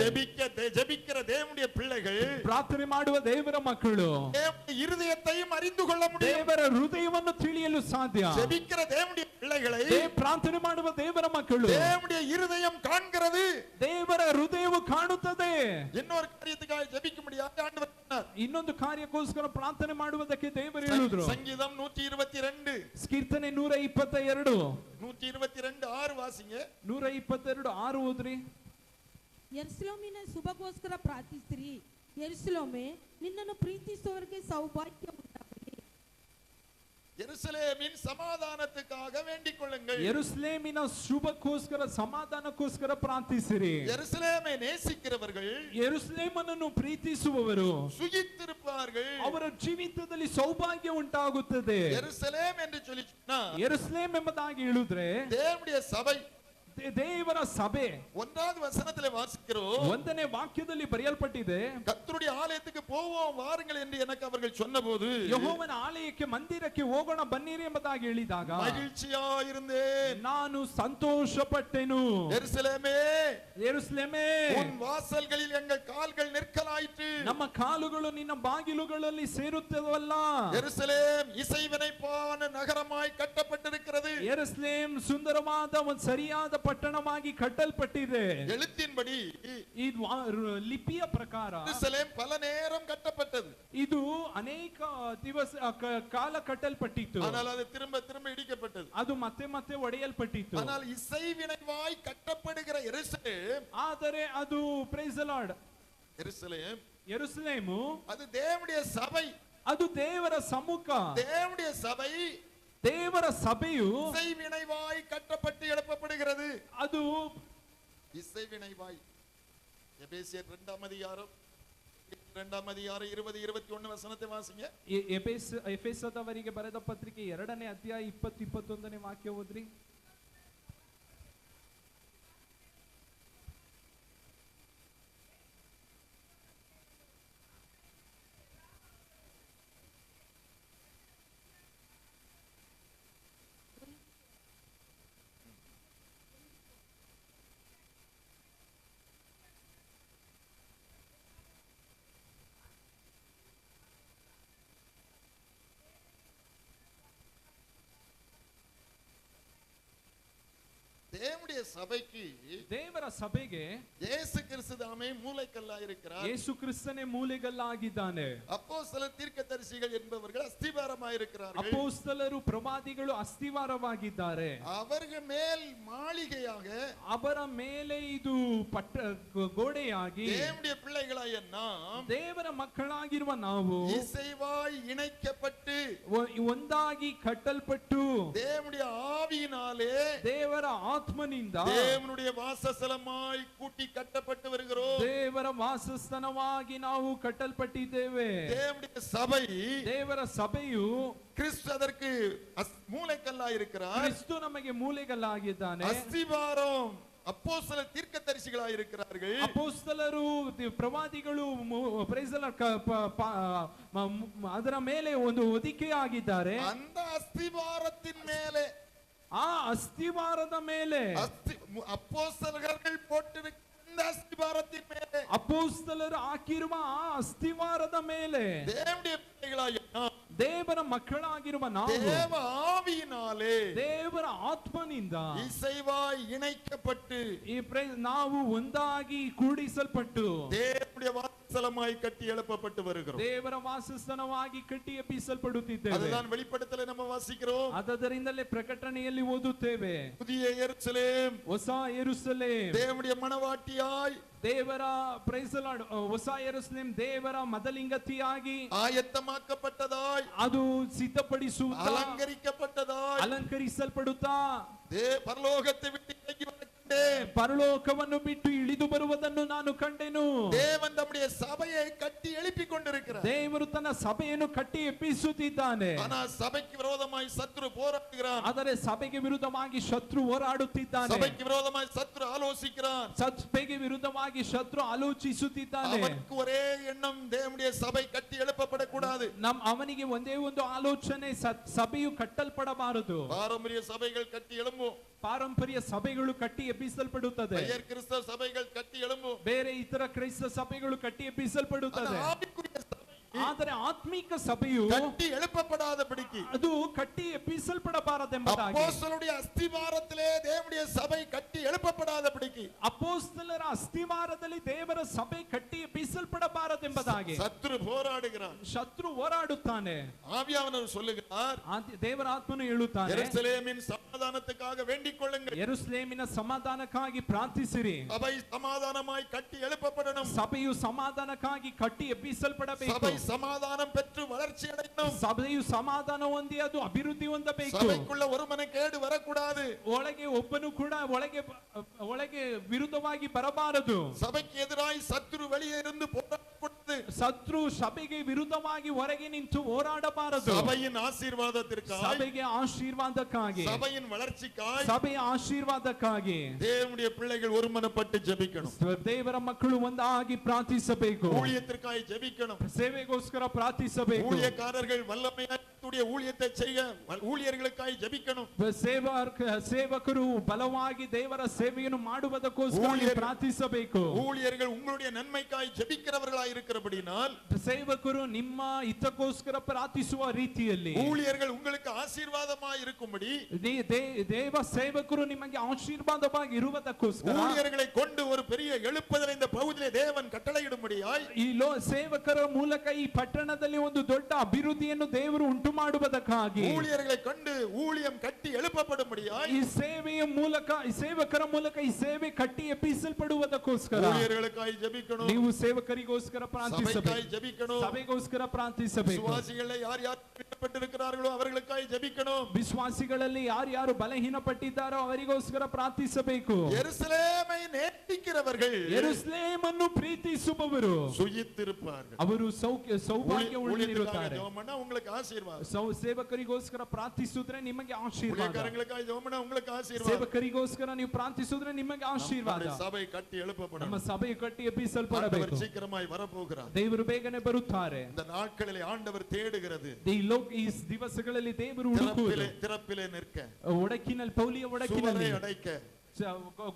ஜெபிக்கிற தேவனுடைய பிள்ளைகள் ಪ್ರಾರ್ಥನೆ ಮಾಡುವ ದೇವರ ಮಕ್ಕಳು தேவனுடைய இருதயத்தையும் அறிந்து கொள்ள முடியும். ದೇವರ ಹೃದಯವನ್ನು ತಿಳಿಯಲು ಸಾಧ್ಯ. ஜெபிக்கிற தேவனுடைய பிள்ளைகளை ಪ್ರಾರ್ಥನೆ ಮಾಡುವ ದೇವರ ಮಕ್ಕಳು தேவனுடைய இருதயம் காண்கிறது. ದೇವರ ಹೃದಯವು ಕಾಣುತ್ತದೆ. இன்னொரு காரியத்துக்காக ஜெபிக்க முடியாது ஆண்டவர் சொன்னார். ಇನ್ನೊಂದು ಕಾರ್ಯಕ್ಕೋಸ್ಕರ ಪ್ರಾರ್ಥನೆ ಮಾಡುವುದಕ್ಕೆ ದೇವರು ಹೇಳಿದ್ರು. சங்கீதம் 122 ಕೀರ್ತನೆ 122 122:6 ವಾಸಿಂಗೆ. 122:6 ಓದ್ರಿ. ಯೆರೂಸಲೇಮಿನ ಶುಭಗೋಸ್ಕರ ಪ್ರಾರ್ಥಿಸಿರಿ. ಯೆರೂಸಲೇಮೇ, ನಿನ್ನನ್ನು ಪ್ರೀತಿಸುವವರಿಗೆ ಸೌಭಾಗ್ಯ ಉಂಟಾಗಲಿ. ಯೆರೂಸಲೇಮಿನ ಸಮಾಧಾನಕ್ಕಾக வேண்டிக் கொள்ளுங்கள். ಯೆರೂಸಲೇಮಿನ ಶುಭಕ್ಕೋಸ್ಕರ ಸಮಾಧಾನಕ್ಕೋಸ್ಕರ ಪ್ರಾರ್ಥಿಸಿರಿ. ಯೆರೂಸಲೇಮೈ நேசிக்கிறவர்கள், ಯೆರೂಸಲೇಮನ್ನು ಪ್ರೀತಿಸುವವರು ಸುಖಿತಿರುப்பார்கள். ಅವರ ಜೀವಿತದಲ್ಲಿ ಸೌಭಾಗ್ಯ ಉಂಟಾಗುತ್ತದೆ. ಯೆರೂಸಲೇಮ್ ಎಂದು சொல்லி சொன்னா, ಯೆರೂಸಲೇಮ್ ಎಂಬುದಾಗಿ ಹೇಳಿದ್ರೆ தேவனுடைய சபை, ದೇವರ ಸಭೆ. 1வது வசனத்திலே வாசிக்கிறோம், 1ನೇ ವಾಕ್ಯದಲ್ಲಿ ಬರೆಯಲ್ಪಟ್ಟಿದೆ, கர்த்தருடைய ஆலயத்துக்கு போவோம் வாருங்கள் என்று எனக்கு அவர்கள் சொன்னபோது, ಯೆಹೋವನ ಆಲಯಕ್ಕೆ ಮಂದಿರಕ್ಕೆ ಹೋಗೋಣ ಬನ್ನಿರಿ ಎಂಬುದಾಗಿ ಹೇಳಿದಾಗ மகிழ்ச்சியாயிருந்தேன், ನಾನು ಸಂತೋಷಪಟ್ಟೆನು. ಯೆರೂಸಲೇಮೇ, ಯೆರೂಸಲೇಮೇ, உன் வாசல்களில் எங்கள் கால்கள் நிற்கலாயிற்று. ನಮ್ಮ ಕಾಲುಗಳು ನಿನ್ನ ಬಾಗಿಲುಗಳಲ್ಲಿ ಸೇರುತ್ತವಲ್ಲ. ಯೆರೂಸಲೇಮ್ இசைவினைப்பான நகரமாய் கட்டப்பட்டிருக்கிறது. ಯೆರೂಸಲೇಮ್ ಸುಂದರವಾದ ಒಂದು ಸರಿಯಾದ ಪಟ್ಟಣವಾಗಿ ಕಟ್ಟಲ್ಪಟ್ಟಿದೆ. எழுத்தின்படி ಇದು ಲಿಪಿಯ ಪ್ರಕಾರ ಯೆರೂಸಲೇಮ್ பல நேரம் கட்டப்பட்டது. ಇದು ಅನೇಕ ದಿವಸ ಕಾಲ ಕಟ್ಟಲ್ಪಟ್ಟಿತ್ತು. ஆனால் அது திரும்ப திரும்ப இடிக்கப்பட்டது. ಅದು ಮತ್ತೆ ಮತ್ತೆ ಒಡೆಯಲ್ಪಟ್ಟಿತ್ತು. ஆனால் இசைவினைவாய் கட்டப்படுகிற எருசலேம், ಆದರೆ ಅದು ಪ್ರೈಸ್ ದಿ ಲಾರ್ಡ್, எருசலேம், ಯೆರೂಸಲೇಮು அது தேவனுடைய சபை. ಅದು ದೇವರ ಸಮ್ಮುಖ. தேவனுடைய சபை ದೇವರ ಸಭೆಯು இசைவினைவாய் கட்டப்பட்டு எழுப்பப்படுகிறது. ಅದು இசைவினைவாய். எபேசியர் 2ஆம் அதிகாரம் 20-21 வசனத்தை வாசிங்க. ಎಫೆಸದವರಿಗೆ ಬರೆದ ಪತ್ರಿಕೆ 2ನೇ ಅಧ್ಯಾಯ 20-21ನೇ ವಾಕ್ಯ ಓದ್ರಿ. சபைக்கு ದೇವರ ಸಭೆಗೆ இயேசு கிறிஸ்து தாமே மூலைக்கல்லா இருக்கிறார். ಯೇಸು ಕ್ರಿಸ್ತನೇ ಮೂಲೆಗಲ್ಲಾಗಿದ್ದಾನೆ. அப்போஸ்தலர் தீர்க்கதரிசிகள் என்பவர்கள் அஸ்திபாரமாய் இருக்கிறார்கள். ಅಪೊಸ್ತಲರು ಪ್ರವಾದಿಗಳು ಅಸ್ತಿವಾರವಾಗಿದ್ದಾರೆ. அவர்கள் மேல் மாளிகையாக ಅವರ ಮೇಲೆ ಇದು ಗೋಡೆಯಾಗಿ தேவனுடைய பிள்ளைகளாய நாம் ದೇವರ ಮಕ್ಕಳಾಗಿರುವ ನಾವು இசைவாய் இணைக்கப்பட்டு ಒಂದಾಗಿ ಕಟ್ಟಲ್ಪಟ್ಟು தேவனுடைய ஆவியினாலே ದೇವರ ಆತ್ಮನಿಂದ தேவனுடைய வாசஸ்தலமாய் கூட்டி கட்டப்பட்டு வருகிறோம். ದೇವರ ವಾಸಸ್ಥಾನವಾಗಿ ನಾವು ಕಟ್ಟಲ್ಪಟ್ಟಿದ್ದೇವೆ. தேவனுடைய சபை, ದೇವರ ಸಭೆಯು கிறிஸ்து அதற்கு மூலைக்கல்லாய் இருக்கிறார். ಕ್ರಿಸ್ತು ನಮಗೆ ಮೂಲೆಗಲ್ಲಾಗಿದ್ದಾನೆ. அஸ்திபாரம் அப்போஸ்தலர் தீர்க்கதரிசிகளாய் இருக்கிறார்கள். ಅಪೊಸ್ತಲರು ಪ್ರವಾದಿಗಳು ಅದರ ಮೇಲೆ ಒಂದು ಹೊದಿಕೆಯಾಗಿದ್ದಾರೆ. அந்த அஸ்திபாரத்தின் மேலே, ಆ ಅಸ್ತಿವಾರದ ಮೇಲೆ, அப்போஸ்தலர்கள் போட்டிருக்கிற அஸ்திபாரத்தின் மேலே, ಅಪೊಸ್ತಲರು ಹಾಕಿರುವ ಆ ಅಸ್ತಿವಾರದ ಮೇಲೆ தேவனுடைய பிள்ளைகளாய் நாம், ದೇವರ ಮಕ್ಕಳಾಗಿರುವ ನಾವು தேவ ஆவியினாலே ದೇವರ ಆತ್ಮನಿಂದ இசைவாய் இணைக்கப்பட்டு ನಾವು ಒಂದಾಗಿ ಕೂಡಿಸಲ್ಪಟ್ಟು தேவனுடைய வாசஸ்தலமாய் கட்டி எழுப்பப்பட்டு வருகிறோம். ದೇವರ ವಾಸಸ್ಥಾನವಾಗಿ ಕಟ್ಟಿ ಎಬ್ಬಿಸಲ್ಪಡುತ್ತಿದ್ದೇವೆ. அதுதான் வெளிப்படுத்தலை நம்ம வாசிக்கிறோம். ಅದರಿಂದಲೇ ಪ್ರಕಟಣೆಯಲ್ಲಿ ಓದುತ್ತೇವೆ. புதிய எருசலேம், ಹೊಸ ಯೆರೂಸಲೇಮ್ தேவனுடைய மணவாட்டியாய், ದೇವರ ಹೊಸ ಯೆರೂಸಲೇಮ್ ದೇವರ ಮದಲಿಂಗತಿಯಾಗಿ ஆயத்தமாக்கப்பட்டதாய், ಅದು ಸಿದ್ಧಪಡಿಸುತ್ತಾ அலங்கரிக்கப்பட்டதாய், ಅಲಂಕರಿಸಲ್ಪಡುತ್ತಾ பரலோகத்தை விட்டு இறங்கி வர ಪರಲೋಕವನ್ನು ಬಿಟ್ಟು ಇಳಿದು ಬರುವುದನ್ನು ನಾನು ಕಂಡೆನು. தேவன் தம்முடைய சபையை கட்டி எழுப்பி கொண்டிருக்கிறார். ದೇವರು ತನ್ನ ಸಭೆಯನ್ನು ಕಟ್ಟಿ ಎಬ್ಬಿಸುತ್ತಿದ್ದಾನೆ. ஆனால் சபைக்கு விரோதமாய் சத்ரு போராடுகிறான். ಆದರೆ ಸಭೆಗೆ ವಿರುದ್ಧವಾಗಿ ಶತ್ರು ಹೋರಾಡುತ್ತಿದ್ದಾನೆ. சபைக்கு விரோதமாய் சத்ரு ஆலோசிக்கிறான். ಸಭೆಗೆ ವಿರುದ್ಧವಾಗಿ ಶತ್ರು ಆಲೋಚಿಸುತ್ತಿದ್ದಾನೆ. அவனுக்கு ஒரே எண்ணம், தேவனுடைய சபை கட்டி எழுப்பப்படக்கூடாது. ಅವನಿಗೆ ಒಂದೇ ಒಂದು ಆಲೋಚನೆ, ಸಭೆಯು ಕಟ್ಟಲ್ಪಡಬಾರದು. பாரம்பரிய சபைகள் கட்டி எழும்பும், ಪಾರಂಪರ್ಯ ಸಭೆಗಳು ಕಟ್ಟಿ ಎಬ್ಬಿಸಲ್ಪಡುತ್ತದೆ. கிறிஸ்தவ சபைகள் கட்டி எழும்பும், ಬೇರೆ ಇತರ ಕ್ರೈಸ್ತ ಸಭೆಗಳು ಕಟ್ಟಿ ಎಬ್ಬಿಸಲ್ಪಡುತ್ತದೆ. ಆದರೆ ಆತ್ಮಿಕ ಸಭೆಯು கட்டி எழுப்பப்படாதபடிக்கு, ಅದು ಕಟ್ಟಿ ಎಬ್ಬಿಸಲ್ಪಡಬಾರದೆಂಬುದಾಗಿ, அப்போஸ்தலருடைய அஸ்திவாரத்திலே தேவனுடைய சபை கட்டி எழுப்பப்படாதபடிக்கு, ಅಪೊಸ್ತಲರ ಅಸ್ತಿವಾರದಲ್ಲಿ ದೇವರ ಸಭೆ ಕಟ್ಟಿ ಎಬ್ಬಿಸಲ್ಪಡಬಾರದೆಂಬುದಾಗಿ சத்ரு போராடுகிறான். ಶತ್ರು ಹೋರಾಡುತ್ತಾನೆ. ஆவியானவர் சொல்லுகிறார், ದೇವರ ಆತ್ಮನು ಹೇಳುತ್ತಾನೆ, ಯೆರೂಸಲೇಮಿನ சமாதானத்துக்காக வேண்டிக் கொள்ளுங்கள். ಯೆರೂಸಲೇಮಿನ ಸಮಾಧಾನಕ್ಕಾಗಿ ಪ್ರಾರ್ಥಿಸಿರಿ. சபை சமாதானமாய் கட்டி எழுப்பப்படணும். ಸಭೆಯು ಸಮಾಧಾನಕ್ಕಾಗಿ ಕಟ್ಟಿ ಎಬ್ಬಿಸಲ್ಪಡಬೇಕು. சபை சமாதானம் பெற்று வளர்ச்சி அடையணும். ಸಭೆಯು ಸಮಾಧಾನ ಹೊಂದಿ ಅದು ಅಭಿವೃದ್ಧಿ ಹೊಂದಬೇಕು. சபைக்குள்ள ஒருமன கேடு வரக்கூடாது. ಒಳಗೆ ಒಬ್ಬನು ಕೂಡ ಒಳಗೆ ವಿರುದ್ಧವಾಗಿ ಬರಬಾರದು. சபைக்கு எதிராய் சத்ரு வெளியே இருந்து போராடக்கூடாது. ಶತ್ರು ಸಭೆಗೆ ವಿರುದ್ಧವಾಗಿ ಹೊರಗೆ ನಿಂತು ಹೋರಾಡಬಾರದು. சபையின் ஆசீர்வாதத்திற்காக, ಸಭೆಗೆ ಆಶೀರ್ವಾದಕ್ಕಾಗಿ, சபையின் வளர்ச்சிக்காய், ಸಭೆಯ ಆಶೀರ್ವಾದಕ್ಕಾಗಿ தேவனுடைய பிள்ளைகள் ஒருமனப்பட்டு ஜெபிக்கணும். ದೇವರ ಮಕ್ಕಳು ಒಂದಾಗಿ ಪ್ರಾರ್ಥಿಸಬೇಕು. ஊழியத்திற்காய் ஜெபிக்கணும். ಸೇವೆಗೋಸ್ಕರ ಪ್ರಾರ್ಥಿಸಬೇಕು. ஊழியக்காரர்கள் வல்லமையாய் ஊழியத்தை செய்ய ஊழியர்களுக்காய் ஜெபிக்கணும். ಸೇವಕರು ಬಲವಾಗಿ ದೇವರ ಸೇವೆಯನ್ನು ಮಾಡುವುದಕ್ಕೋಸ್ಕರ ಪ್ರಾರ್ಥಿಸಬೇಕು. ஊழியர்கள் உங்களுடைய நன்மைக்காய் ஜெபிக்கிறவர்களாய் இருக்கிறபடியால், ಸೇವಕರು ನಿಮ್ಮ ಹಿತಕ್ಕೋಸ್ಕರ ಪ್ರಾರ್ಥಿಸುವ ರೀತಿಯಲ್ಲಿ, ஊழியர்கள் உங்களுக்கு ஆசீர்வாதமாய் இருக்கும்படி, ದೇವ ಸೇವಕರು ನಿಮಗೆ ಆಶೀರ್ವಾದವಾಗಿ ಇರುವುದಕ್ಕೋಸ್ಕರ, ஊழியர்களை கொண்டு ஒரு பெரிய எழுப்புதலை இந்த பகுதியிலே தேவன் கட்டளையிடும்படியாய், ಈ ಸೇವಕರ ಮೂಲಕ ಈ ಪಟ್ಟಣದಲ್ಲಿ ಒಂದು ದೊಡ್ಡ ಅಭಿವೃದ್ಧಿಯನ್ನು ದೇವರು ಉಂಟು ಮಾಡುವುದಕ್ಕಾಗಿ, ஊழியர்களை கொண்டு ஊழியம் கட்டி எழுப்பப்படும்படியாய், ಈ ಸೇವೆಯ ಮೂಲಕ, ಈ ಸೇವಕರ ಮೂಲಕ ಈ ಸೇವೆ ಕಟ್ಟಿ ಎಬ್ಬಿಸಲ್ಪಡುವುದಕ್ಕೋಸ್ಕರ ஊழியர்களுக்காய் ஜெபிக்கணும். ನೀವು ಸೇವಕರಿಗೋಸ್ಕರ ಪ್ರಾರ್ಥಿಸಬೇಕು. சபைக்காய் ஜெபிக்கணும். ಸಭೆಗೋಸ್ಕರ ಪ್ರಾರ್ಥಿಸಬೇಕು. விசுவாசிகளை யார் யார் பட்டிருக்கிறார்களோ அவர்களுக்காய் ஜெபிக்கணும். ವಿಶ್ವಾಸಿಗಳಲ್ಲಿ ಯಾರು ಬಲಹೀನಪಟ್ಟಿದ್ದಾರೋ ಅವರಿಗೋಸ್ಕರ ಪ್ರಾರ್ಥಿಸಬೇಕು. ಯೆರೂಸಲೇಮೈ நேசிக்கிறவர்கள் ಯೆರೂಸಲೇಮನ್ನು ಪ್ರೀತಿಸುವವರು ಸುಯಿತಿರುತ್ತಾರೆ. ಅವರು ಸೌಭಾಗ್ಯ ಉಳ್ಳವರಾಗಿರುತ್ತಾರೆ. உங்களுக்கு ஆசீர்வாதம். ಸೇವಕರಿಗೋಸ್ಕರ ಪ್ರಾರ್ಥಿಸಿದ್ರೆ ನಿಮಗೆ ಆಶೀರ್ವಾದ. ஊழியக்காரங்களுக்காய் ஜெபம் பண்ணா உங்களுக்கு ஆசீர்வாதம். ಸೇವಕರಿಗೋಸ್ಕರ ನೀವು ಪ್ರಾರ್ಥಿಸಿದ್ರೆ ನಿಮಗೆ ಆಶೀರ್ವಾದ. ಸಭೆ ಕಟ್ಟಿ எழுப்பப்படும். ನಮ್ಮ ಸಭೆ ಕಟ್ಟಿ ಎಬ್ಬಿಸಲ್ಪಡಬೇಕು. சீக்கிரமாய் வரப்போகிறார். ದೇವರು ಬೇಗನೆ ಬರುತ್ತಾರೆ. இந்த நாட்களிலே ஆண்டவர் தேடுகிறது. ಈ ದಿವಸಗಳಲ್ಲಿ ದೇವರು ಹುಡುಕುವುದು. திறப்பிலே நிற்க, ಒಡಕಿನಲ್ಲಿ ಪೌಲಿಯ ಒಡಕಿನಲ್ಲಿ அடைக்க,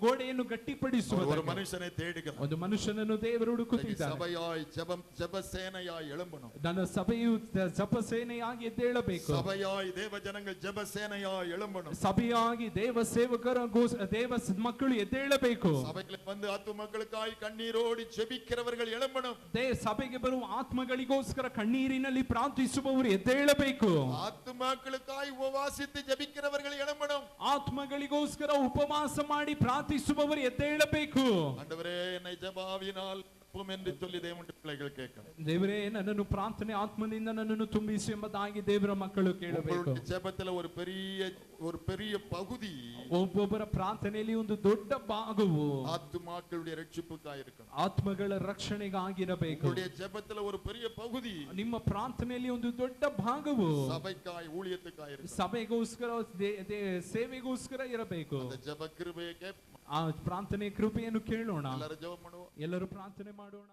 ಗೋಡೆಯನ್ನು ஒரு ಗಟ್ಟಿಪಡಿಸುವ மனுஷனை தேடுகிறார். ಒಂದು ಮನುಷ್ಯನನ್ನು ದೇವರು ಹುಡುಕುತ್ತಿದ್ದಾನೆ. சபையாய் ஜெபசேனையாய் எழும்பணும். ನನ್ನ ಸಭೆಯು ಜಪಸೇನೆಯಾಗಿ ಎದ್ದೇಳಬೇಕು. சபையாய் தேவ ஜனங்கள் ஜெபசேனையாய் எழும்பணும். ಸಭೆಯಾಗಿ ದೇವ ಸೇವಕರ ದೇವ ಮಕ್ಕಳು ಎದ್ದೇಳಬೇಕು. சபைக்கு வந்து ஆத்தும மக்களுக்காய் கண்ணீரோடு ஜெபிக்கிறவர்கள் எழும்பணும். ಸಭೆಗೆ ಬರುವ ಆತ್ಮಗಳಿಗೋಸ್ಕರ ಕಣ್ಣೀರಿನಲ್ಲಿ ಪ್ರಾರ್ಥಿಸುವವರು ಎದ್ದೇಳಬೇಕು. ஆத்துமக்களுக்காய் உபவாசித்து ஜெபிக்கிறவர்கள் எழும்பணும். ಆತ್ಮಗಳಿಗೋಸ್ಕರ ಉಪವಾಸ ಮಾಡಿ ಪ್ರಾರ್ಥಿಸುವವರು ಎದ್ದೇಳಬೇಕು. ஆண்டவரே என்னை ஜெபாவினால் என்று சொல்லி தேவனுடைய பிள்ளைகள் கேட்கணும். ದೇವರೇ ನನ್ನನ್ನು ಪ್ರಾರ್ಥನೆ ಆತ್ಮದಿಂದ ನನ್ನನ್ನು ತುಂಬಿಸಿ ಎಂಬುದಾಗಿ ದೇವರ ಮಕ್ಕಳು ಕೇಳಬೇಕು. ஜெபத்துல ஒரு பெரிய பகுதி ಒಬ್ಬೊಬ್ಬರ ಪ್ರಾರ್ಥನೆಯಲ್ಲಿ ಒಂದು ದೊಡ್ಡ ಭಾಗವು ஆத்துமாக்களுடைய ரட்சிப்புக்காக இருக்கணும். ಆತ್ಮಗಳ ರಕ್ಷಣೆಗಾಗಿರಬೇಕು. உங்களுடைய ஜெபத்துல ஒரு பெரிய பகுதி ನಿಮ್ಮ ಪ್ರಾರ್ಥನೆಯಲ್ಲಿ ಒಂದು ದೊಡ್ಡ ಭಾಗವು சபைக்காய் ஊழியத்துக்காக இருக்கணும். ಸಭೆಗೋಸ್ಕರ ಸೇವೆಗೋಸ್ಕರ ಇರಬೇಕು. அந்த ஜெப கிருபையை ಆ ಪ್ರಾರ್ಥನೆ ಕೃಪೆಯನ್ನು ಕೇಳೋಣ. ಎಲ್ಲರೂ ಜೆಪ ಮಾಡುವ. ಎಲ್ಲರೂ ಪ್ರಾರ್ಥನೆ ಮಾಡೋಣ.